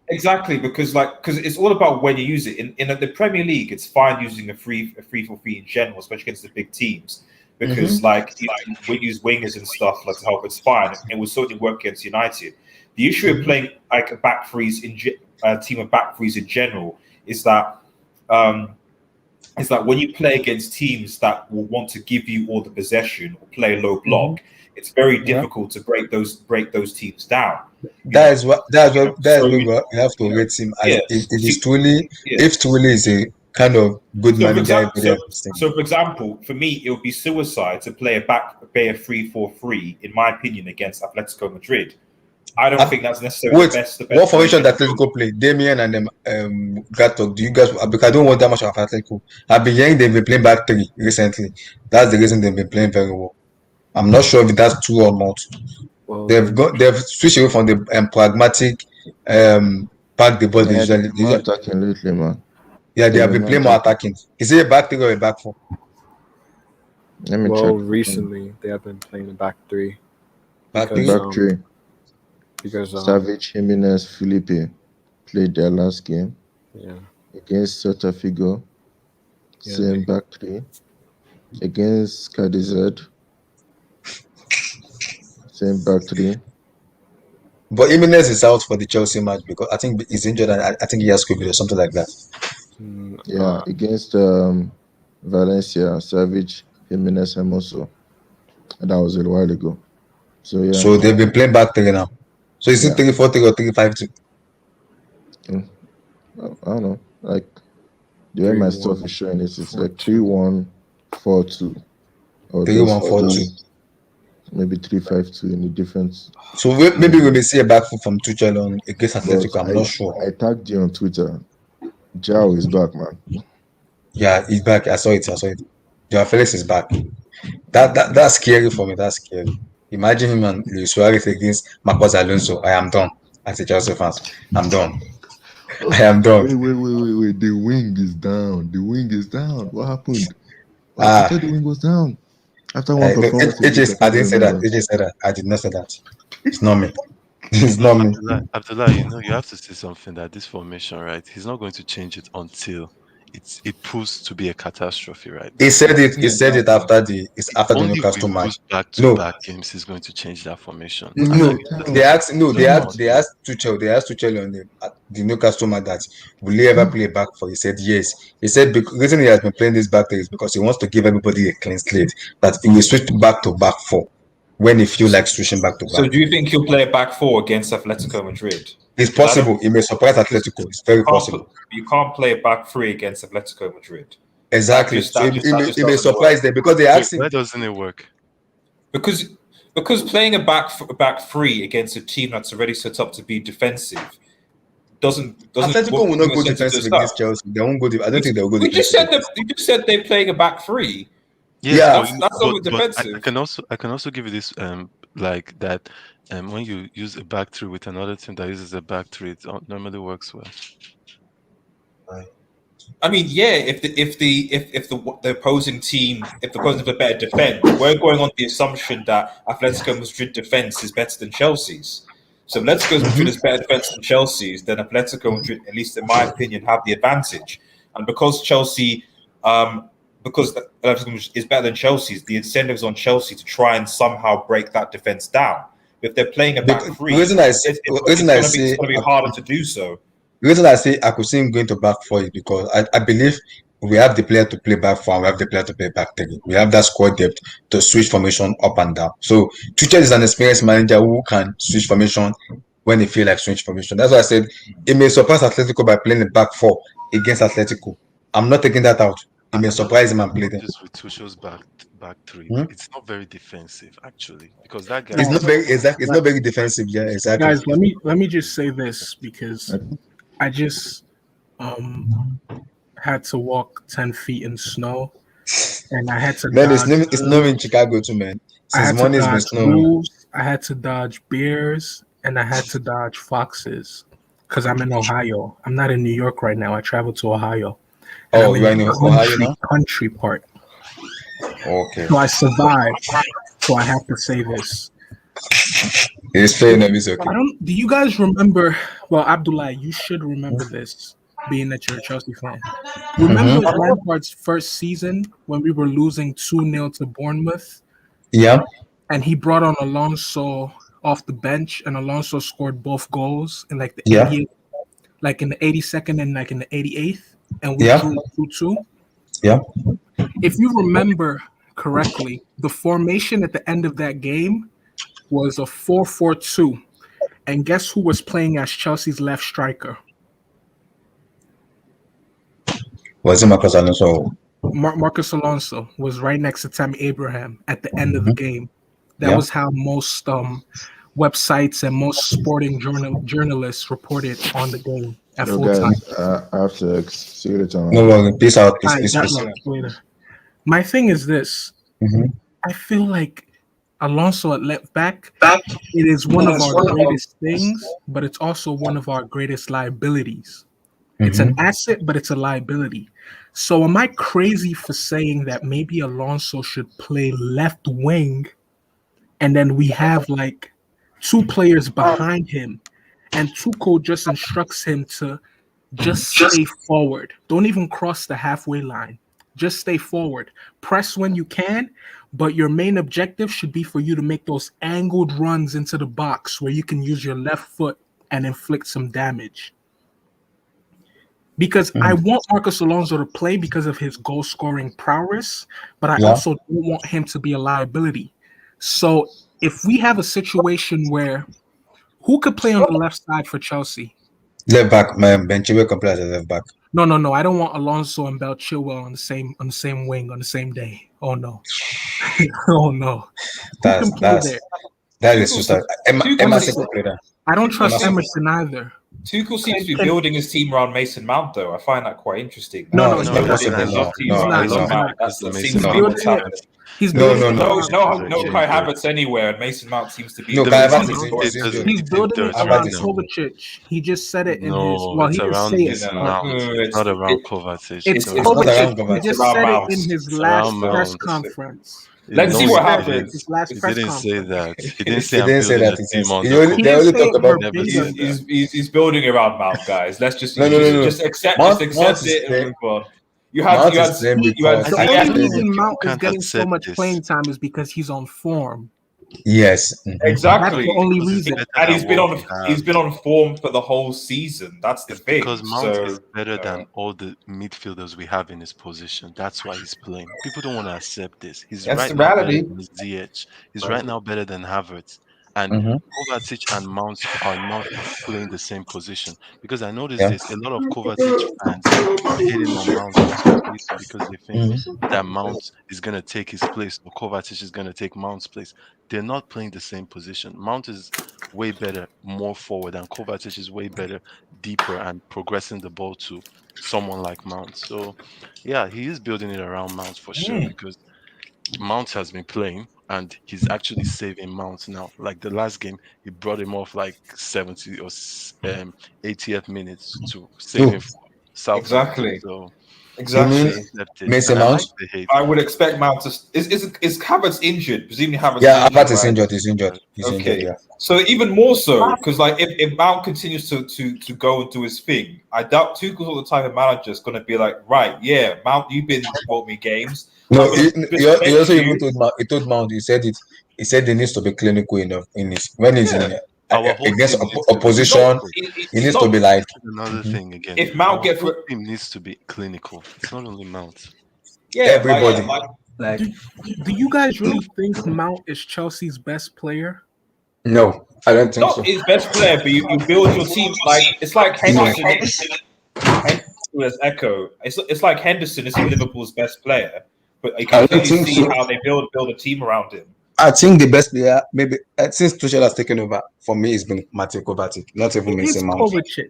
exactly because it's all about when you use it in the Premier League. It's fine using a 3-4-3 in general, especially against the big teams, because we use wingers and stuff like to help. It's fine. It will certainly work against United. The issue of playing like a back threes a team of back threes in general is that when you play against teams that will want to give you all the possession or play low block. It's very difficult to break those teams down. That's where we have to rate him as if truly is a kind of good manager. So for example, for me, it would be suicide to play a 3-4-3, in my opinion, against Atletico Madrid. I don't think that's necessarily the best. What formation that Atletico play? Damien and Gato. Do you guys? Because I don't want that much of Atletico. I've been hearing they've been playing back 3 recently. That's the reason they've been playing very well. I'm not sure if that's true or not. Well, they've switched away from the pragmatic pack the ball. Usually attacking lately, man. Yeah, they have been playing more attacking. Is it a back 3 or a back 4? Let me check. Well, recently they have been playing the back 3. Back 3. Because Savage, Jimenez, Felipe played their last game. Yeah. Against Celta Figo. Same back 3. Against KDZ. Same back 3. But Jimenez is out for the Chelsea match because I think he's injured and I think he has COVID or something like that. Against Valencia, Savage, Jimenez, Hermoso. That was a while ago. So So they've been playing back 3 now. So is it 3-4-3 or 3-5-2? I don't know. Like the way my stuff is showing it's like 3-1-4-2 or 3-1-4-2. Maybe 3-5-2 in the difference. So maybe we may see a back foot from Tuchel on against Atletico. I'm not sure. I tagged you on Twitter. João is back, man. Yeah, he's back. I saw it. João Felix is back. That's scary for me. That's scary. Imagine him and Luis Suarez against Marcos Alonso. I am done. As a Chelsea fan, I'm done. I am done. Wait. The wing is down. What happened? I thought the wing was down. After one performance, I didn't say that. AJ said that. I did not say that. It's not me. It's not me. Abdullah, you have to say something that this formation, right? He's not going to change it until it proves to be a catastrophe, right? He said it. He said it after the Newcastle match. Back games, he's going to change that formation. No, they asked Tuchel on the Newcastle match that will he ever play back 4? He said yes. He said the reason he has been playing this back 3 is because he wants to give everybody a clean slate. That he will switch back to back 4. when he feel like switching back to back. So do you think he'll play a back four against Atletico Madrid? It's possible. It may surprise Atletico. It's very possible. You can't play a back three against Atletico Madrid. Exactly. It may surprise them because they actually. Why doesn't it work? Because playing a back three against a team that's already set up to be defensive doesn't. Atletico will not go defensive against Chelsea. They won't go. I don't think they'll go defensive. You just said they're playing a back three. Yeah, that's not defensive. I can also give you this like that. When you use a back three with another team that uses a back three, it normally works well. I mean, yeah, if the opposing team, if the opposing have a better defense, we're going on the assumption that Atletico Madrid defense is better than Chelsea's. So if Atletico Madrid is better defense than Chelsea's, then Atletico Madrid, at least in my opinion, have the advantage. And because Chelsea, because Atletico Madrid is better than Chelsea's, the incentive is on Chelsea to try and somehow break that defense down. If they're playing a back three, it's going to be harder to do so. The reason I say I could see him going to back four is because I believe we have the player to play back four, we have the player to play back three. We have that squad depth to switch formation up and down. So Tuchel is an experienced manager who can switch formation when they feel like switch formation. That's why I said it may surprise Atletico by playing the back four against Atletico. I'm not taking that out. It may surprise him and play them. Just with Tuchel's back three, it's not very defensive actually because that guy. It's not very exactly. It's not very defensive. Yeah, exactly. Guys, let me just say this because I just had to walk 10 feet in snow, and I had to. Man, it's snowing in Chicago too, man. Since morning it's been snowing. I had to dodge bears, and I had to dodge foxes because I'm in Ohio. I'm not in New York right now. I traveled to Ohio. Oh, you're in Ohio now? Country part. Okay. So I survived. So I have to say this. It's fair enough. It's okay. Do you guys remember? Well, Abdullah, you should remember this, being that you're a Chelsea fan. Remember Lampard's first season when we were losing 2-0 to Bournemouth? Yeah. And he brought on Alonso off the bench, and Alonso scored both goals in like the 88th, like in the 82nd and like in the 88th, and we drew 2-2. Yeah. If you remember correctly, the formation at the end of that game was a 4-4-2. And guess who was playing as Chelsea's left striker? Was it Marcus Alonso? Marcus Alonso was right next to Tammy Abraham at the end of the game. That was how most websites and most sporting journalists reported on the game at full time. I have to see you later. No, peace out. Peace. Later. My thing is this. I feel like Alonso at left back, it is one of our greatest things, but it's also one of our greatest liabilities. It's an asset, but it's a liability. So am I crazy for saying that maybe Alonso should play left wing and then we have like two players behind him and Tuchel just instructs him to just stay forward. Don't even cross the halfway line. Just stay forward. Press when you can, but your main objective should be for you to make those angled runs into the box where you can use your left foot and inflict some damage. Because I want Marcus Alonso to play because of his goal-scoring prowess, but I also don't want him to be a liability. So if we have a situation where who could play on the left side for Chelsea? Left back, man. Ben Chilwell can play as a left back. No. I don't want Alonso and Bell Chilwell on the same wing on the same day. Oh no. Oh no. That is suicide. Emerson can play that. I don't trust Emerson either. Tuchel seems to be building his team around Mason Mount, though. I find that quite interesting. No, He's building no Kai Havertz anywhere, and Mason Mount seems to be. He's building it around Kovacic. He just said it in his. Well, he didn't say it. It's not around Kovacic. It's Kovacic. He just said it in his last press conference. Let's see what happens. He didn't say that. He didn't say that. He's building around Mount, guys. Let's just just accept it and move on. The only reason Mount is getting so much playing time is because he's on form. Yes. Exactly. That's the only reason. And he's been on form for the whole season. That's the It's thing. because Mount is So better than all the midfielders we have in his position. That's why he's playing. People don't want to accept this. He's That's right the now better reality. than Ziyech. He's right now better than Havertz. And Mm-hmm. Kovacic and Mount are not playing the same position. Because I noticed Yeah. this. A lot of Kovacic fans are hating on Mount for some reason because they think Mm-hmm. that Mount is going to take his place or Kovacic is going to take Mount's place. They're not playing the same position. Mount is way better, more forward, and Kovacic is way better, deeper, and progressing the ball to someone like Mount. So, yeah, he is building it around Mount for sure because Mount has been playing and he's actually saving Mount now. Like the last game, he brought him off like 70 or 80th minutes to save him Who? from Southampton. exactly. So You mean Exactly. accept it. Mason And I Mount? like the hate. I would expect Mount to. Is Havertz injured? Presumably Havertz Yeah, is injured, Havertz is right? injured. He's injured. He's injured. Okay. Yeah. So even more so, because like if Mount continues to go and do his thing, I doubt Tuchel's all the type of manager is going to be like, right, yeah, Mount, you've been brought me games. No, I'm gonna he just bench also even you. told Mount. He said it. He said he needs to be clinical enough in his when he's in Yeah. Our whole against team needs to be opposition. clinical. He needs to be like Another thing again. If Mount Our gets whole team needs to be clinical. It's not only Mount. everybody. Like Do you guys really think Mount is Chelsea's best player? no, I don't think not so. his best player, but you build your team like it's like Henderson. Henderson Echo. It's like Henderson isn't Liverpool's best player, but you can clearly see how they build a team around him. I think the best player, maybe since Tuchel has taken over, for me, it's been Mateo Kovacic. Not even Mason Mount. Kovacic.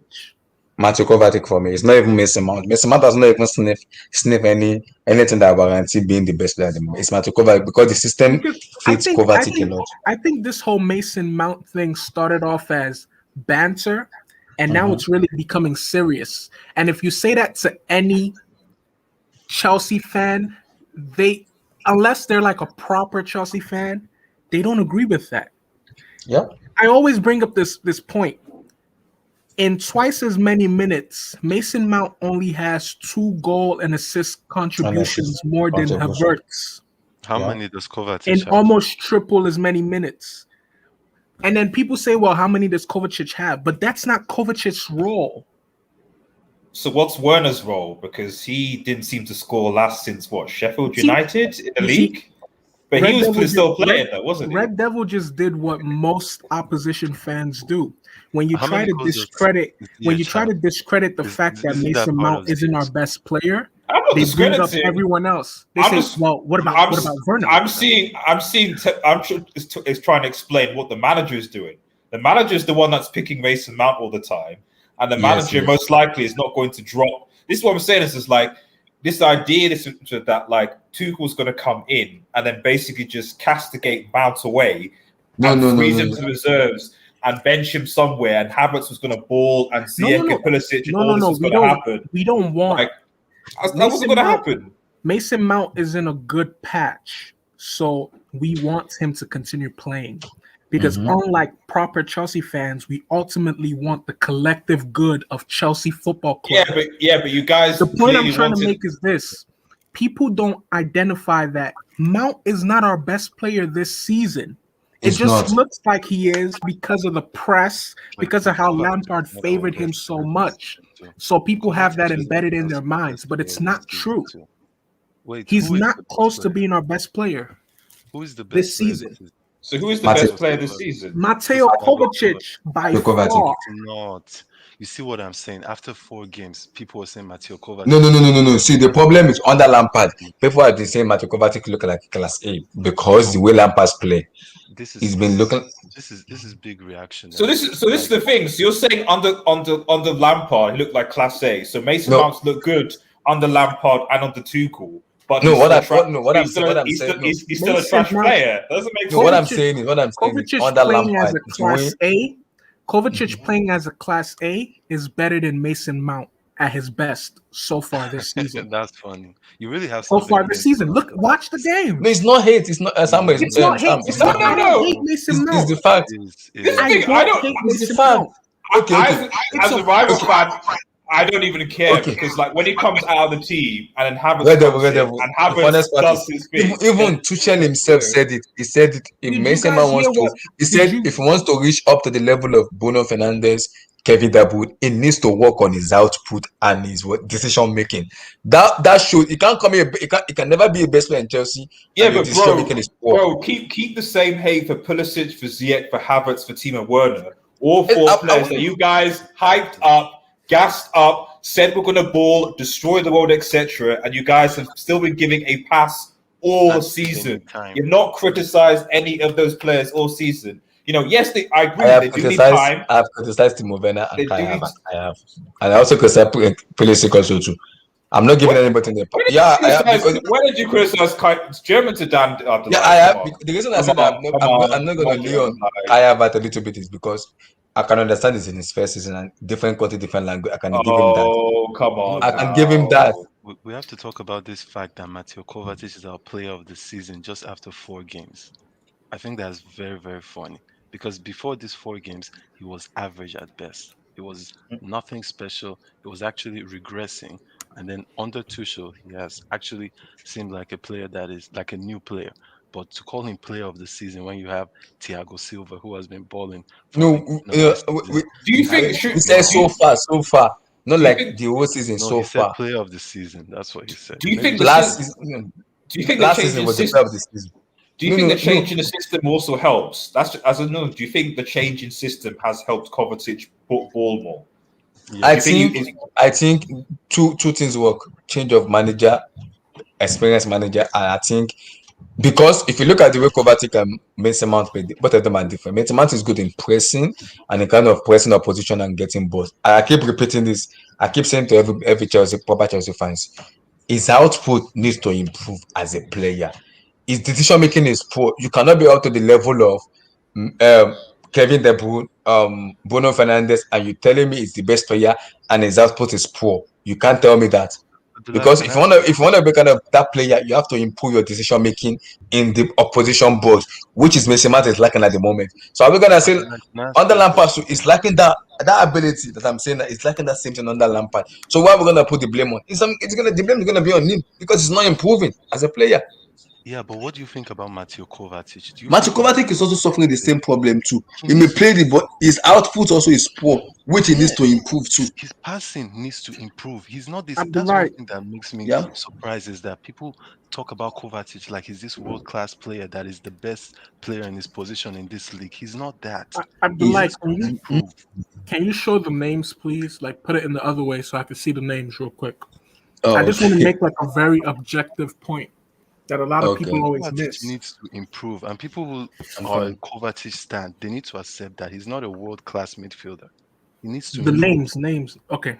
Mateo Kovacic for me. It's not even Mason Mount. Mason Mount does not even sniff anything that guarantee being the best player at the moment. It's Mateo Kovacic because the system fits Kovacic a lot. I think this whole Mason Mount thing started off as banter, and now it's really becoming serious. And if you say that to any Chelsea fan, unless they're like a proper Chelsea fan, they don't agree with that. Yeah. I always bring up this point. In twice as many minutes, Mason Mount only has 2 goal and assist contributions more than Havertz. How many does Kovacic in have? almost triple as many minutes. And then people say, well, how many does Kovacic have? But that's not Kovacic's role. So what's Werner's role? Because he didn't seem to score last since what, Sheffield United in the league? But he was still playing though, wasn't he? Red Devil just did what most opposition fans do. When you try to discredit the fact that Mason Mount isn't our best player, they bring up everyone else. They say, "Well, what about Werner?" I'm sure it's trying to explain what the manager is doing. The manager is the one that's picking Mason Mount all the time, and the manager most likely is not going to drop. This is what I'm saying. Is like this idea that like Tuchel's going to come in and then basically just castigate Mount away freeze him to the reserves and bench him somewhere, and Havertz was going to ball and Ziyech and Pulisic and all this was going to happen. We don't want that wasn't going to happen. Mason Mount is in a good patch, so we want him to continue playing. Because unlike proper Chelsea fans, we ultimately want the collective good of Chelsea Football Club. Yeah, but you guys. The point I'm trying to make is this: people don't identify that Mount is not our best player this season. It just looks like he is because of the press, because of how Lampard favored him so much. So people have that embedded in their minds, but it's not true. He's not close to being our best player. Who is the best this season? So who is the best player this season? Mateo Kovacic by far. Not. You see what I'm saying? After 4 games, people were saying Mateo Kovacic. No. See, the problem is under Lampard. People have been saying Mateo Kovacic look like class A because the way Lampard's play. He's been looking. This is big reaction. So this is the thing. So you're saying under Lampard, he looked like class A. So Mason Mount looked good under Lampard and under Tuchel. But he's still a trash player. Doesn't make sense. What I'm saying is under Lampard. Kovacic playing as a class A is better than Mason Mount at his best so far this season. That's funny. You really have so far this season. Look, watch the game. No, it's not hate. It's not. It's not hate. It's not hate Mason Mount. It's the fact. I don't hate Mason Mount. Okay. As a I don't even care because like when he comes out of the team and then Havertz comes in and Havertz does his thing. Even Tuchel himself said it. He said it. If Mason Mount wants to, he said if he wants to reach up to the level of Bruno Fernandes, Kevin De Bruyne, he needs to work on his output and his decision making. That should he can't come here. He can never be a best player in Chelsea. Yeah, but bro, keep the same hate for Pulisic, for Ziyech, for Havertz, for Timo Werner. All four players that you guys hyped up, gassed up, said we're going to ball, destroy the world, etc. And you guys have still been giving a pass all season. You've not criticized any of those players all season. You know, yes, I agree. They do need time. I have criticized Timo Werner and Kai Havertz. I have. And I also criticized Pulisic also too. I'm not giving anybody the When did you criticize German to Dan? Yeah, I have. The reason I said I'm not going to lean on Kai Havertz a little bit is because I can understand this in his first season and different country, different language. I can give him that. Oh, come on. I can give him that. We have to talk about this fact that Mateo Kovacic is our player of the season just after 4 games. I think that's very, very funny because before these 4 games, he was average at best. It was nothing special. It was actually regressing. And then under Tuchel, he has actually seemed like a player that is like a new player. But to call him player of the season when you have Thiago Silva, who has been balling. Do you think he said so far? Not like the whole season so far. Player of the season. That's what he said. Do you think last season was the player of the season? Do you think the change in the system also helps? That's as I know. Do you think the change in system has helped Kovacic ball more? Yeah. I think two things work: change of manager, experienced manager, and I think because if you look at the way Kovacic and Mason Mount play, both of them are different. Mason Mount is good in pressing and in kind of pressing opposition and getting balls. I keep repeating this. I keep saying to every proper Chelsea fans, his output needs to improve as a player. His decision making is poor. You cannot be up to the level of Kevin De Bruyne, Bruno Fernandes, and you're telling me he's the best player and his output is poor. You can't tell me that. Because if you want to be kind of that player, you have to improve your decision making in the opposition box, which is Messi is lacking at the moment. So are we gonna say under Lampard is lacking that ability that I'm saying that it's lacking that same thing under Lampard? So why are we gonna put the blame on? The blame is gonna be on him because he's not improving as a player. Yeah, but what do you think about Mateo Kovacic? Mateo Kovacic is also suffering the same problem too. He may play but his output also is poor, which he needs to improve too. His passing needs to improve. He's not this. That's one thing that makes me surprised is that people talk about Kovacic like he's this world-class player that is the best player in his position in this league. He's not that. Can you show the names, please? Like put it in the other way so I can see the names real quick. I just want to make like a very objective point that a lot of people always miss. Needs to improve, and people who are Kovacic stand, they need to accept that he's not a world-class midfielder. He needs to names. Okay.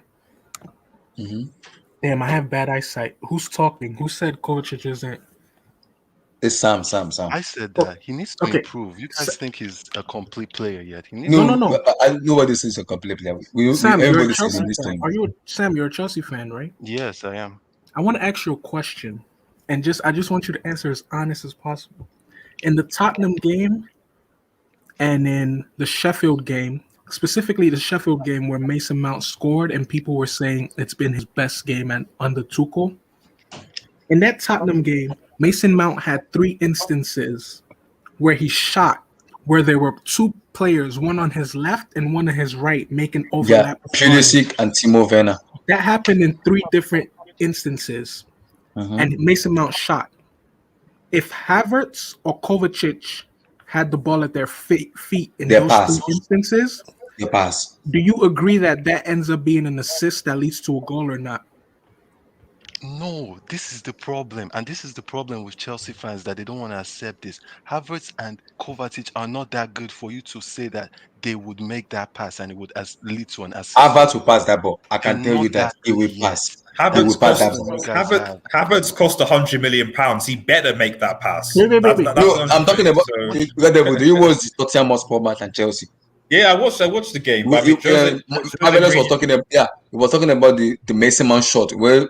Damn, I have bad eyesight. Who's talking? Who said Kovacic isn't? It's Sam. I said that he needs to improve. You guys think he's a complete player yet? He needs no. I know what this is a complete player. Sam, you're a Chelsea fan. Sam, you're a Chelsea fan, right? Yes, I am. I want to ask you a question. And I just want you to answer as honest as possible. In the Tottenham game and in the Sheffield game, specifically the Sheffield game where Mason Mount scored and people were saying it's been his best game under Tuchel. In that Tottenham game, Mason Mount had 3 instances where he shot, where there were 2 players, one on his left and one on his right, making overlap. Yeah, Pulisic and Timo Werner. That happened in 3 different instances. And Mason Mount shot. If Havertz or Kovacic had the ball at their feet in those 3 instances, they pass. Do you agree that ends up being an assist that leads to a goal or not? No, this is the problem. And this is the problem with Chelsea fans that they don't want to accept this. Havertz and Kovacic are not that good for you to say that they would make that pass and it would lead to an assist. Havertz will pass that ball. I can tell you that he will pass. Havertz cost £100 million. He better make that pass. I'm talking about. Do you watch the Tottenham Hotspur match and Chelsea? Yeah, I watched the game. He was talking about the Mason Mount shot where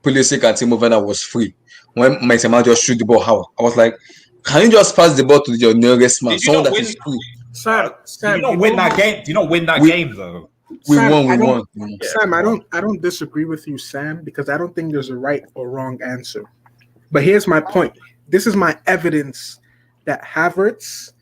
Pulisic and Timo Werner was free. When Mason Mount just shoot the ball out, I was like, can you just pass the ball to your nearest man? Someone that is free. Do you not win that game? Do you not win that game though? We Sam, won. I We don't, won. Sam, I don't disagree with you, Sam, because I don't think there's a right or wrong answer. But here's my point. This is my evidence that Havertz,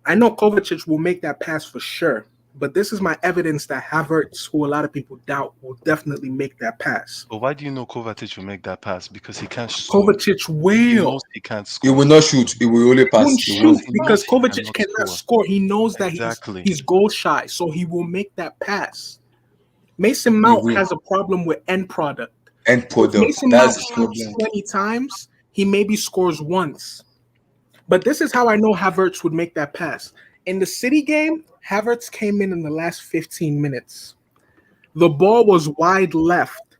I know Kovacic will make that pass for sure, but this is my evidence that Havertz, who a lot of people doubt, will definitely make that pass. But why do you know Kovacic will make that pass? Because he can't score. Kovacic will. He can't He score. will not shoot. He will only He pass. won't He won't. shoot because Kovacic cannot score. He knows that Exactly. he's goal shy, so he will make that pass. Mason Mount has a problem with end product. End product. Mason That's Mount his shoots problem. 20 times, he maybe scores once. But this is how I know Havertz would make that pass. In the City game, Havertz came in the last 15 minutes. The ball was wide left.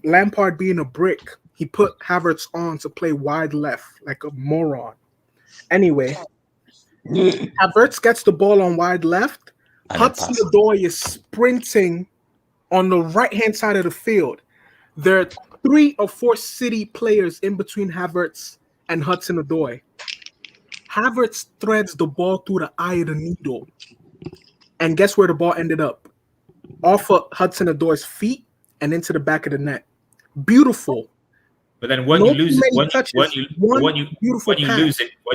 Lampard being a brick, he put Havertz on to play wide left like a moron. Anyway, Havertz gets the ball on wide left. Hudson-Odoi is sprinting on the right-hand side of the field. There are 3 or 4 City players in between Havertz and Hudson-Odoi. Havertz threads the ball through the eye of the needle. And guess where the ball ended up? Off of Hudson-Odoi's feet and into the back of the net. Beautiful. But then when you lose it, when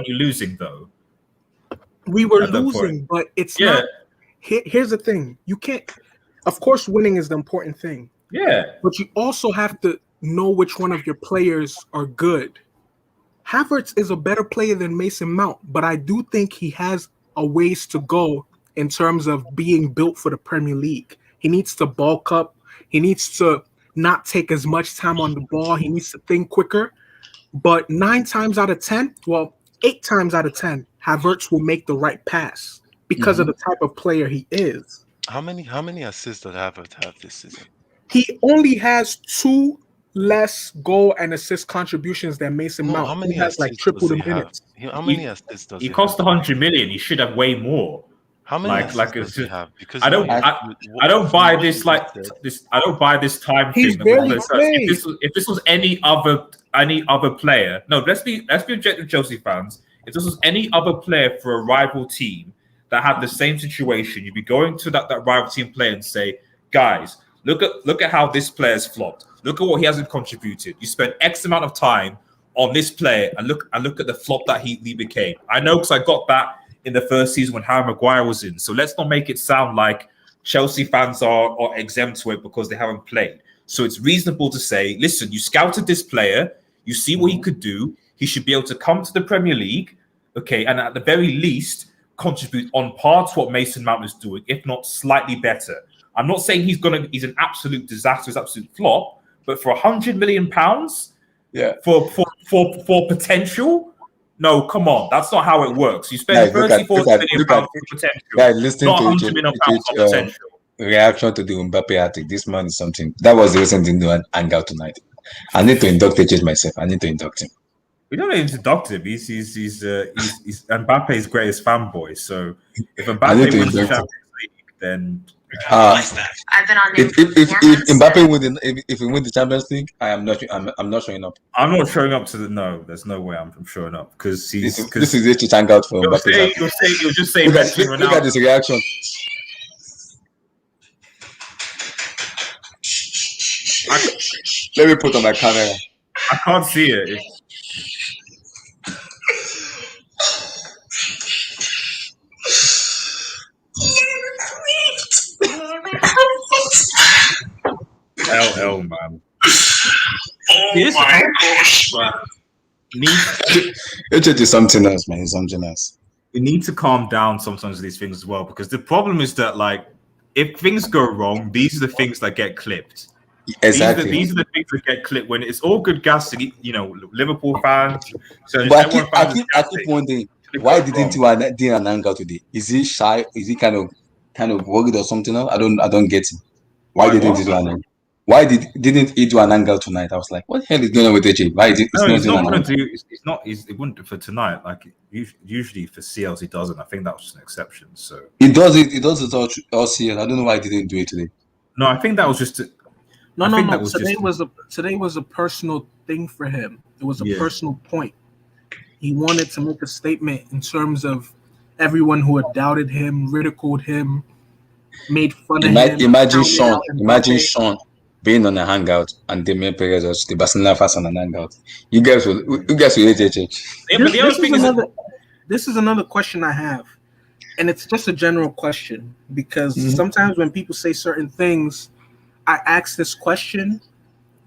you're losing though. We were losing, but it's not. Here's the thing. You can't, of course, winning is the important thing. Yeah. But you also have to know which one of your players are good. Havertz is a better player than Mason Mount, but I do think he has a ways to go in terms of being built for the Premier League. He needs to bulk up. He needs to not take as much time on the ball. He needs to think quicker. But 8 times out of 10, Havertz will make the right pass because of the type of player he is. How many assists does Havertz have this season? He only has 2 less goal and assist contributions than Mason Mount. How many he has like triple the minutes. How many assists does he have? He cost 100 million. He should have way more. How many assists does he have? Because I don't buy this this. I don't buy this time He's thing. very If this was any other player, no. Let's be objective, Chelsea fans. If this was any other player for a rival team that had the same situation, you'd be going to that rival team player and say, guys, look at how this player's flopped. Look at what he hasn't contributed. You spent X amount of time on this player and look at the flop that he became. I know because I got that in the first season when Harry Maguire was in. So let's not make it sound like Chelsea fans are exempt to it because they haven't played. So it's reasonable to say, listen, you scouted this player, you see what he could do. He should be able to come to the Premier League, okay, and at the very least contribute on par to what Mason Mount is doing, if not slightly better. I'm not saying he's an absolute disastrous, absolute flop, but for £100 million, for potential, no, come on, that's not how it works. You spend 34 million pounds for potential. Guys, listen not to £100 million for potential. Reaction to the Mbappe article. This man is something. That was the reason didn't do an hangout tonight. I need to induct H myself. I need to induct him. We don't need to induct him. He's Mbappe's greatest fanboy. So if Mbappe wins the Champions League, then I've been on if Mbappe if he wins the Champions League, I'm not showing up. I'm not showing up to no. There's no way I'm showing up because this is H hangout for Mbappe. You'll just say look at this reaction. Let me put on my camera. I can't see it. LL, man. Oh my gosh, man. It is something else, man. It's something else. You need to calm down sometimes with these things as well, because the problem is that, like, if things go wrong, these are the things that get clipped. Exactly. These are the things that get clipped when it's all good gassing, Liverpool fans. So but I keep wondering, why didn't you an hangout today? Is he shy? Is he kind of worried or something else? I don't get it. Why didn't he do an hangout? Why didn't he do an hangout tonight? I was like, what the hell is going on with AJ? Why is it? He's not going to do. It's not. It wouldn't do for tonight. Like usually for CLs he doesn't. I think that was just an exception. So he does it. He does it all CLs. I don't know why he didn't do it today. No, I think that was just. No. Today was a personal thing for him. It was a personal point. He wanted to make a statement in terms of everyone who had doubted him, ridiculed him. made fun of him. Imagine counted out Mbappe. Sean being on a hangout and Damian Perez was the Barcelona fans on an hangout. You guys will hate HH. Yeah, but the other thing is this is another question I have, and it's just a general question because sometimes when people say certain things, I ask this question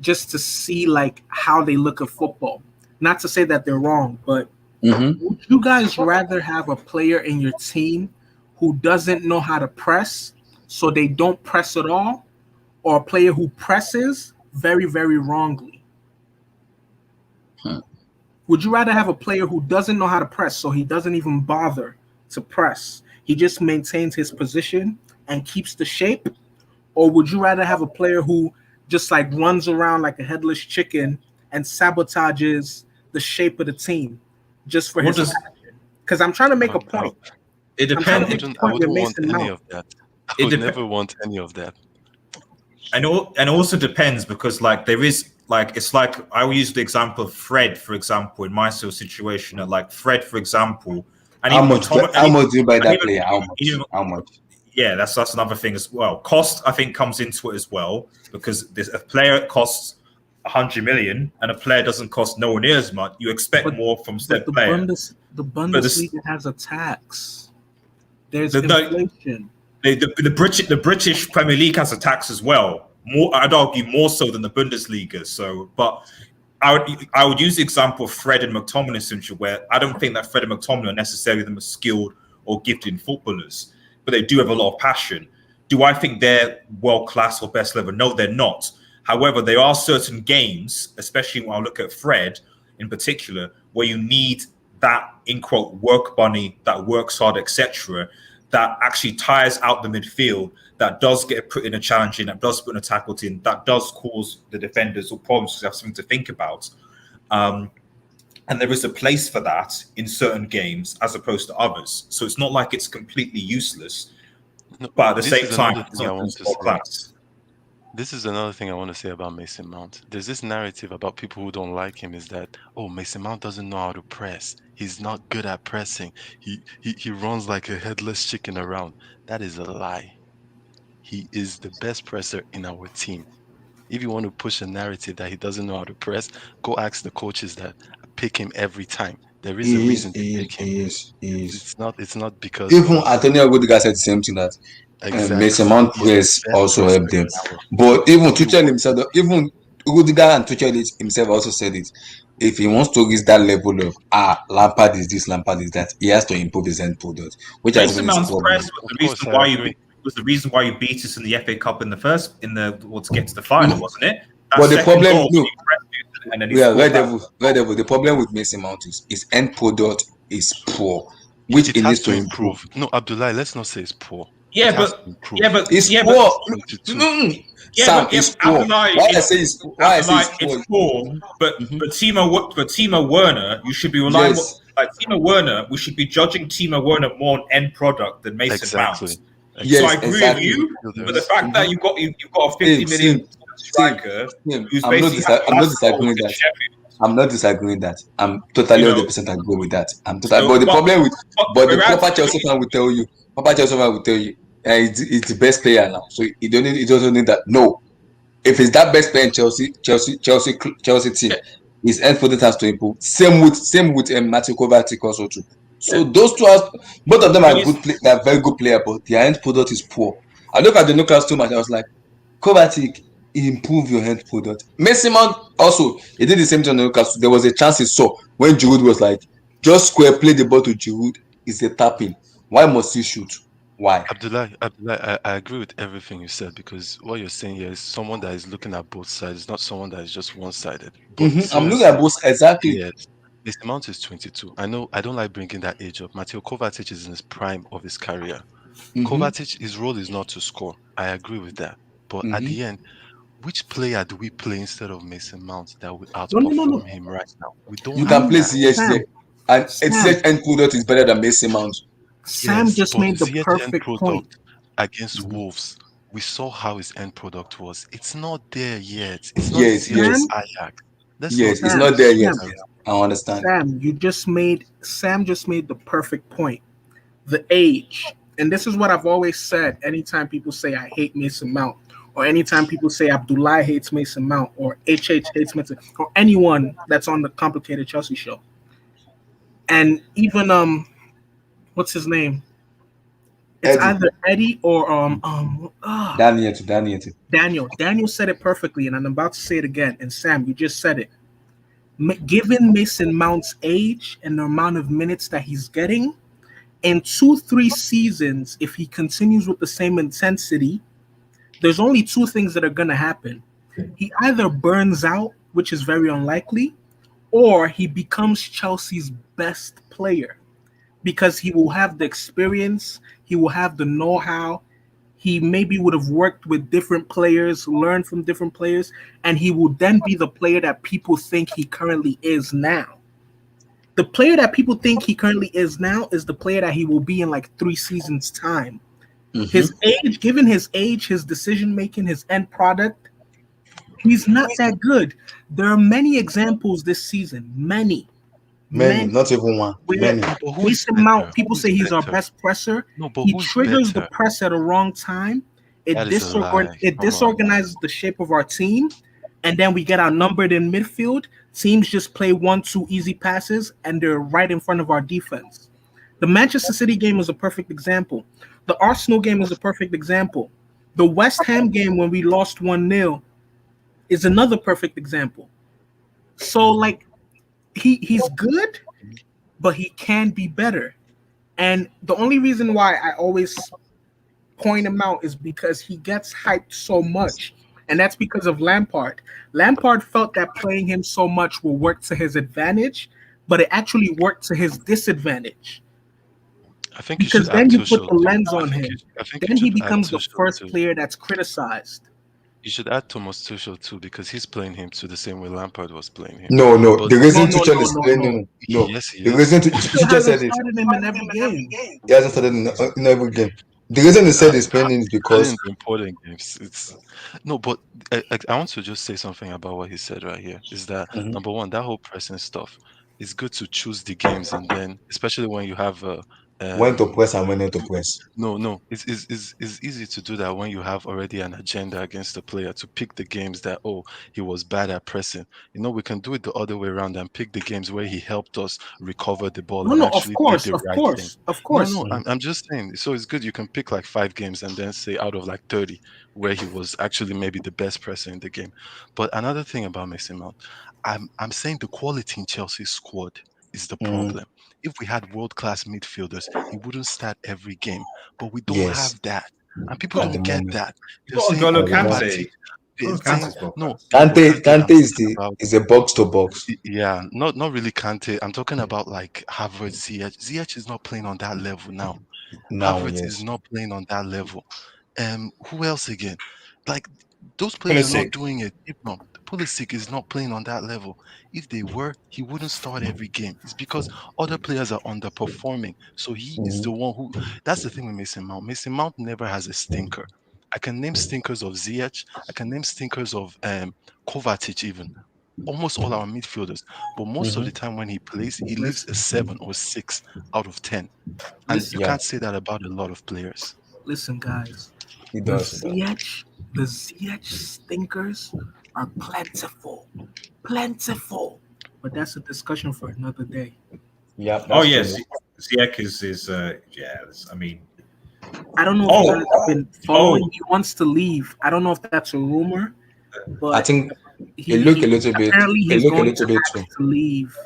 just to see like how they look at football. Not to say that they're wrong, but would you guys rather have a player in your team who doesn't know how to press, so they don't press at all, or a player who presses very, very wrongly? Would you rather have a player who doesn't know how to press, so he doesn't even bother to press? He just maintains his position and keeps the shape? Or would you rather have a player who just like runs around like a headless chicken and sabotages the shape of the team just for his passion? Because I'm trying to make a point. It depends. I wouldn't want any of that. I would never want any of that. And it also depends because like there is like it's like I will use the example of Fred, for example, in my sort of situation. Like Fred, for example, and how much do you buy that player? How much? Yeah, that's another thing as well. Cost, I think, comes into it as well because there's a player costs 100 million and a player doesn't cost nowhere near as much. You expect more from said player. The Bundesliga has a tax. There's inflation. The British Premier League has a tax as well. More, I'd argue more so than the Bundesliga. So, but I would use the example of Fred and McTominay essentially, where I don't think that Fred and McTominay are necessarily the most skilled or gifted footballers, but they do have a lot of passion. Do I think they're world class or best level? No, they're not. However, there are certain games, especially when I look at Fred in particular, where you need that in quote work bunny that works hard, etc., that actually tires out the midfield, that does get put in a challenge in, that does put in a tackle in, that does cause the defenders or problems because they have something to think about. And there is a place for that in certain games as opposed to others. So it's not like it's completely useless, but at the same time, it's not class. This is another thing I want to say about Mason Mount. There's this narrative about people who don't like him is that, oh, Mason Mount doesn't know how to press. He's not good at pressing. He runs like a headless chicken around. That is a lie. He is the best presser in our team. If you want to push a narrative that he doesn't know how to press, go ask the coaches that pick him every time. There is a reason to pick him. It's not because even Antonio Rudiger said the same thing that Mason Mount press also helped them. But even Tuchel himself, even Rudiger and Tuchel himself also said it. If he wants to reach that level of Lampard is this, Lampard is that, he has to improve his end product. Which Mason Mount's press was the reason why you beat us in the FA Cup to get to the final, wasn't it? But the problem, the problem with Mason Mount is his end product is poor, which it needs to improve. No, Abdullah, let's not say it's poor. But it's poor. Sam, it's poor. Why I say it's poor? But Timo Werner, you should be relying like Timo Werner. We should be judging Timo Werner more on end product than Mason Mount. Yes, so I agree with you, but the fact that you've got a 50 million striker who's basically I'm not disagreeing that. I'm totally 100% agree with that. But the problem with the proper Chelsea fan will tell you, it's the best player now. So it doesn't need that. No, if it's that best player in Chelsea team, his end product has to improve. Same with Matthew Kovacic also too. So those two both of them are good. They are very good players, but their end product is poor. I look at the Newcastle match. I was like, Kovacic, improve your end product. Messi Mount also, he did the same thing on Newcastle. There was a chance he saw when Giroud was like, just square, play the ball to Giroud. It's a tapping. Why must he shoot? Why? Abdullah, I agree with everything you said because what you're saying here is someone that is looking at both sides, not someone that is just one-sided. I'm looking at both exactly. Yes. Mr. Mount is 22. I know I don't like bringing that age up. Mateo Kovacic is in his prime of his career. Kovacic, his role is not to score. I agree with that. But at the end, which player do we play instead of Mason Mount that would outperform him right now? We don't. You can play CSJ, and CSJ end product is better than Mason Mount. Sam just made the perfect point against Wolves. We saw how his end product was. It's not there yet. It's not as Ajax. It's not there yet. I understand. Sam just made the perfect point. The age. and this is what I've always said anytime people say I hate Mason Mount, or anytime people say Abdullah hates Mason Mount, or HH hates Mason, or anyone that's on the Complicated Chelsea show. And even what's his name? It's Eddie. either Eddie or Daniel. Daniel said it perfectly, and I'm about to say it again. And Sam, you just said it. Given Mason Mount's age and the amount of minutes that he's getting, in 2-3 seasons, if he continues with the same intensity, there's only two things that are going to happen. He either burns out, which is very unlikely, or he becomes Chelsea's best player because he will have the experience, he will have the know-how, he maybe would have worked with different players, learned from different players, and he will then be the player that people think he currently is now. The player that people think he currently is now is the player that he will be in like 3 seasons' time. His age, given his age, his decision making, his end product, he's not that good. There are many examples this season, many, not even one. Many. Mason Mount, people say he's our best presser. No, but he who's triggers better? the press at the wrong time. It That is a lie. disorganizes the shape of our team, and then we get outnumbered in midfield. Teams just play 1-2 easy passes, and they're right in front of our defense. The Manchester City game is a perfect example. The Arsenal game is a perfect example. The West Ham game when we lost 1-0 is another perfect example. So, like, he's good, but he can be better. And the only reason why I always point him out is because he gets hyped so much. And that's because of Lampard. Lampard felt that playing him so much will work to his advantage, but it actually worked to his disadvantage. I think because then you put the lens on him. Then he becomes the first player that's criticized. You should add Thomas Tuchel too, because he's playing him too the same way Lampard was playing him. No. The reason Tuchel is playing no. Yes, he the is. reason Tuchel said it. Started him in every game. He hasn't started in every game. The reason he said he's playing is because in the important games. It's no, but I want to just say something about what he said right here. Is that number one, that whole pressing stuff. It's good to choose the games, and then especially when you have when to press and when not to press. No. It's easy to do that when you have already an agenda against the player, to pick the games that, he was bad at pressing. We can do it the other way around and pick the games where he helped us recover the ball and actually did the right thing. Of course. No, I'm just saying. So it's good. You can pick like 5 games and then say out of like 30 where he was actually maybe the best presser in the game. But another thing about Messi Mount, I'm saying the quality in Chelsea's squad is the problem. If we had world-class midfielders, he wouldn't start every game. But we don't have that. And people don't get that. They're saying, Kante. Kante is a box to box. Yeah, not really Kante. I'm talking about like Havertz, Ziyech. Ziyech is not playing on that level now. Havertz is not playing on that level. Who else again? Like those players are not doing it. Pulisic is not playing on that level. If they were, he wouldn't start every game. It's because other players are underperforming. So he is the one who. That's the thing with Mason Mount. Mason Mount never has a stinker. I can name stinkers of Ziyech. I can name stinkers of Kovacic even. Almost all our midfielders. But most of the time when he plays, he leaves a 7 or 6 out of 10. And you can't say that about a lot of players. Listen, guys. He the does. Ziyech stinkers are plentiful. But that's a discussion for another day. Yeah. Yes. Ziyech is I mean, I don't know if you guys have been following. He wants to leave. I don't know if that's a rumor, but I think it looked a little bit. Apparently, he's going to have to leave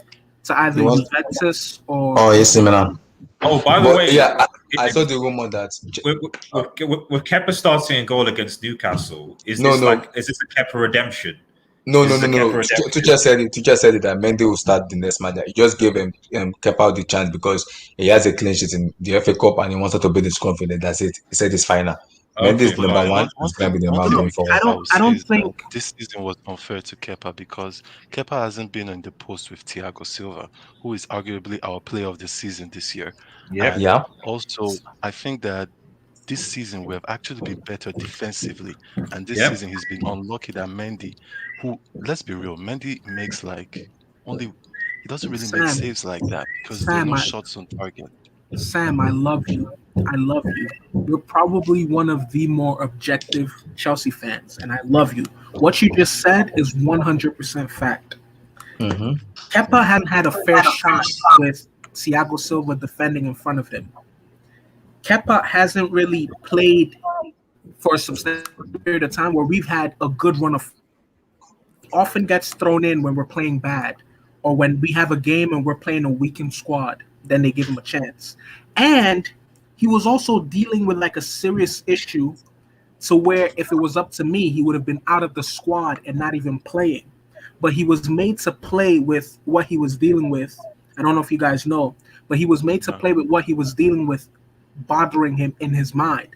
to either Juventus or. yes, Milan. By the way, I saw the rumor that with Kepa starting a goal against Newcastle, is this a Kepa redemption? No. Tuchel said it that Mendy will start the next match. He just gave him Kepa the chance because he has a clean sheet in the FA Cup and he wanted to build his confidence. That's it. He said it's final. Mendy is number one. He's going to be the number going forward. I don't think this season was unfair to Kepa because Kepa hasn't been in the post with Thiago Silva, who is arguably our player of the season this year. Yeah. Also, I think that this season we have actually been better defensively, and this season he's been unlucky that Mendy, who, let's be real, Mendy makes he doesn't really make saves like that because there are no shots on target. Sam, I love you. I love you. You're probably one of the more objective Chelsea fans, and I love you. What you just said is 100% fact. Kepa hadn't had a fair shot with Thiago Silva defending in front of him. Kepa hasn't really played for a substantial period of time where we've had a good run of. Often gets thrown in when we're playing bad, or when we have a game and we're playing a weakened squad. Then they give him a chance, and he was also dealing with like a serious issue, to where if it was up to me, he would have been out of the squad and not even playing. But he was made to play with what he was dealing with. I don't know if you guys know, but he was made to play with what he was dealing with, bothering him in his mind.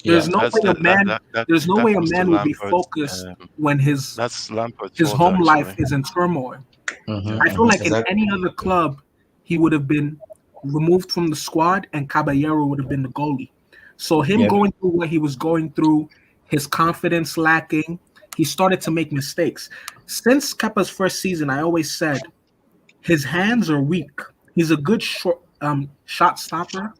There's no way a man. There's no way a man will be focused when his home life is in turmoil. I feel like in any other club, he would have been removed from the squad, and Caballero would have been the goalie. So him going through what he was going through, his confidence lacking, he started to make mistakes. Since Kepa's first season, I always said his hands are weak. He's a good shot stopper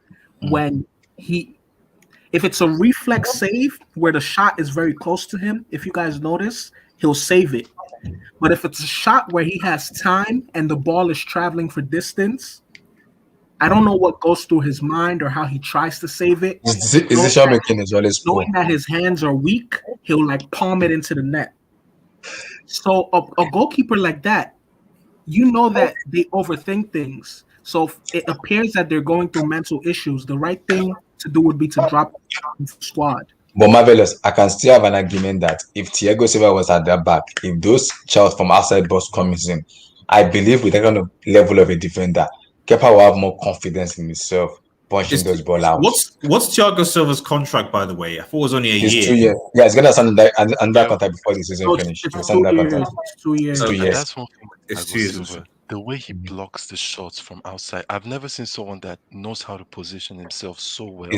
when if it's a reflex save where the shot is very close to him, if you guys notice, he'll save it. But if it's a shot where he has time and the ball is traveling for distance, I don't know what goes through his mind or how he tries to save it. Is the shot making as well as knowing that his hands are weak, he'll like palm it into the net. So a goalkeeper like that, you know that they overthink things. So if it appears that they're going through mental issues, the right thing to do would be to drop the squad. But Marvelous, I can still have an argument that if Thiago Silva was at their back, if those shots from outside box comes in, I believe with that kind of level of a defender, Kepa will have more confidence in himself punching those ball out. What's Thiago Silva's contract, by the way? I thought it was only a year. 2 years. Yeah, he's gonna sign another contract before the season finishes. It's 2 years. 2 years. That's one thing. It's 2 years. The way he blocks the shots from outside, I've never seen someone that knows how to position himself so well.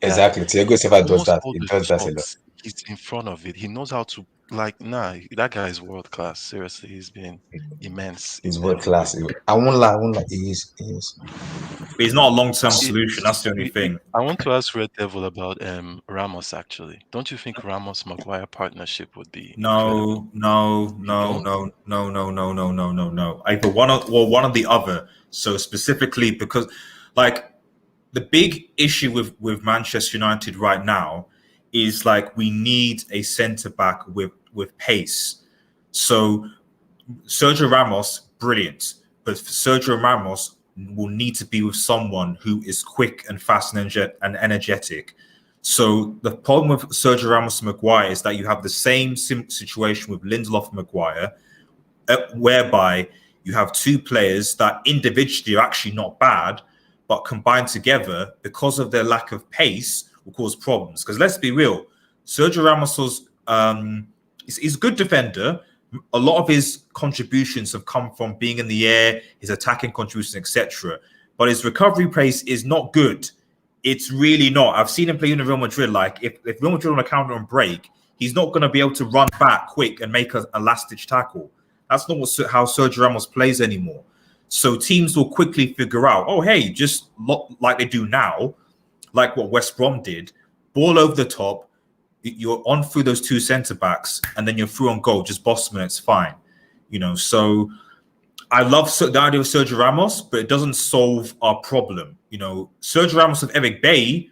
Exactly. Thiago Silva does that. He does that a lot. He's in front of it. He knows how to that guy is world class. Seriously, he's been immense. He's world class. I won't lie. He is. But he's not a long-term solution. That's the only thing. I want to ask Red Devil about Ramos. Actually, don't you think Ramos-Maguire partnership would be? No. Either one or the other. So specifically because, like, the big issue with Manchester United right now is like we need a centre back with pace. So Sergio Ramos, brilliant, but Sergio Ramos will need to be with someone who is quick and fast and energetic. So the problem with Sergio Ramos and Maguire is that you have the same situation with Lindelof and Maguire, whereby you have two players that individually are actually not bad, but combined together, because of their lack of pace, will cause problems. Because let's be real, Sergio Ramos was he's a good defender. A lot of his contributions have come from being in the air, his attacking contributions, etc. But his recovery pace is not good. It's really not. I've seen him play in Real Madrid. Like if Real Madrid on a counter and break, he's not going to be able to run back quick and make a last-ditch tackle. That's not how Sergio Ramos plays anymore. So teams will quickly figure out, oh, hey, just like they do now, like what West Brom did, ball over the top, you're on through those two centre-backs, and then you're through on goal, just boss them, and it's fine. So I love the idea of Sergio Ramos, but it doesn't solve our problem. Sergio Ramos and Eric Bailly,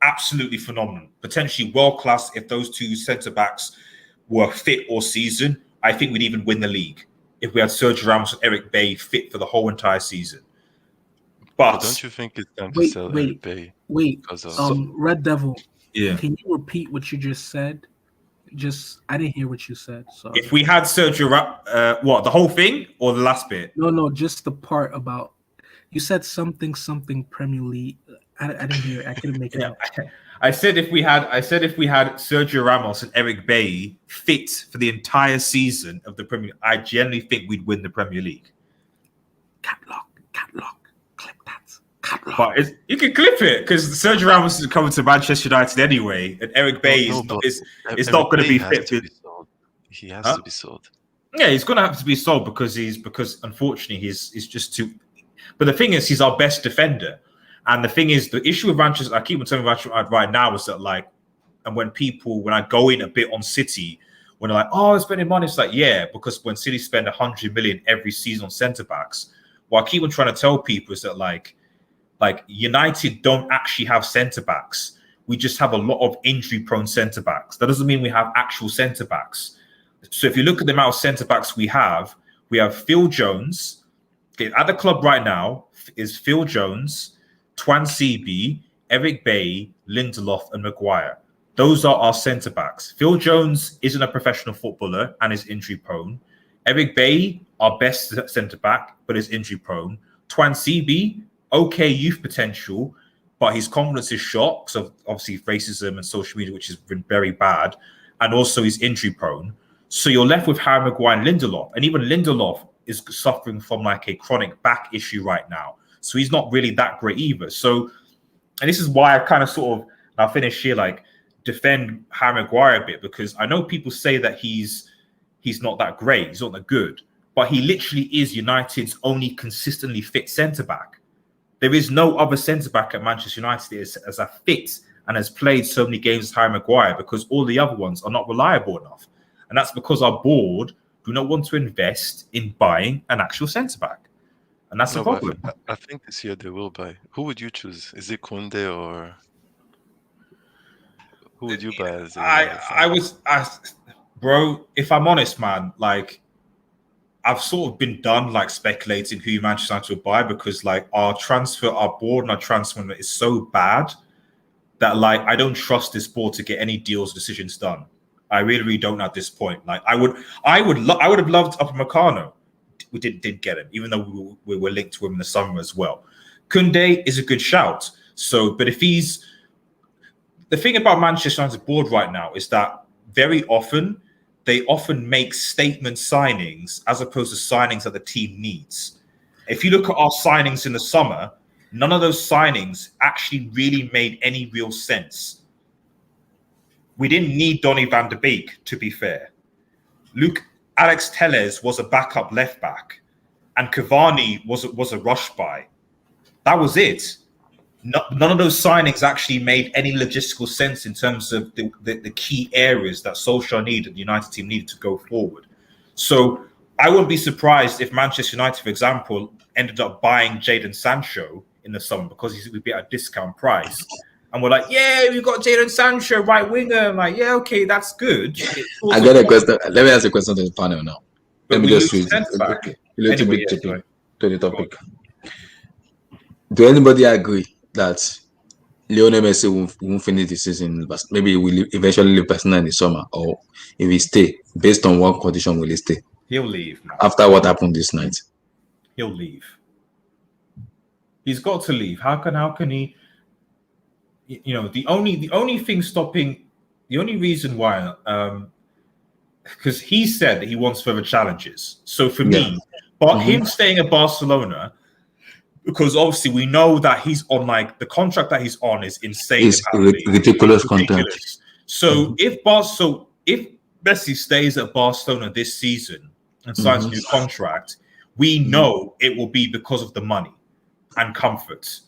absolutely phenomenal. Potentially world-class if those two centre-backs were fit all season. I think we'd even win the league if we had Sergio Ramos and Eric Bailly fit for the whole entire season. But don't you think it's time to sell Eric Bailly? Wait, Red Devil. Yeah. Can you repeat what you just said? I didn't hear what you said. So if we had Sergio, the whole thing or the last bit? No, just the part about you said something Premier League. I didn't hear it. I couldn't make it out. I said if we had Sergio Ramos and Eric Bailly fit for the entire season of the Premier League, I generally think we'd win the Premier League. Catlock, clip that. Catlock. But you can clip it because Sergio Ramos is coming to Manchester United anyway, and Eric Bailly is not going to be fit. He has to be sold. Yeah, he's going to have to be sold because unfortunately he's just too. But the thing is, he's our best defender. And the thing is, the issue with Manchester, I keep on telling Manchester right now is that like, and when I go in a bit on City, when they're like, oh, they're spending money, it's like, yeah, because when City spend 100 million every season on centre backs, what I keep on trying to tell people is that like United don't actually have centre backs. We just have a lot of injury-prone centre backs. That doesn't mean we have actual centre backs. So if you look at the amount of centre backs we have Phil Jones. Okay, at the club right now is Phil Jones, Twan Sebi, Eric Bailly, Lindelof, and Maguire. Those are our centre backs. Phil Jones isn't a professional footballer and is injury prone. Eric Bailly, our best centre back, but is injury prone. Twan Sebi, okay youth potential, but his confidence is shot because of obviously racism and social media, which has been very bad, and also he's injury prone. So you're left with Harry Maguire and Lindelof, and even Lindelof is suffering from like a chronic back issue right now. So he's not really that great either. So, and this is why I kind of sort of, I'll finish here, like defend Harry Maguire a bit, because I know people say that he's not that great, he's not that good, but he literally is United's only consistently fit centre-back. There is no other centre-back at Manchester United as a fit and has played so many games as Harry Maguire, because all the other ones are not reliable enough. And that's because our board do not want to invest in buying an actual centre-back. And that's the problem. I think this year they will buy. Who would you choose? Is it Koundé or who would you buy? Bro, if I'm honest, man, like I've sort of been done like speculating who Manchester United will buy, because like our board and our transfer is so bad that like I don't trust this board to get any deals decisions done. I really don't at this point. Like I would have loved Upamecano. We didn't get him, even though we were linked to him in the summer as well. Koundé is a good shout. So, but if he's the thing about Manchester United's board right now is that very often they make statement signings as opposed to signings that the team needs. If you look at our signings in the summer, none of those signings actually really made any real sense. We didn't need Donny van de Beek, to be fair. Alex Telles was a backup left back, and Cavani was a rush buy. That was it. None of those signings actually made any logistical sense in terms of the key areas that Solskjaer needed, the United team needed to go forward. So I wouldn't be surprised if Manchester United, for example, ended up buying Jadon Sancho in the summer because he would be at a discount price. And we're like, yeah, we've got Jadon Sancho, right winger. I'm like, yeah, okay, that's good. I got a question. Let me ask a question to the panel now. Let me just switch a little bit to the topic. Do anybody agree that Lionel Messi won't finish the season, but maybe he will eventually leave Barcelona in the summer, or if he stay, based on what condition will he stay? He'll leave, man. After what happened this night. He'll leave. He's got to leave. How can he? You know, the only thing stopping, the only reason why, because he said that he wants further challenges. So for me, but him staying at Barcelona, because obviously we know that he's on like the contract that he's on is insane. It's ridiculous contract. So if Messi stays at Barcelona this season and signs a new contract, we know it will be because of the money and comfort.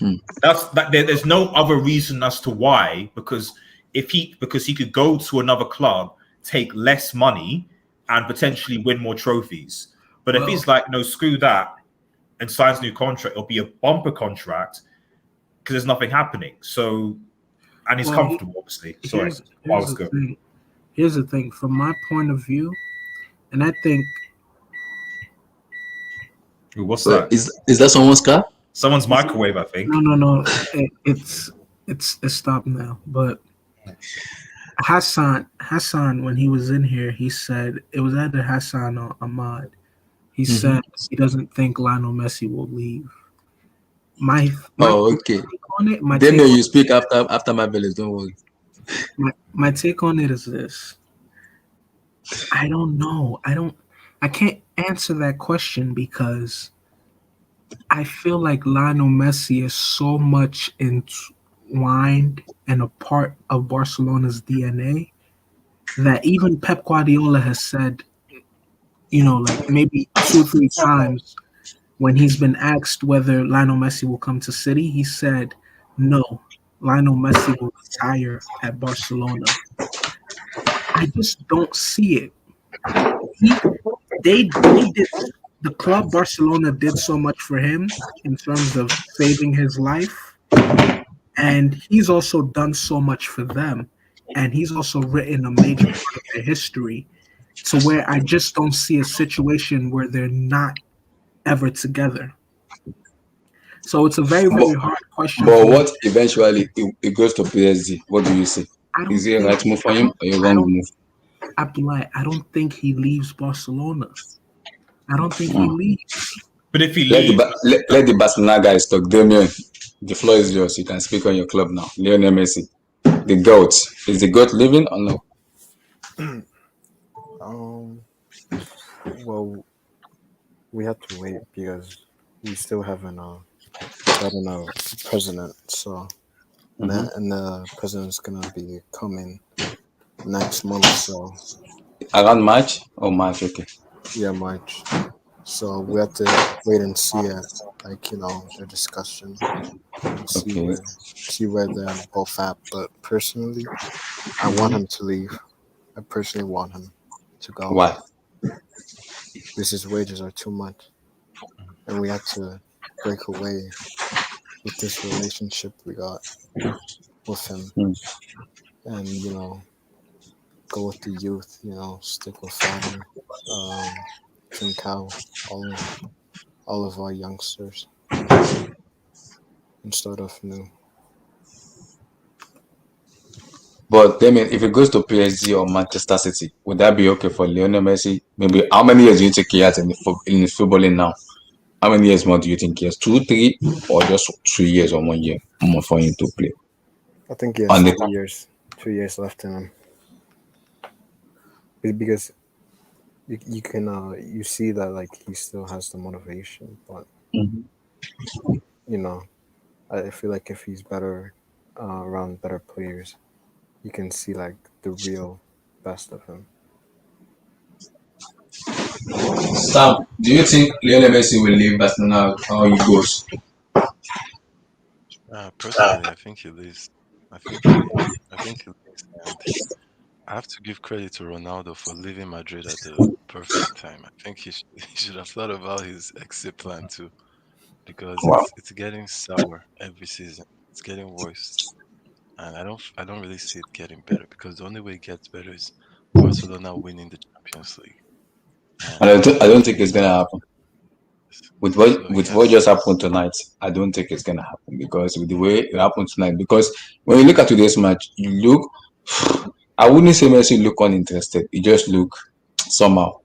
There's no other reason as to why, because he could go to another club, take less money, and potentially win more trophies. But if he's like, no, screw that, and signs a new contract, it'll be a bumper contract because there's nothing happening. So, and he's comfortable, obviously. Sorry, here's the thing. From my point of view, and I think. Ooh, what's that? Is that someone's car? Someone's microwave, I think. No. It's stopped now. But Hassan, when he was in here, he said it was either Hassan or Ahmad. He said he doesn't think Lionel Messi will leave. My okay. Then you speak after my village. Don't worry. My take on it is this. I don't know. I can't answer that question because I feel like Lionel Messi is so much entwined and a part of Barcelona's DNA that even Pep Guardiola has said, you know, like maybe 2 or 3 times when he's been asked whether Lionel Messi will come to City, he said, no, Lionel Messi will retire at Barcelona. I just don't see it. They did, the club Barcelona did so much for him in terms of saving his life, and he's also done so much for them, and he's also written a major part of their history, to where I just don't see a situation where they're not ever together. So it's a very, very hard question. But what eventually it goes to PSG? What do you say? Is it a right move for him or a wrong move? Abdullah, I don't think he leaves Barcelona. I don't think he leaves. But if he let leaves, let the Barcelona guys talk. Damien, the floor is yours. You can speak on your club now. Lionel Messi, the GOAT. Is the GOAT leaving or no? Well, we have to wait because we still haven't gotten a president. So, and the president's gonna be coming next month. So, around March or March? Okay. Yeah, March. So we have to wait and see it, like their discussion, and see where they're both at. But personally, I want him to leave. I personally want him to go. Why? Because his wages are too much, and we have to break away with this relationship we got with him, and go with the youth. Stick with Fadi, Trincao, all of our youngsters, and start off new. But Damien, if it goes to PSG or Manchester City, would that be okay for Lionel Messi? Maybe how many years do you think he has in his footballing now? How many years more do you think he has? 2, 3, or just 3 years or 1 year more for him to play? I think he has 2 years left in him. Because you can you see that like he still has the motivation, but I feel like if he's better around better players, you can see like the real best of him. Sam, do you think Lionel Messi will leave Barcelona or he goes? Personally, I think he leaves. I think he leaves, and I have to give credit to Ronaldo for leaving Madrid at the perfect time. I think he should have thought about his exit plan too, because it's getting sour every season. It's getting worse, and I don't really see it getting better, because the only way it gets better is Barcelona winning the Champions League. And I don't think it's gonna happen. With what just happened tonight, I don't think it's gonna happen, because with the way it happened tonight, because when you look at today's match, I wouldn't say Messi look uninterested. He just look somehow.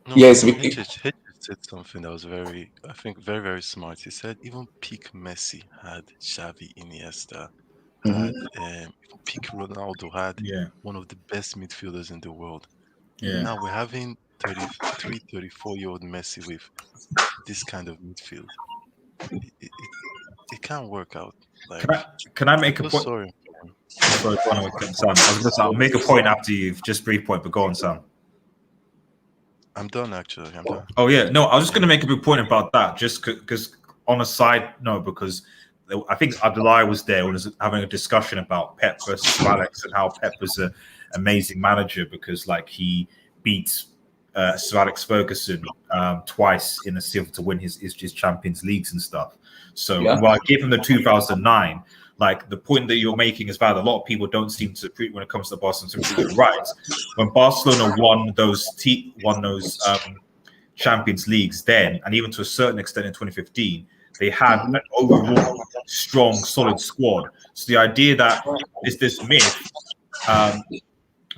No, yes, Hitch said something that was very, very smart. He said even peak Messi had Xavi, Iniesta, had peak Ronaldo, had one of the best midfielders in the world. Yeah. Now we're having 33, 34-year-old Messi with this kind of midfield. It can't work out. Like, can I make a point? Sorry. Sorry, Sam. I was going to say, I'll make a point after you. Just brief point, but go on, Sam. I'm done, actually. I'm done. Oh, yeah. No, I was just going to make a big point about that, just because on a side note, because I think Abdullah was there and was having a discussion about Pep versus Alex and how Pep was an amazing manager because, like, he beat Sir Alex Ferguson twice in the season to win his Champions Leagues and stuff. So while I gave him the 2009, like the point that you're making is valid. A lot of people don't seem to appreciate when it comes to Barcelona. You're right. When Barcelona won those Champions Leagues then, and even to a certain extent in 2015, they had an overall strong, solid squad. So the idea that is this myth that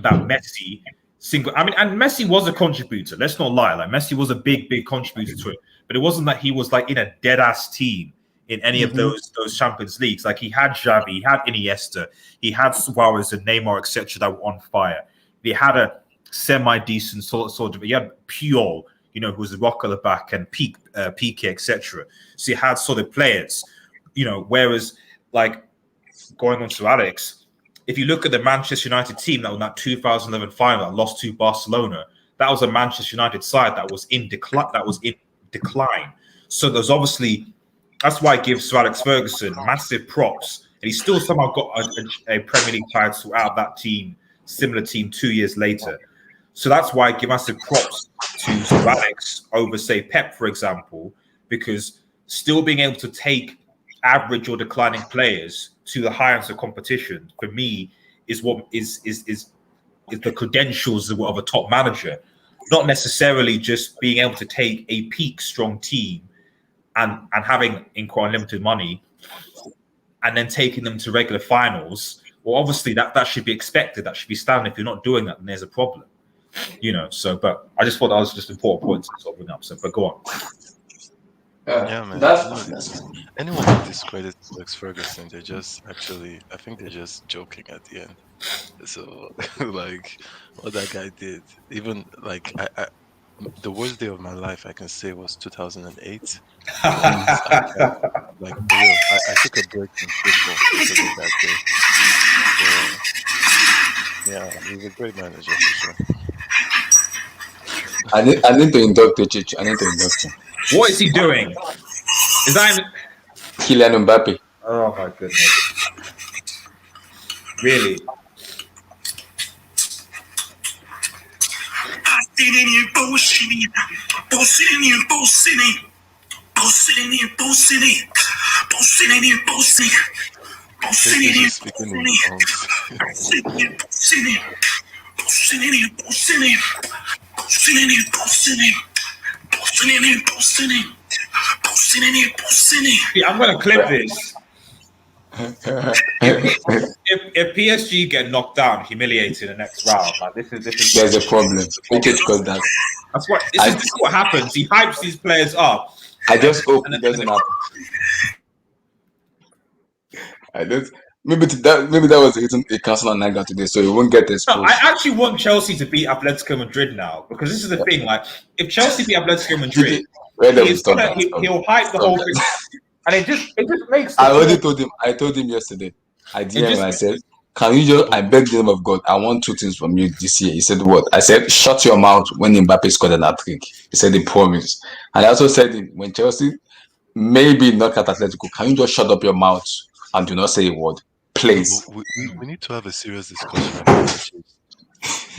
Messi and Messi was a contributor. Let's not lie. Like Messi was a big contributor to it, but it wasn't that he was like in a dead ass team in any of those Champions Leagues. Like he had Xavi, he had Iniesta, he had Suarez and Neymar, etc. that were on fire. They had a semi-decent sort of. He had Puyol, who was the rock at the back, and Piqué, etc. So you had solid players, Whereas, like going on to Alex, if you look at the Manchester United team that won that 2011 final that lost to Barcelona, that was a Manchester United side that was in decline. So there's obviously that's why I give Sir Alex Ferguson massive props, and he still somehow got a Premier League title out of that team, similar team 2 years later. So that's why I give massive props to Sir Alex over, say, Pep, for example, because still being able to take average or declining players to the high end of competition for me is what is the credentials of a top manager, not necessarily just being able to take a peak strong team and having quite unlimited money and then taking them to regular finals. Well, obviously that should be expected. That should be standard. If you're not doing that, then there's a problem. So, but I just thought that was just an important point to sort of bring up. So, but go on. Yeah, man. Anyone who discredits Alex Ferguson, I think they're just joking at the end. So, like, what that guy did, even like, the worst day of my life, I can say, was 2008. Like, for real, I took a break from football because of that day. So, yeah, he's a great manager for sure. I need to induct Chichi. I need to induct him. What is he doing? Is that Kylian Mbappe? Oh my goodness! Really? I'm gonna clip this. If PSG get knocked down, humiliated in the next round, like this is there's a problem. We just got that. That's what this is what happens. He hypes these players up. I just hope it doesn't happen. Maybe that was the reason he cancelled on Naga today, so he won't get this. No, I actually want Chelsea to beat Atletico Madrid now, because this is the thing. Like, if Chelsea beat Atletico Madrid, he'll hype the whole thing, and it just makes. I told him yesterday. I said, "Can you just? I beg the name of God, I want 2 things from you this year." He said, "What?" I said, "Shut your mouth when Mbappe scored an hat-trick." He said, "He promised," and I also said, "When Chelsea maybe knock at Atletico, can you just shut up your mouth and do not say a word, please?" We need to have a serious discussion about this,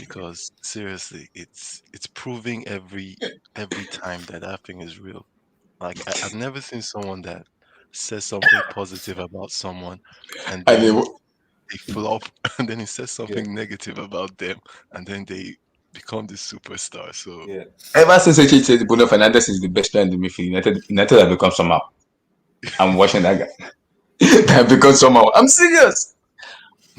because seriously, it's proving every time that thing is real. Like, I've never seen someone that says something positive about someone and then they flop, and then he says something negative about them, and then they become the superstar. So ever since he said Bruno Fernandes is the best player in the midfield, United have become somehow. I'm watching that guy. That because somehow. I'm serious.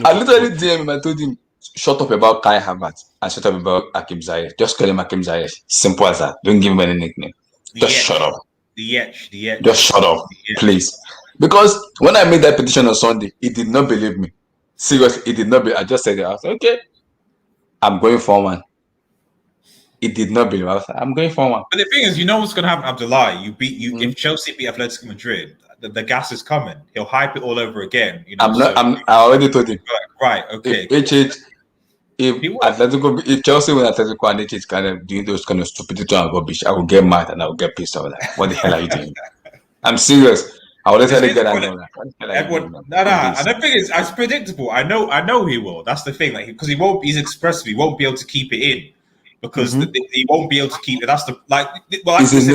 I literally DM him. I told him, shut up about Kai Havertz and shut up about Hakim Ziyech. Just call him Hakim Ziyech. Simple as that. Don't give him any nickname. Just shut up. Just shut up, please. Because when I made that petition on Sunday, he did not believe me. Seriously, he did not believe. I just said it. I was like, okay, I'm going for one. He did not believe. I was like, I'm going for one. But the thing is, you know what's going to happen, Abdullah? If Chelsea beat Atletico Madrid, the gas is coming. He'll hype it all over again. You know, I already told him. Right. Okay. If Chelsea win Atletico and HH kind of doing those kind of stupidity and rubbish, I will get mad and I will get pissed. I was like, what the hell are you doing? I'm serious. I will literally get angry. And the thing is, it's predictable. I know he will. That's the thing. Like, because he won't. He's expressive. He won't be able to keep it in. Because he won't be able to keep it. That's the it's his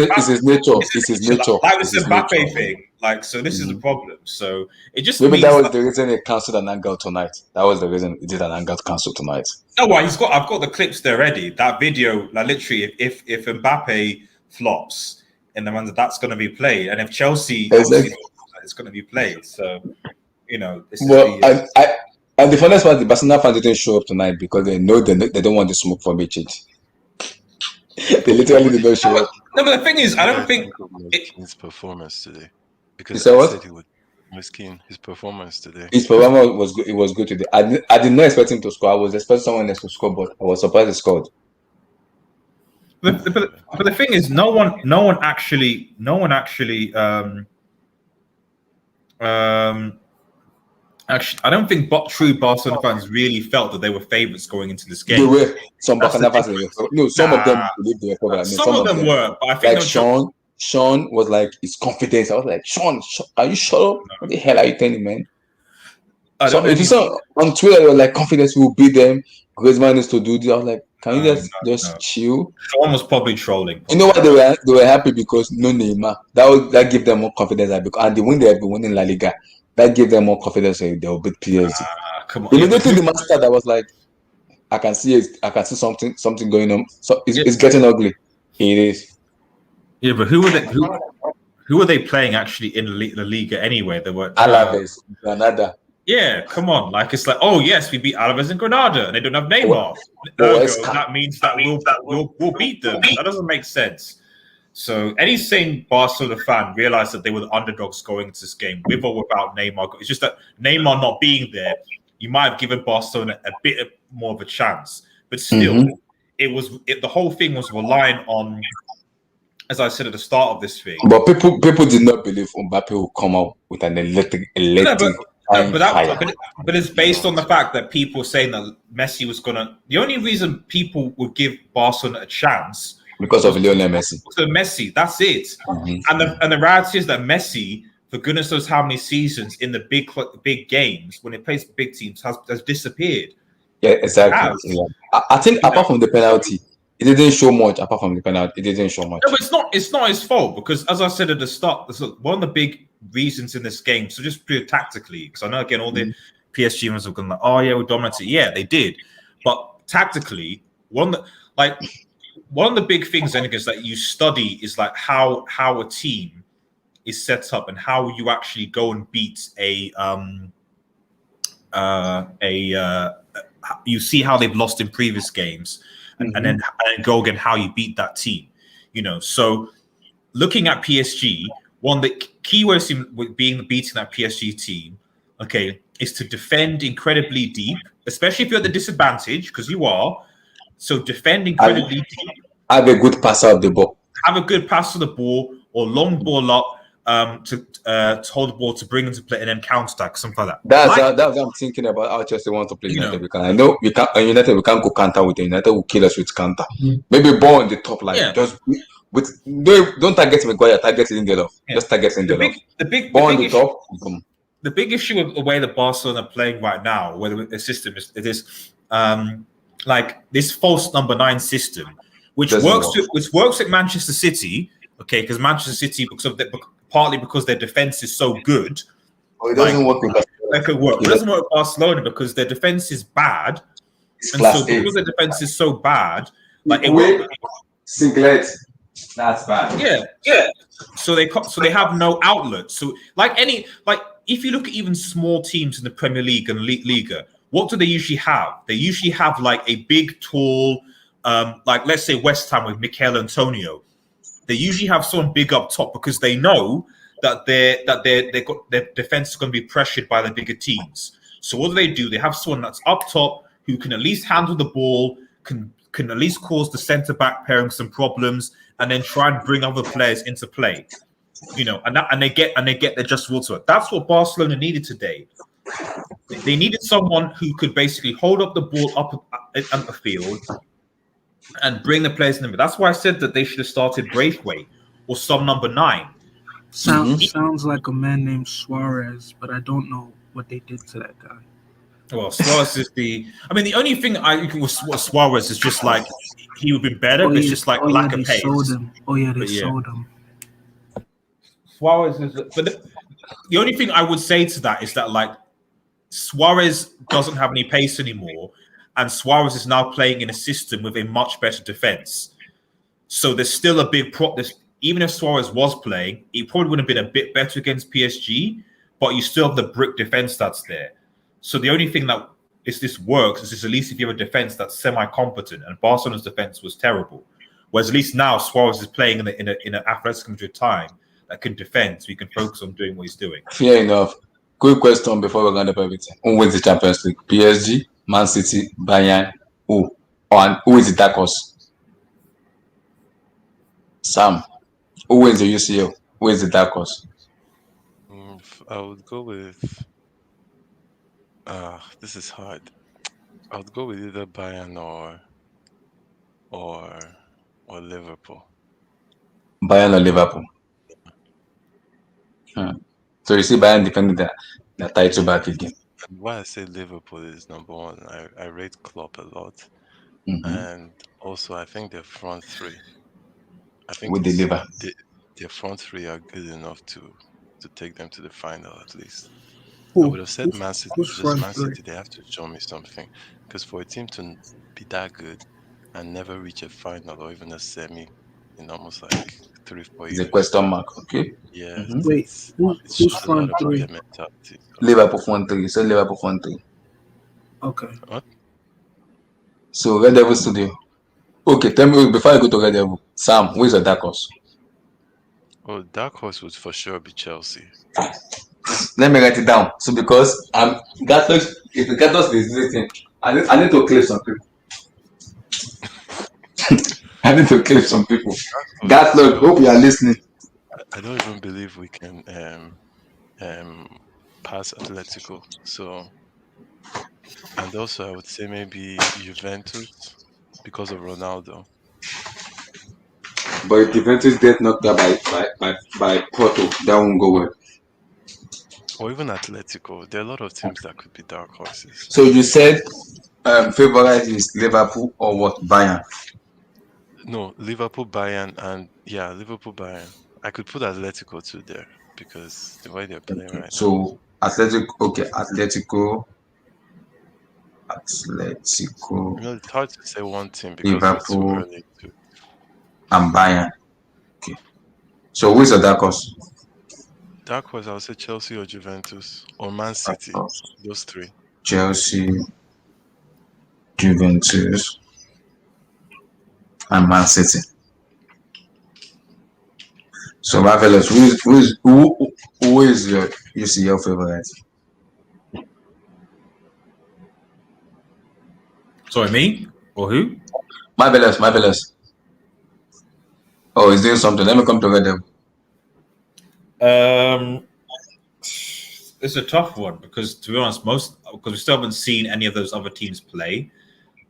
nature. It's his nature. Like this Mbappe thing. Like, so this is the problem. So it just maybe that was the reason he cancelled an hangout tonight. That was the reason he did an hangout cancel tonight. No, why I've got the clips there ready. That video, like literally, if Mbappe flops in the run, that's going to be played, and if Chelsea, it's going to be played. So this is and the funniest part, the Barcelona fans didn't show up tonight because they know they don't want the smoke from HH. They literally did not show up. No, but the thing is, I don't think his performance today. Because said I said he was keen. His performance today. His performance was good. It was good today. I did not expect him to score. I was expecting someone else to score, but I was surprised he scored. But the thing is, no one actually. Actually, I don't think true Barcelona fans really felt that they were favourites going into this game. They were. Some Barcelona fans were. No, some of them believed they were favourites. Some of them were, but I think like Sean. Sean was like his confidence. I was like, Sean, are you shut up? What the hell are you telling, man? So if you saw on Twitter, you were like, confidence will beat them. Griezmann needs to do this. I was like, can you just chill? Sean was probably trolling. You know what? They were happy because no Neymar. That gave them more confidence. And the win they have been winning La Liga, that gave them more confidence. They'll beat PSG. Come on. Immediately the match started, I was like, I can see something going on. So it's getting ugly. It is. Yeah, but who were they playing actually in the Liga anyway? They were Alaves, Granada. Yeah, come on. Like, it's like, oh yes, we beat Alaves and Granada, and they don't have Neymar. That means that we'll beat them. That doesn't make sense. So any sane Barcelona fan realized that they were the underdogs going into this game, with or without Neymar. It's just that Neymar not being there, you might have given Barcelona a bit more of a chance. But still, the whole thing was relying on, as I said at the start of this thing. But people did not believe Mbappe would come out with an electric. But it's based on the fact that people saying that Messi was gonna. The only reason people would give Barcelona a chance because of Lionel Messi. So Messi, that's it. And the reality is that Messi, for goodness knows how many seasons in the big games when he plays for big teams, has disappeared. Yeah, exactly. Yeah. I think apart from the penalty, it didn't show much. Apart from the penalty, it didn't show much. No, but it's not his fault because, as I said at the start, one of the big reasons in this game. So just pure tactically, because I know again all the PSG ones have gone like, oh yeah, we dominated. Yeah, they did, but tactically, one of the big things I think is that you study is like how a team is set up and how you actually go and beat you see how they've lost in previous games and then go again how you beat that team, so looking at PSG, one of the key ways in beating that PSG team, is to defend incredibly deep, especially if you're at the disadvantage, because you are. So defend incredibly deep. Have a good pass out of the ball. Have a good pass of the ball or long ball up to hold the ball to bring into play and then counter attack, something like that. That's what I'm thinking about how Chelsea want to play United, because I know we can't. United, we can't go counter with United. Will kill us with counter. Maybe ball on the top line. Just don't target Maguire. Target Lindelof. Just target Lindelof. Ball on the top. The big issue with the way the Barcelona are playing right now, whether the system is like this false number 9 system, which works at Manchester City, because Manchester City, partly because their defense is so good. It doesn't work with Barcelona. It could work. It doesn't work with Barcelona because their defense is bad, because their defense is so bad, Singlet, that's bad. Yeah. So they have no outlet. So if you look at even small teams in the Premier League and Liga, what do they usually have? They usually have like a big, tall, like let's say West Ham with Mikel Antonio. They usually have someone big up top because they know that their defense is going to be pressured by the bigger teams. So what do? They have someone that's up top who can at least handle the ball, can at least cause the centre back pairing some problems, and then try and bring other players into play. And they get their just reward to it. That's what Barcelona needed today. They needed someone who could basically hold up the ball up the field and bring the players in. That's why I said that they should have started Braithwaite or some number 9. Sounds like a man named Suarez, but I don't know what they did to that guy. Well, Suarez is the only thing I think with Suarez is just like he would be better, but it's just like lack of pace. Sold him. They sold him. Suarez is, but the only thing I would say to that is that like Suarez doesn't have any pace anymore, and Suarez is now playing in a system with a much better defense. So there's still a big problem. Even if Suarez was playing, he probably would have been a bit better against PSG, but you still have the brick defense that's there. So the only thing that this works is at least if you have a defense that's semi-competent, and Barcelona's defense was terrible. Whereas at least now Suarez is playing in an Athletic Madrid time that can defend, so he can focus on doing what he's doing. Fair enough. Quick question before we round up everything. Who wins the Champions League? PSG, Man City, Bayern, who? And who is the dark horse? Sam, who wins the UCL? Who is the dark horse? I would go with. This is hard. I would go with either Bayern or Liverpool. Bayern or Liverpool? So you see Bayern defending the title back again. And why I say Liverpool is number one, I rate Klopp a lot. Mm-hmm. And also I think their front three. I think With the liver. their front three are good enough to take them to the final at least. I Who? would have said Man City, Who's just front Man three? City, they have to show me something. Because for a team to be that good and never reach a final or even a semi in almost like 3-4 It's a years. question mark, okay? Yeah, Mm-hmm. Wait, it who's shows a lot front about three? their mentality. So. Liverpool front three. So Liverpool front three. Okay. What? So Red Devil Studio. Okay, tell me before I go to Red Devil, Sam, who is a dark horse? Oh, dark horse would for sure be Chelsea. Let me write it down. So because Gatlos, if the Gatlos is visiting, I need to clip some people. I need to clip some people. Gatlos, hope you are listening. I don't even believe we can pass Atletico. So, and also I would say maybe Juventus because of Ronaldo. But if Juventus get knocked out by Porto, that won't go well. Or even Atletico. There are a lot of teams that could be dark horses. So you said favorite is Liverpool or what? Bayern? No, Liverpool, Bayern, and yeah, Liverpool, Bayern. I could put Atletico too there because the way they're playing right now. So Atletico. You know, it's hard to say one team because Liverpool, it's too early to. And Bayern. Okay. So who is the dark horse? Dark horse, I would say Chelsea or Juventus or Man City. Those three. Chelsea, Juventus, and Man City. So marvelous. Who is your UCL favorite? Sorry, me or who? Marvelous. Oh, he's doing something. Let me come to Red Devil. It's a tough one because, to be honest, because we still haven't seen any of those other teams play.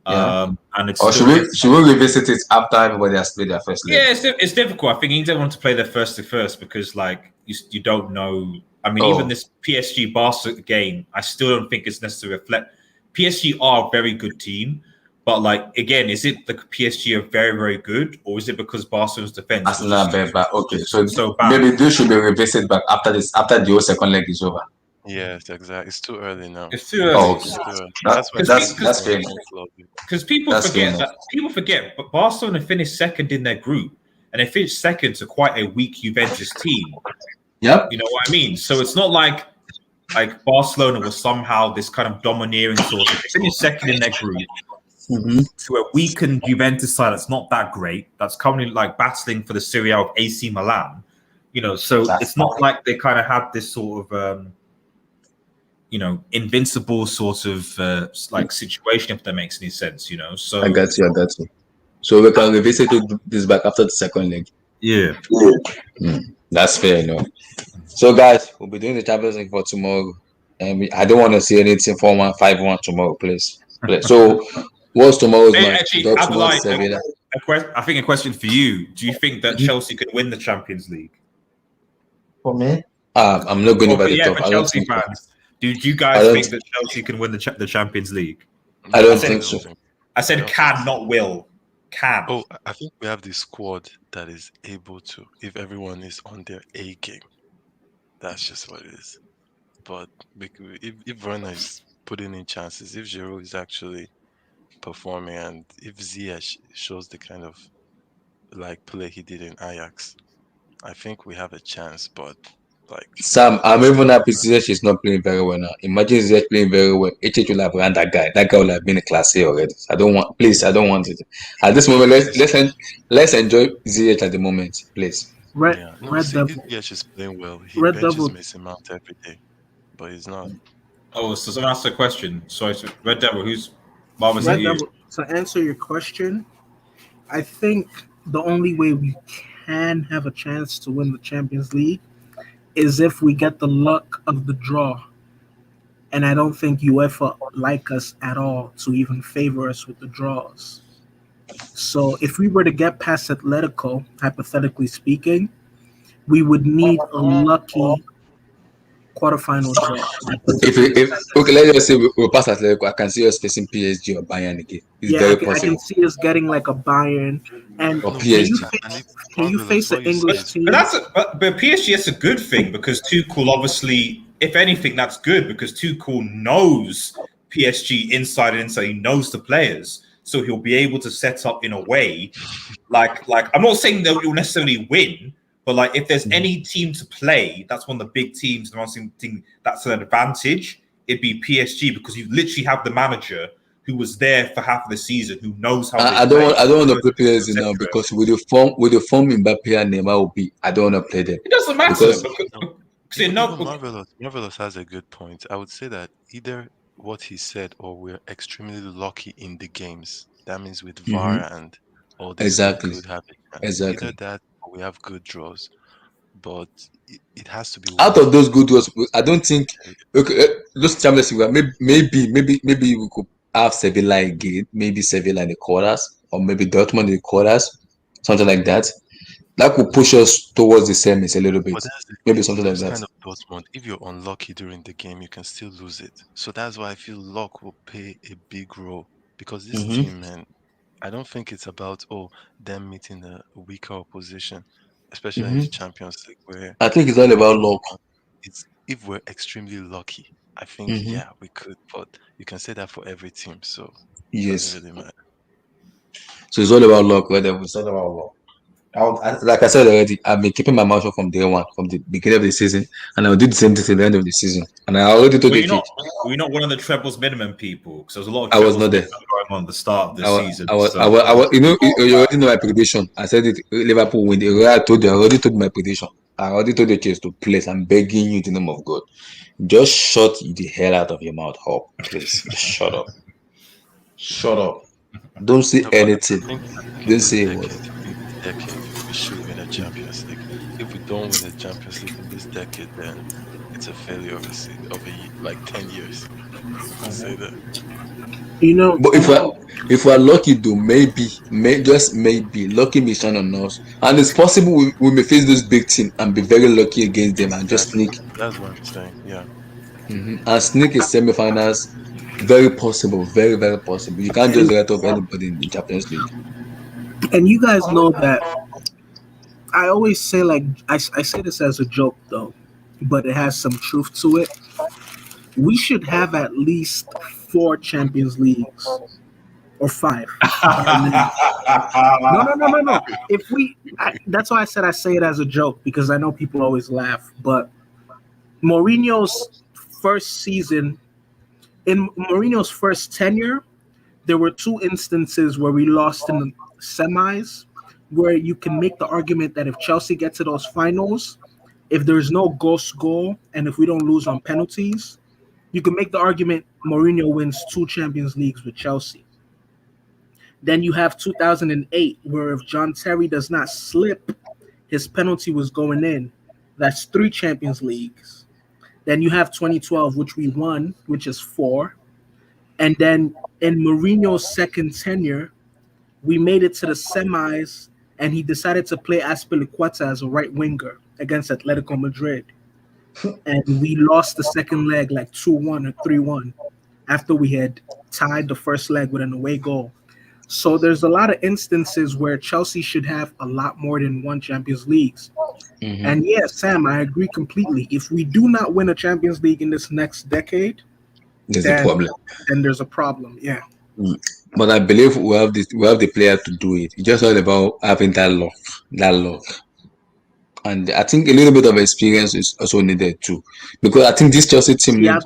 Yeah. And it's. Or should we revisit it after everybody has played their first leg? Yeah, it's difficult. I think you don't want to play their first to first because, like, you don't know. I mean, even this PSG Barca game, I still don't think it's necessarily reflect. PSG are a very good team, but like again, is it the PSG are very very good, or is it because Barcelona's defense? That's not bad. Okay, so bad. maybe this should be revisited back after the whole second leg is over. Yes, exactly. It's too early now. It's too early. Okay. That's fair. Because people forget, but Barcelona finished second in their group, and they finished second to quite a weak Juventus team. Yep. You know what I mean? So it's not like Barcelona was somehow this kind of domineering sort of. They finished second in their group to a weakened Juventus side that's not that great. That's currently like battling for the Serie A of AC Milan. You know, so it's not like they kind of had this sort of. Invincible sort of like situation, if that makes any sense, So I got you. So we can revisit this back after the second leg. Yeah. That's fair enough. So guys, we'll be doing the Champions League for tomorrow. And I don't want to see anything 4-1, 5-1 tomorrow, please. So what's tomorrow's match? Actually, I think a question for you. Do you think that Chelsea could win the Champions League? For me? I'm not going over the top. For Chelsea fans. Do you guys think that Chelsea can win the Champions League? I don't think so. I said can, not will. Can. Oh, I think we have the squad that is able to, if everyone is on their A game. That's just what it is. But if Werner is putting in chances, if Giroud is actually performing, and if Ziyech shows the kind of like play he did in Ajax, I think we have a chance. But like Sam, I'm even happy Ziyech is not playing very well now. Imagine Ziyech playing very well. HH will have ran that guy. That guy will have been a class A already. I don't want it. At this moment, let's enjoy Ziyech at the moment, please. Red Devil. Ziyech is playing well. He benches Mason Mount every day, but he's not. Oh, so someone asked a question. Sorry, so Red Devil, who's Red Devil? To answer your question, I think the only way we can have a chance to win the Champions League is if we get the luck of the draw. And I don't think UEFA like us at all to even favor us with the draws. So if we were to get past Atletico, hypothetically speaking, we would need a lucky quarterfinal draw. If okay, let's just say we pass Atletico, I can see us facing PSG or Bayern again. It's Yeah, very I can possible. see us getting like a Bayern. And Or No, PSG. can you face an English team? But PSG is a good thing because Tuchel obviously, if anything, that's good because Tuchel knows PSG inside and inside. He knows the players, so he'll be able to set up in a way like I'm not saying that you'll necessarily win, but like if there's any team to play, that's one of the big teams. The one thing that's an advantage. It'd be PSG because you literally have the manager who was there for half of the season, who knows how I they don't play. want to play players now because with the form Mbappe and Neymar will be, I don't want to play them. It doesn't matter because because Marvelous has a good point. I would say that either what he said or we're extremely lucky in the games. That means with VAR and all this, exactly, we could have a chance. exactly. Either that or we have good draws. But it has to be one Out of those good ones, I don't think those Champions League. Maybe we could have Sevilla again. Maybe Sevilla in the quarters, or maybe Dortmund in the quarters, something like that. That could push us towards the semis a little bit. But that's the Maybe thing. something like Those that. kind of Dortmund, if you're unlucky during the game, you can still lose it. So that's why I feel luck will play a big role. Because this team, man, I don't think it's about them meeting a weaker opposition, especially in the Champions League, where I think it's all about luck. it's if we're extremely lucky, I think yeah, we could. But you can say that for every team, so it doesn't really matter. So it's all about luck, whether it's all about luck. Like I said already, I've been keeping my mouth shut from day one, from the beginning of the season, and I'll do the same thing till the end of the season. And I already told Were the you kid. were you not one of the trebles minimum people? Because there was a lot of I was trebles not there. minimum going on at the start of the season. I was, you already know my prediction. I said it, Liverpool win. I already told my prediction. I already told the kids to place. I'm begging you in the name of God. Just shut the hell out of your mouth up, please. Just shut up. Shut up. Don't say anything. Don't say a word. In this decade, we should win a Champions League. If we don't win a Champions League in this decade, then it's a failure of like 10 years. I'll say that. But if we're lucky, though, just maybe, lucky may shine on us, and it's possible we may face those big teams and be very lucky against them and just sneak. That's what I'm saying. Yeah. And sneak in semi-finals. Very possible, very very possible. You can't just write off anybody in the Champions League. And you guys know that I always say, like, I say this as a joke though, but it has some truth to it. We should have at least 4 Champions Leagues or 5. No. If that's why I say it as a joke, because I know people always laugh. But Mourinho's first season, in Mourinho's first tenure, there were 2 instances where we lost in the semis, where you can make the argument that if Chelsea get to those finals, if there's no ghost goal and if we don't lose on penalties, you can make the argument Mourinho wins 2 Champions Leagues with Chelsea. Then you have 2008, where if John Terry does not slip, his penalty was going in. That's 3 Champions Leagues. Then you have 2012, which we won, which is 4. And then in Mourinho's second tenure, we made it to the semis, and he decided to play Azpilicueta as a right winger against Atletico Madrid. And we lost the second leg like 2-1 or 3-1 after we had tied the first leg with an away goal. So there's a lot of instances where Chelsea should have a lot more than 1 Champions Leagues. And yeah, Sam, I agree completely. If we do not win a Champions League in this next decade, there's a problem. Then there's a problem, yeah. But I believe we have the player to do it. It's just all about having that luck. And I think a little bit of experience is also needed too, because I think this Chelsea team need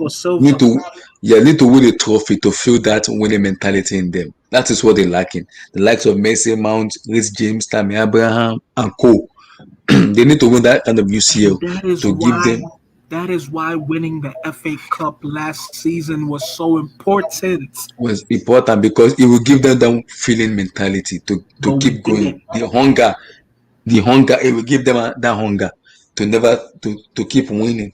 to win a trophy to feel that winning mentality in them. That is what they're lacking. The likes of Messi, Mount, Rhys James, Tammy Abraham, and co. They need to win that kind of UCL to give them. That is why winning the FA Cup last season was so important. Was important because it will give them that feeling mentality to keep going. The hunger. It will give them that hunger to keep winning.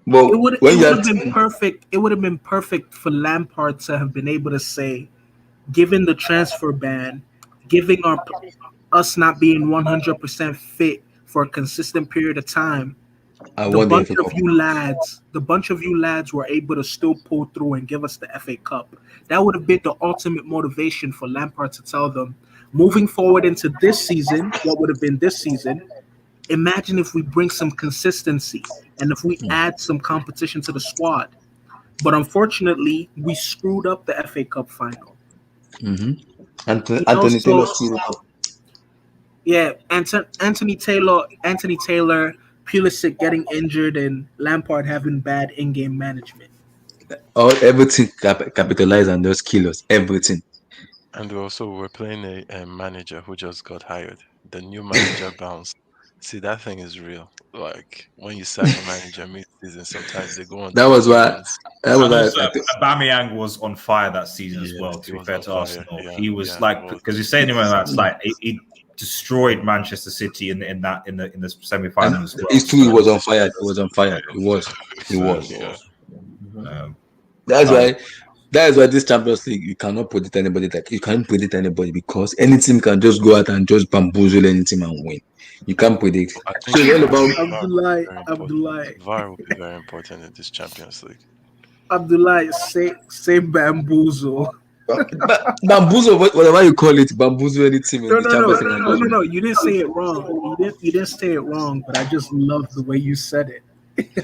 But it would have been perfect. It would have been perfect for Lampard to have been able to say, given the transfer ban, giving us not being 100% fit for a consistent period of time, the bunch of you lads were able to still pull through and give us the FA Cup. That would have been the ultimate motivation for Lampard to tell them, moving forward into this season, what would have been this season, imagine if we bring some consistency and if we add some competition to the squad. But unfortunately, we screwed up the FA Cup final. Anthony Taylor screwed up. Yeah, Anthony Taylor, Pulisic getting injured, and Lampard having bad in-game management. Everything capitalize on those kilos. Everything. And we're playing a manager who just got hired. The new manager bounce. See, that thing is real. Like when you sack a manager mid-season, sometimes they go on. That was why. Aubameyang was on fire that season as well. To be fair to Arsenal, he was because you're saying that's like he destroyed Manchester City in the semi-final as well. His he was on fire. He was on fire. He was. That's why this Champions League you cannot predict anybody. Like you can't predict anybody because any team can just go out and just bamboozle any team and win. You can't predict. I think Abdullah. VAR will be very important in this Champions League. Abdullah, say bamboozle. Bamboozle, whatever you call it, bamboozle any team in the Champions League. No, you didn't say it wrong. You didn't say it wrong, but I just love the way you said it.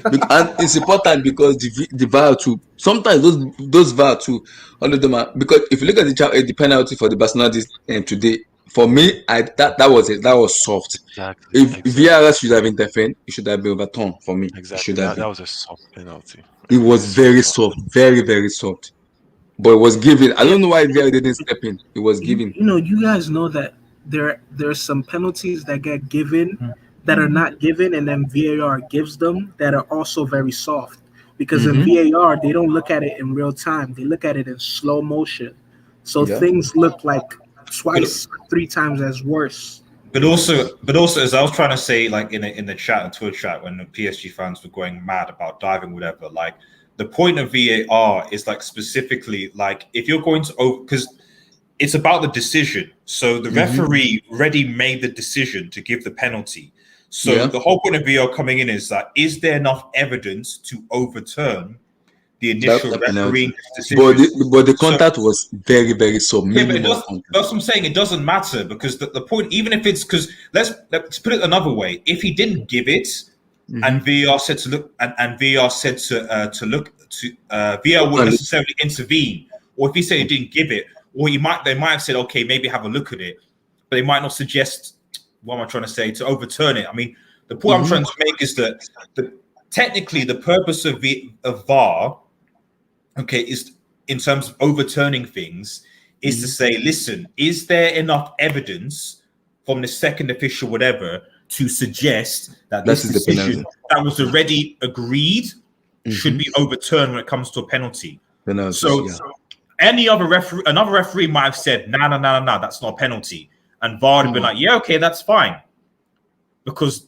And it's important because the VAR too. Sometimes those VAR too, all of them are because if you look at the penalty for the Barcelona today, for me, that was it. That was soft. Exactly. If VAR should have intervened, it should have been overturned for me. Exactly. That was a soft penalty. It was very soft, very very soft. But it was given. I don't know why VAR didn't step in. It was given. You guys know that there are some penalties that get given that are not given, and then VAR gives them that are also very soft. Because in VAR, they don't look at it in real time. They look at it in slow motion. So things look like twice, 3 times as worse. But also, as I was trying to say, like in the chat and Twitter chat, when the PSG fans were going mad about diving, whatever, like the point of VAR is like specifically like if you're going to because it's about the decision. So the referee already made the decision to give the penalty. So the whole point of VAR coming in is that is there enough evidence to overturn the initial refereeing decision? But the contact was very, very soft. That's what I'm saying. It doesn't matter because the point, even if it's because let's put it another way. If he didn't give it, and VAR said to look, and VAR said to look to VAR wouldn't necessarily intervene, or if he said he didn't give it, or they might have said, okay, maybe have a look at it, but they might not suggest. What am I trying to say? To overturn it. I mean, the point I'm trying to make is that technically the purpose of VAR, okay, is in terms of overturning things, is to say, listen, is there enough evidence from the second official, whatever, to suggest that this decision that was already agreed should be overturned when it comes to a penalty? So another referee might have said, no, that's not a penalty. And VAR would have been like, yeah, okay, that's fine. Because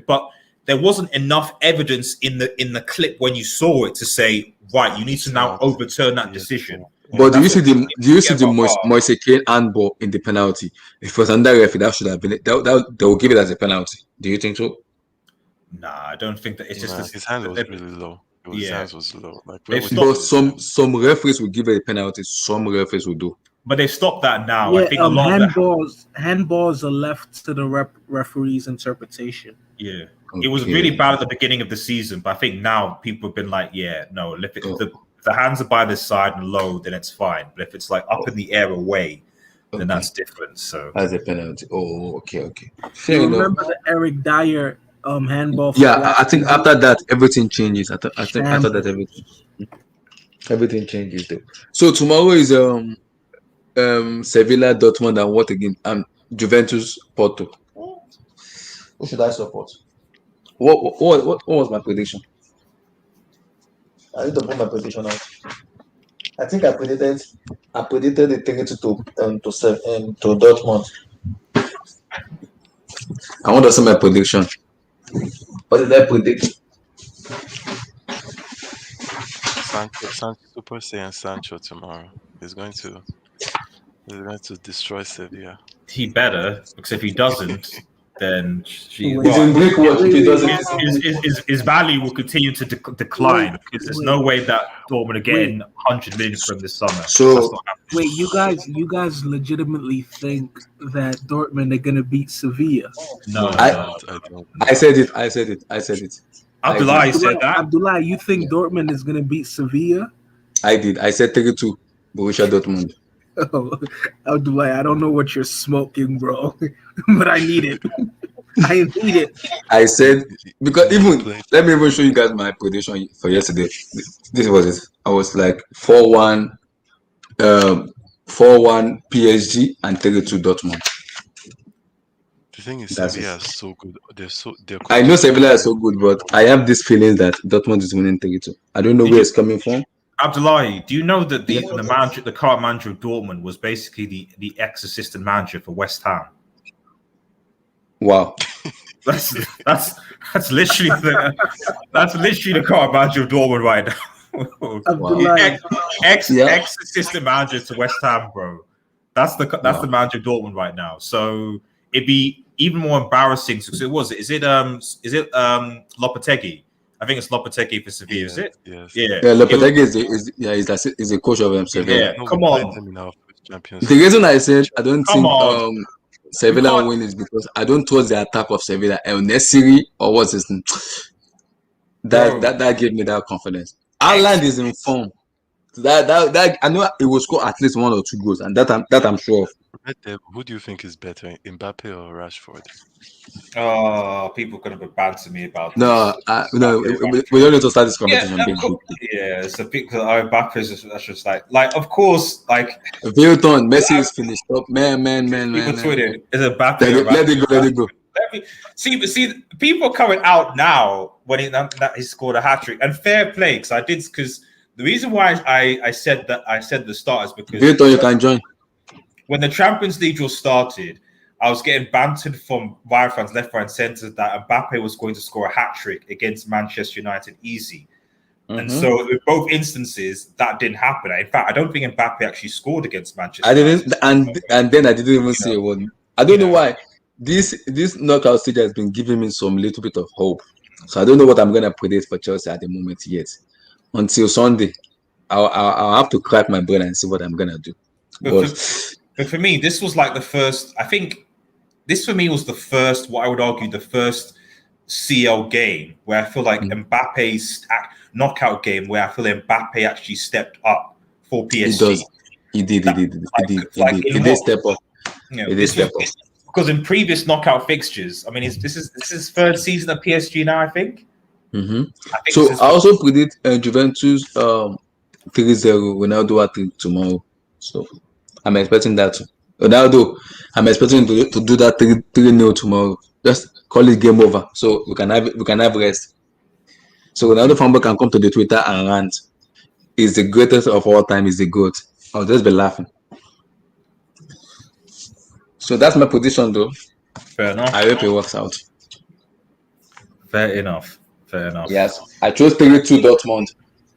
but there wasn't enough evidence in the clip when you saw it to say, right, you need to now overturn that decision. But do you see the Moise Kean handball in the penalty? If it was under referee, that should have been it. They will give it as a penalty. Do you think so? Nah, I don't think that it's just his hand was really low. His hands was low. Like, but some referees will give it a penalty. Some referees will do. But they stopped that now. Yeah, I think handballs are left to the referee's interpretation. Yeah, it was really bad at the beginning of the season, but I think now people have been like, yeah, no, if the hands are by the side and low, then it's fine. But if it's like up in the air away, then that's different. So as a penalty. Oh, okay. You remember the Eric Dyer handball? I think after that everything changes. I think after that everything changes though. So tomorrow is Sevilla, Dortmund, and what again? Juventus, Porto. Who should I support? What was my prediction? I need to put my prediction out. I think I predicted the 3-2 to Dortmund. I want to see my prediction. What did I predict? Sancho Super Saiyan Sancho tomorrow. He's going to He's going to destroy Sevilla. He better, because if he doesn't, then his value will continue to decline because there's no way that Dortmund are getting 100 million from this summer. So wait, you guys legitimately think that Dortmund are gonna beat Sevilla? No, I don't. I said it. Abdullah said that. Abdullah, you think Dortmund is gonna beat Sevilla? I did. I said 3-2. Borussia Dortmund. Oh, Abdullah, I don't know what you're smoking, bro, but I need it. I need it. I said because let me even show you guys my prediction for yesterday. This was it. I was like 4-1, 4-1 PSG and 3-2 Dortmund. The thing is, Sevilla is so good. I know Sevilla is so good, but I have this feeling that Dortmund is winning 3-2. I don't know where it's coming from. Abdullahi, do you know that the current manager of Dortmund was basically the ex-assistant manager for West Ham? Wow, that's literally the current manager of Dortmund right now. Abdullahi. Ex-assistant manager to West Ham, bro. That's the manager of Dortmund right now. So it'd be even more embarrassing. So is it Lopetegui? I think it's Lopetegui for Sevilla, is it? Yes. Yeah. Lopetegui is a coach of Sevilla. Yeah, come on. The reason I said I don't think Sevilla will win is because I don't trust the attack of Sevilla. El Nesiri or what's his name? That gave me that confidence. Haaland is in form. That I know he will score at least 1 or 2 goals, and that I'm sure of. Who do you think is better, Mbappe or Rashford? Oh, people are going to be bad to me about this. No, we don't need to start this conversation. So people Mbappe is just like of course, like Vilton, Messi is finished up. Man. People tweeted, is it Mbappe? Let it go. See, people are coming out now when he scored a hat trick, and fair play because the reason why I said the start is because Vilton, you can join. When the Champions League was started, I was getting bantered from Bayern fans left, right, and centre that Mbappe was going to score a hat trick against Manchester United easy. Mm-hmm. And so, in both instances, that didn't happen. In fact, I don't think Mbappe actually scored against Manchester. I didn't, and then I didn't even say a word. I don't know why. This knockout stage has been giving me some little bit of hope. So I don't know what I'm gonna predict for Chelsea at the moment yet. Until Sunday, I'll have to crack my brain and see what I'm gonna do. But for me, this was like the first. I think this for me was the first. What I would argue the first CL game where I feel like Mbappe's knockout game where I feel Mbappe actually stepped up for PSG. He did step up. He did step up. Because in previous knockout fixtures, I mean, this is his third season at PSG now, I think. Mm-hmm. I also predict Juventus 3-0. Ronaldo hat trick tomorrow. So I'm expecting that. Ronaldo, I'm expecting to do that 3-0 tomorrow. Just call it game over, so we can have rest. So Ronaldo fan can come to the Twitter and rant. He's the greatest of all time. He's the GOAT. I'll just be laughing. So that's my position, though. Fair enough. I hope it works out. Fair enough. Yes, I chose 3-2 Dortmund,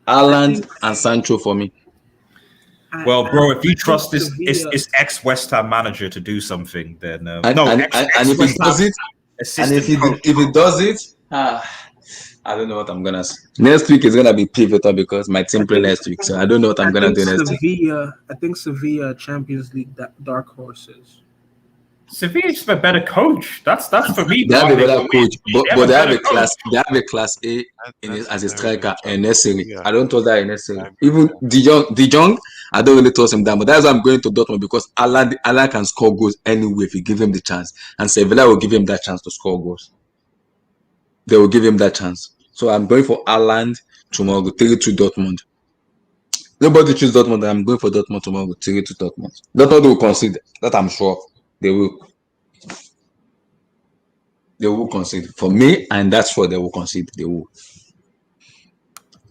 Haaland and Sancho for me. Well, bro, if you trust this ex-West Ham manager to do something, then if he does it, I don't know what I'm gonna say. Next week is gonna be pivotal because my team play next week, so I don't know what I'm gonna do next week. I think Sevilla Champions League dark horses. Sevilla is a better coach. That's for me. They have a better coach, but they have a class. They have a class A as a striker and necessarily. I don't trust that necessarily. Even De Jong, I don't really trust him that. But that's why I'm going to Dortmund because Alan can score goals anyway if you give him the chance, and Sevilla will give him that chance to score goals. They will give him that chance. So I'm going for Haaland tomorrow. 3-2 Dortmund. Nobody choose Dortmund. I'm going for Dortmund tomorrow. 3-2 Dortmund. Dortmund will concede. That I'm sure. They will concede for me, and that's what they will concede. They will.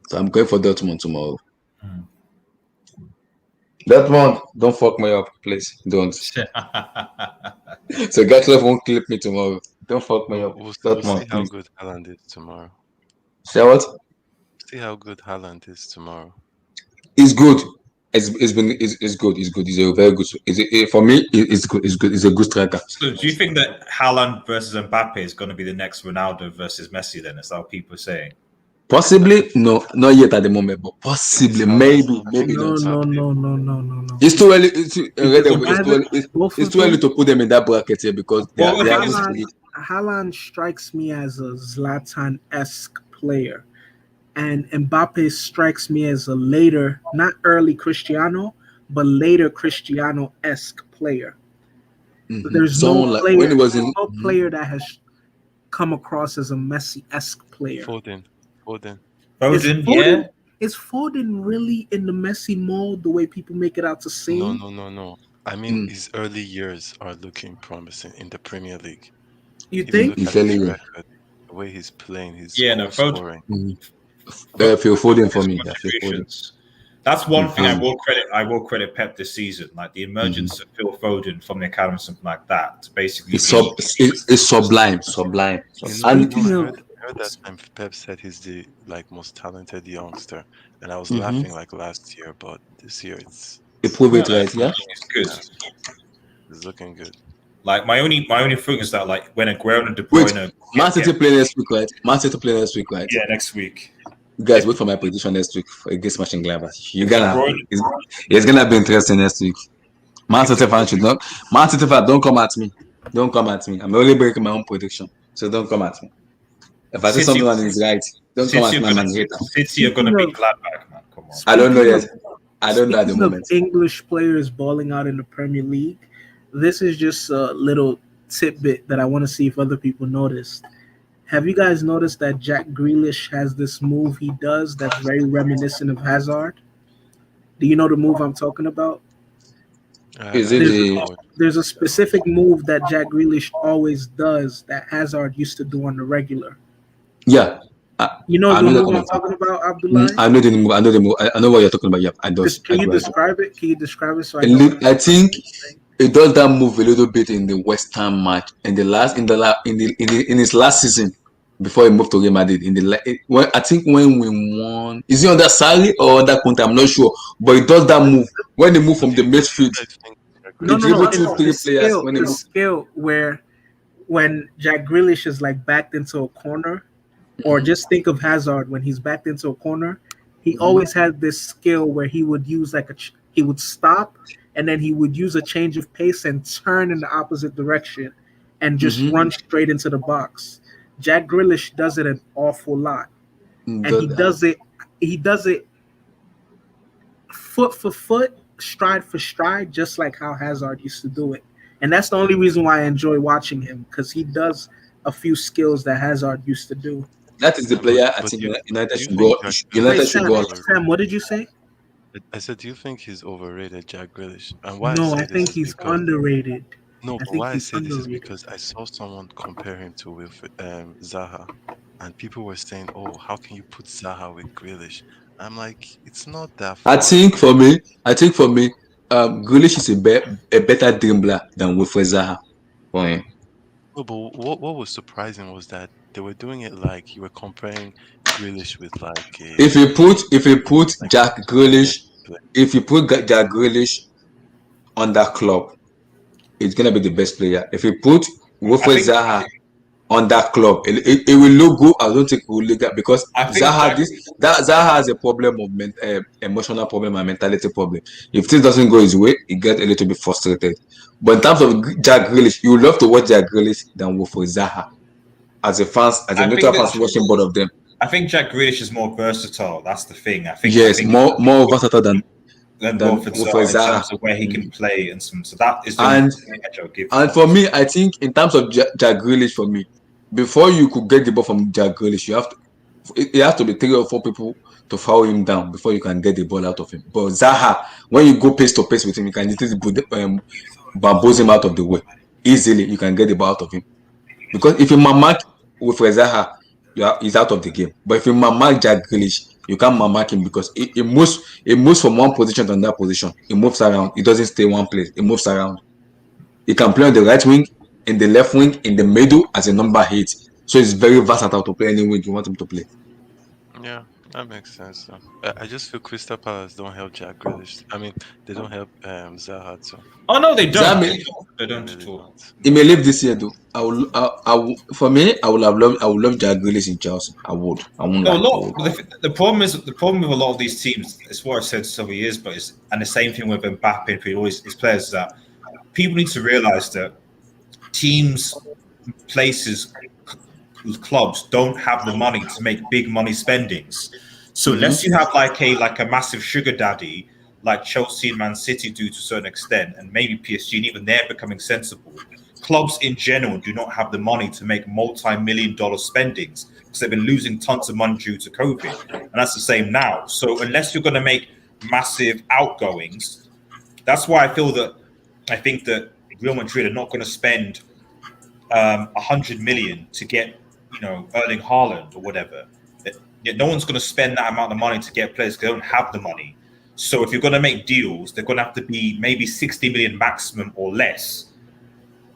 So I'm going for Dortmund tomorrow. Dortmund, don't fuck me up, please. Don't. So Gatloff won't clip me tomorrow. Don't fuck me up. We'll Dortmund, see how good Haaland is tomorrow. Say what? See how good Haaland is tomorrow. He's good. it's good. It's good. It's a very good. For me, it's good. It's good. It's a good striker. So, do you think that Haaland versus Mbappe is going to be the next Ronaldo versus Messi? Then is that what people are saying? Possibly, no, not yet at the moment, but possibly, maybe not. No. It's too early. It's too early to put them in that bracket here because they are Haaland strikes me as a Zlatan-esque player, and Mbappe strikes me as a later, not early Cristiano, but later Cristiano-esque player. There's no player that has come across as a Messi-esque player. Foden. Is Foden really in the Messi mold the way people make it out to seem? No. I mean, his early years are looking promising in the Premier League. You think? Look at his record, the way he's playing, his scoring. Phil Foden for me. Phil Foden. That's one thing I will credit Pep this season, like the emergence of Phil Foden from the academy, something like that. To basically, it's sublime. I heard that time Pep said he's the most talented youngster, and I was laughing last year, but this year it's prove it right, yeah. It's good. It's looking good. Like my only thing is that when Aguero and De Bruyne, Man City play next week, right? Man City play next week, right? Yeah, next week. You guys wait for my prediction next week against Mönchengladbach. It's gonna be interesting next week. Man City fans don't come at me. Don't come at me. I'm only breaking my own prediction, so don't come at me. If I say something that is right, don't come at me, man. City are gonna be Gladbach, man. Come on. I don't know yet. I don't know at the moment. English players balling out in the Premier League. This is just a little tidbit that I want to see if other people noticed. Have you guys noticed that Jack Grealish has this move he does that's very reminiscent of Hazard? Do you know the move I'm talking about? There's a specific move that Jack Grealish always does that Hazard used to do on the regular. Yeah. You know the move I'm talking about, Abdullah? I know the move. I know what you're talking about. Yeah, Can you describe it? So I think it does that move a little bit in the West Ham match in his last season before he moved to Real Madrid. I think when we won, is he on that Sarri or that Conte? I'm not sure, but it does that move when they move from the midfield. The skill where when Jack Grealish is backed into a corner, or just think of Hazard when he's backed into a corner. He always had this skill where he would use he would stop and then he would use a change of pace and turn in the opposite direction and just run straight into the box. Jack Grealish does it an awful lot. And he does it foot for foot, stride for stride, just like how Hazard used to do it. And that's the only reason why I enjoy watching him, because he does a few skills that Hazard used to do. That is the player I think United should go. Sam, what did you say? I said, do you think he's overrated, Jack Grealish? And why? No, I think he's underrated. No, but why I say this is because I saw someone compare him to Zaha, and people were saying, "Oh, how can you put Zaha with Grealish?" I'm like, it's not that far. I think for me, Grealish is a better dribbler than Wilfried Zaha. No, but what was surprising was that they were doing it like you were comparing Grealish with if you put Jack Grealish on that club, it's gonna be the best player. If you put Wilfried Zaha on that club, it will look good. I don't think it will look good because Zaha has a problem of emotional problem and mentality problem. If things doesn't go his way, he gets a little bit frustrated. But in terms of Jack Grealish, you would love to watch Jack Grealish than Wilfried Zaha. As a neutral fans watching both of them. I think Jack Grealish is more versatile. That's the thing. I think more versatile than Wilfried Zaha in terms of where he can play and some. So that is and for me, I think in terms of Jack Grealish, for me, before you could get the ball from Jack Grealish, it has to be 3 or 4 people to foul him down before you can get the ball out of him. But Zaha, when you go pace to pace with him, you can just bamboozle him out of the way easily. You can get the ball out of him because if you mark with Zaha, he's out of the game. But if you mark Jack Grealish, you can't mark him because it moves from one position to another position. It moves around. It doesn't stay one place. It moves around. He can play on the right wing, in the left wing, in the middle as a number 8. So it's very versatile to play any wing you want him to play. Yeah, That makes sense. Though. I just feel Crystal Palace don't help Jack Grealish. I mean, they don't help Zaha too. Oh no, they don't. Zami, They don't Really at all. don't. he may leave this year though. For me, I would love Jack Grealish in Chelsea. I would. I won't No, a lie. I lot. would. The problem is the problem with a lot of these teams. It's what I've said several years, but it's and the same thing with Mbappe and all these players is that people need to realize that teams, places, clubs don't have the money to make big money spendings. So unless you have like a massive sugar daddy like Chelsea and Man City do to a certain extent, and maybe PSG, and even they're becoming sensible, clubs in general do not have the money to make multi-million-dollar spendings because they've been losing tons of money due to COVID, and that's the same now. So unless you're going to make massive outgoings, that's why I think that Real Madrid are not going to spend 100 million to get Erling Haaland or whatever. No one's going to spend that amount of money to get players because they don't have the money. So if you're going to make deals, they're going to have to be maybe 60 million maximum or less.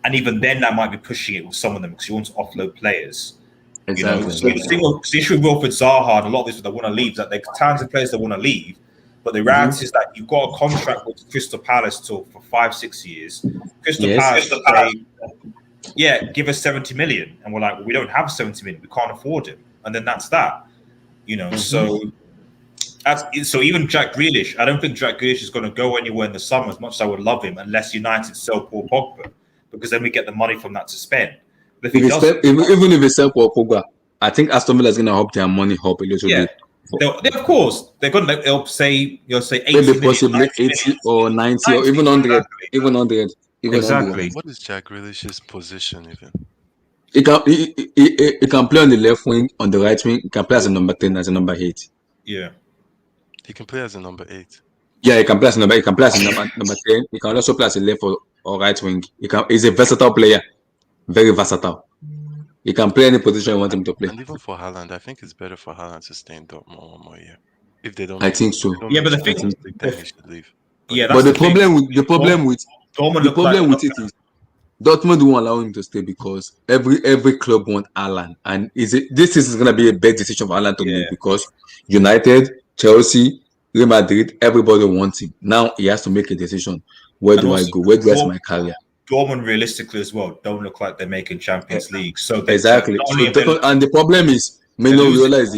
And even then, that might be pushing it with some of them because you want to offload players. Exactly. So the issue with Wilfred Zaha and a lot of these that want to leave, that they're talented players that want to leave. But the reality is that you've got a contract with Crystal Palace for 5-6 years. Crystal Palace say, yeah, give us 70 million. And we're like, well, we don't have 70 million. We can't afford it. And then that's that. So even Jack Grealish, I don't think Jack Grealish is going to go anywhere in the summer as much as I would love him unless United sell Paul Pogba, because then we get the money from that to spend. But even if they sell Paul Pogba, I think Aston Villa is going to help their money up a little bit. Of course, they'll say 80 maybe possibly 80 or 90 or even 100, even 100. Exactly. What is Jack Grealish's position even? He can play on the left wing, on the right wing. He can play as a number 10, as a number 8. Yeah. He can play as a number 8. Yeah, he can play as a number 10. He can also play as a left or right wing. He's a versatile player. Very versatile. He can play any position you want him to play. And even for Haaland, I think it's better for Haaland to stay in Dortmund one more year. If they don't, I think so. Yeah, but the thing, then he should leave. But the problem with it is Dortmund won't allow him to stay because every club wants Haaland, and this is going to be a bad decision for Haaland to make because United, Chelsea, Real Madrid, everybody wants him. Now he has to make a decision. Where do I go? Where do I see my career? Dortmund, realistically as well, don't look like they're making Champions League. So exactly. And the problem is Mino Raiola is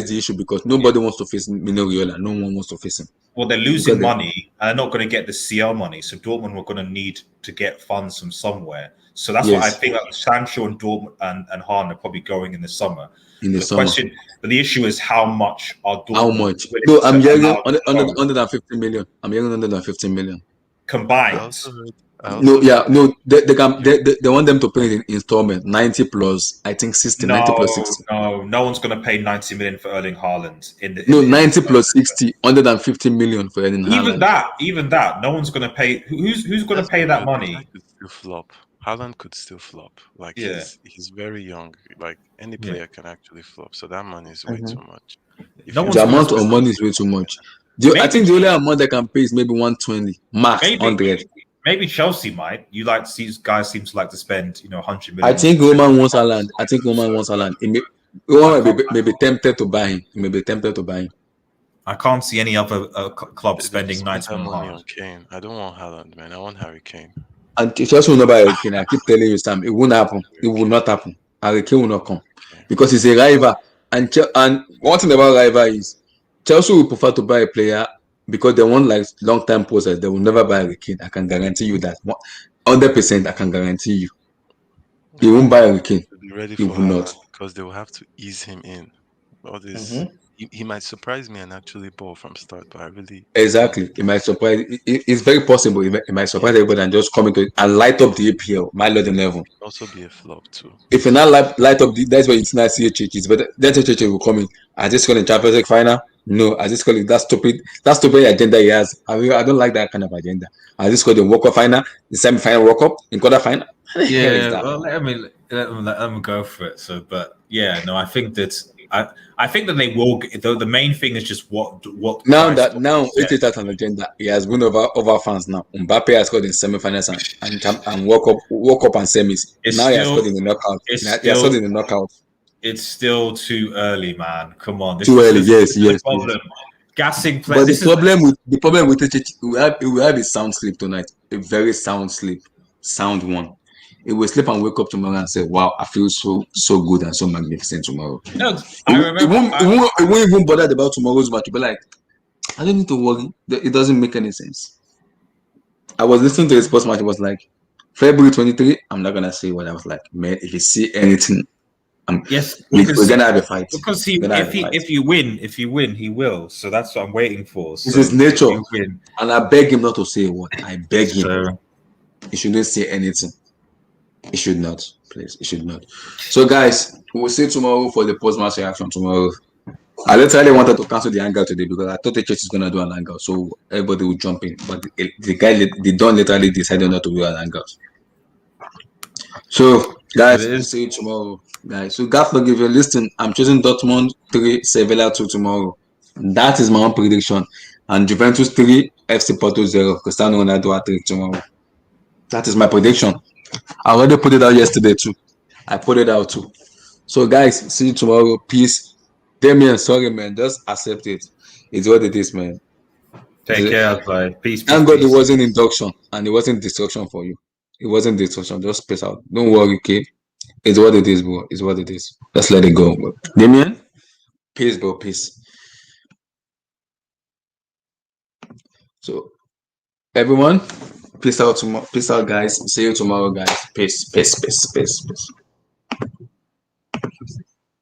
the issue because nobody wants to face Mino Raiola. No one wants to face him. Well, they're losing money and they're not going to get the CL money. So Dortmund were going to need to get funds from somewhere. So that's what I think. Like Sancho and Dortmund and Hahn are probably going in the summer. But the issue is how much are Dortmund? How much? No, I'm hearing 150 million. I'm hearing 150 million combined. They want them to pay it in installment, 90 plus, I think 60, 90 plus 60. No one's going to pay 90 million for Erling Haaland. 90 plus 60, 150 million for Erling Haaland. Even that, no one's going to pay. Who's going to pay that money? Haaland could still flop. Like he's very young. Like any player can actually flop. So that money is way too much. The amount of money is way too much. I think the only amount they can pay is maybe 120, max 100. Maybe Chelsea might. These guys seem to like to spend 100 million. I think Roman wants Haaland. Roman may be tempted to buy him. I can't see any other club spending 90 million on Kane. I don't want Haaland, man. I want Harry Kane. And Chelsea will not buy Harry Kane. I keep telling you, Sam, it won't happen. It will not happen. Harry Kane will not come because he's a rival. And one thing about rival is Chelsea will prefer to buy a player because they want like long-term process. They will never buy Harry Kane. I can guarantee you that. 100%, I can guarantee you. He won't buy Harry Kane. He will not. Because they will have to ease him in. All this, he might surprise me and actually ball from start, but I really... Exactly. It might surprise... It's very possible. It might surprise everybody and just come into it and light up the APL, my Lord in heaven. Also be a flop too. If you not light up, that's why it's not CHH. It's better. That CHH will come in. I just call it Champions League final. No, I just call it that stupid agenda he has. I don't like that kind of agenda. I just call the World Cup final, the semi-final World Cup, in quarter final. Yeah, well, let them go for it. So, but yeah, no, I think that they will. The main thing is just what. Now it is that an agenda. He has won over fans now. Mbappe has scored in semi-finals and World Cup and semis. Now he has scored in the knockout. He has scored in the knockout. It's still too early, man. Come on. Too early. Yes. Problem. Gassing play. But the problem with it, we have a sound sleep tonight. A very sound sleep. Sound one. It will sleep and wake up tomorrow and say, "Wow, I feel so good and so magnificent tomorrow." No, I remember. It won't even bother about tomorrow's match. But like, I don't need to worry. It doesn't make any sense. I was listening to a sports match. It was like February 23. I'm not gonna say what I was like, man. If you see anything, we're gonna have a fight. Because if you win, he will. So that's what I'm waiting for. This is nature, and I beg him not to say what. I beg him. He shouldn't say anything. He should not, please. He should not. So, guys, we'll see tomorrow for the post-match reaction tomorrow. I literally wanted to cancel the hangout today because I thought the church is gonna do an hangout, so everybody would jump in. But the Don literally decided not to do an hangout. So, guys, we'll see you tomorrow, guys. So, Gafflog, if you're listening, I'm choosing Dortmund 3, Sevilla 2 tomorrow. That is my own prediction. And Juventus 3, FC Porto 0, Cristiano Ronaldo hat-trick tomorrow. That is my prediction. I already put it out yesterday too. I put it out too. So, guys, see you tomorrow. Peace. Damien, sorry, man. Just accept it. It's what it is, man. Take care, guys. Peace. Thank God it wasn't induction and it wasn't destruction for you. It wasn't destruction. Just peace out. Don't worry, okay? It's what it is, bro. It's what it is. Just let it go, bro. Damien? Peace, bro. Peace. So, everyone, peace out tomorrow. Peace out, guys. See you tomorrow, guys. Peace.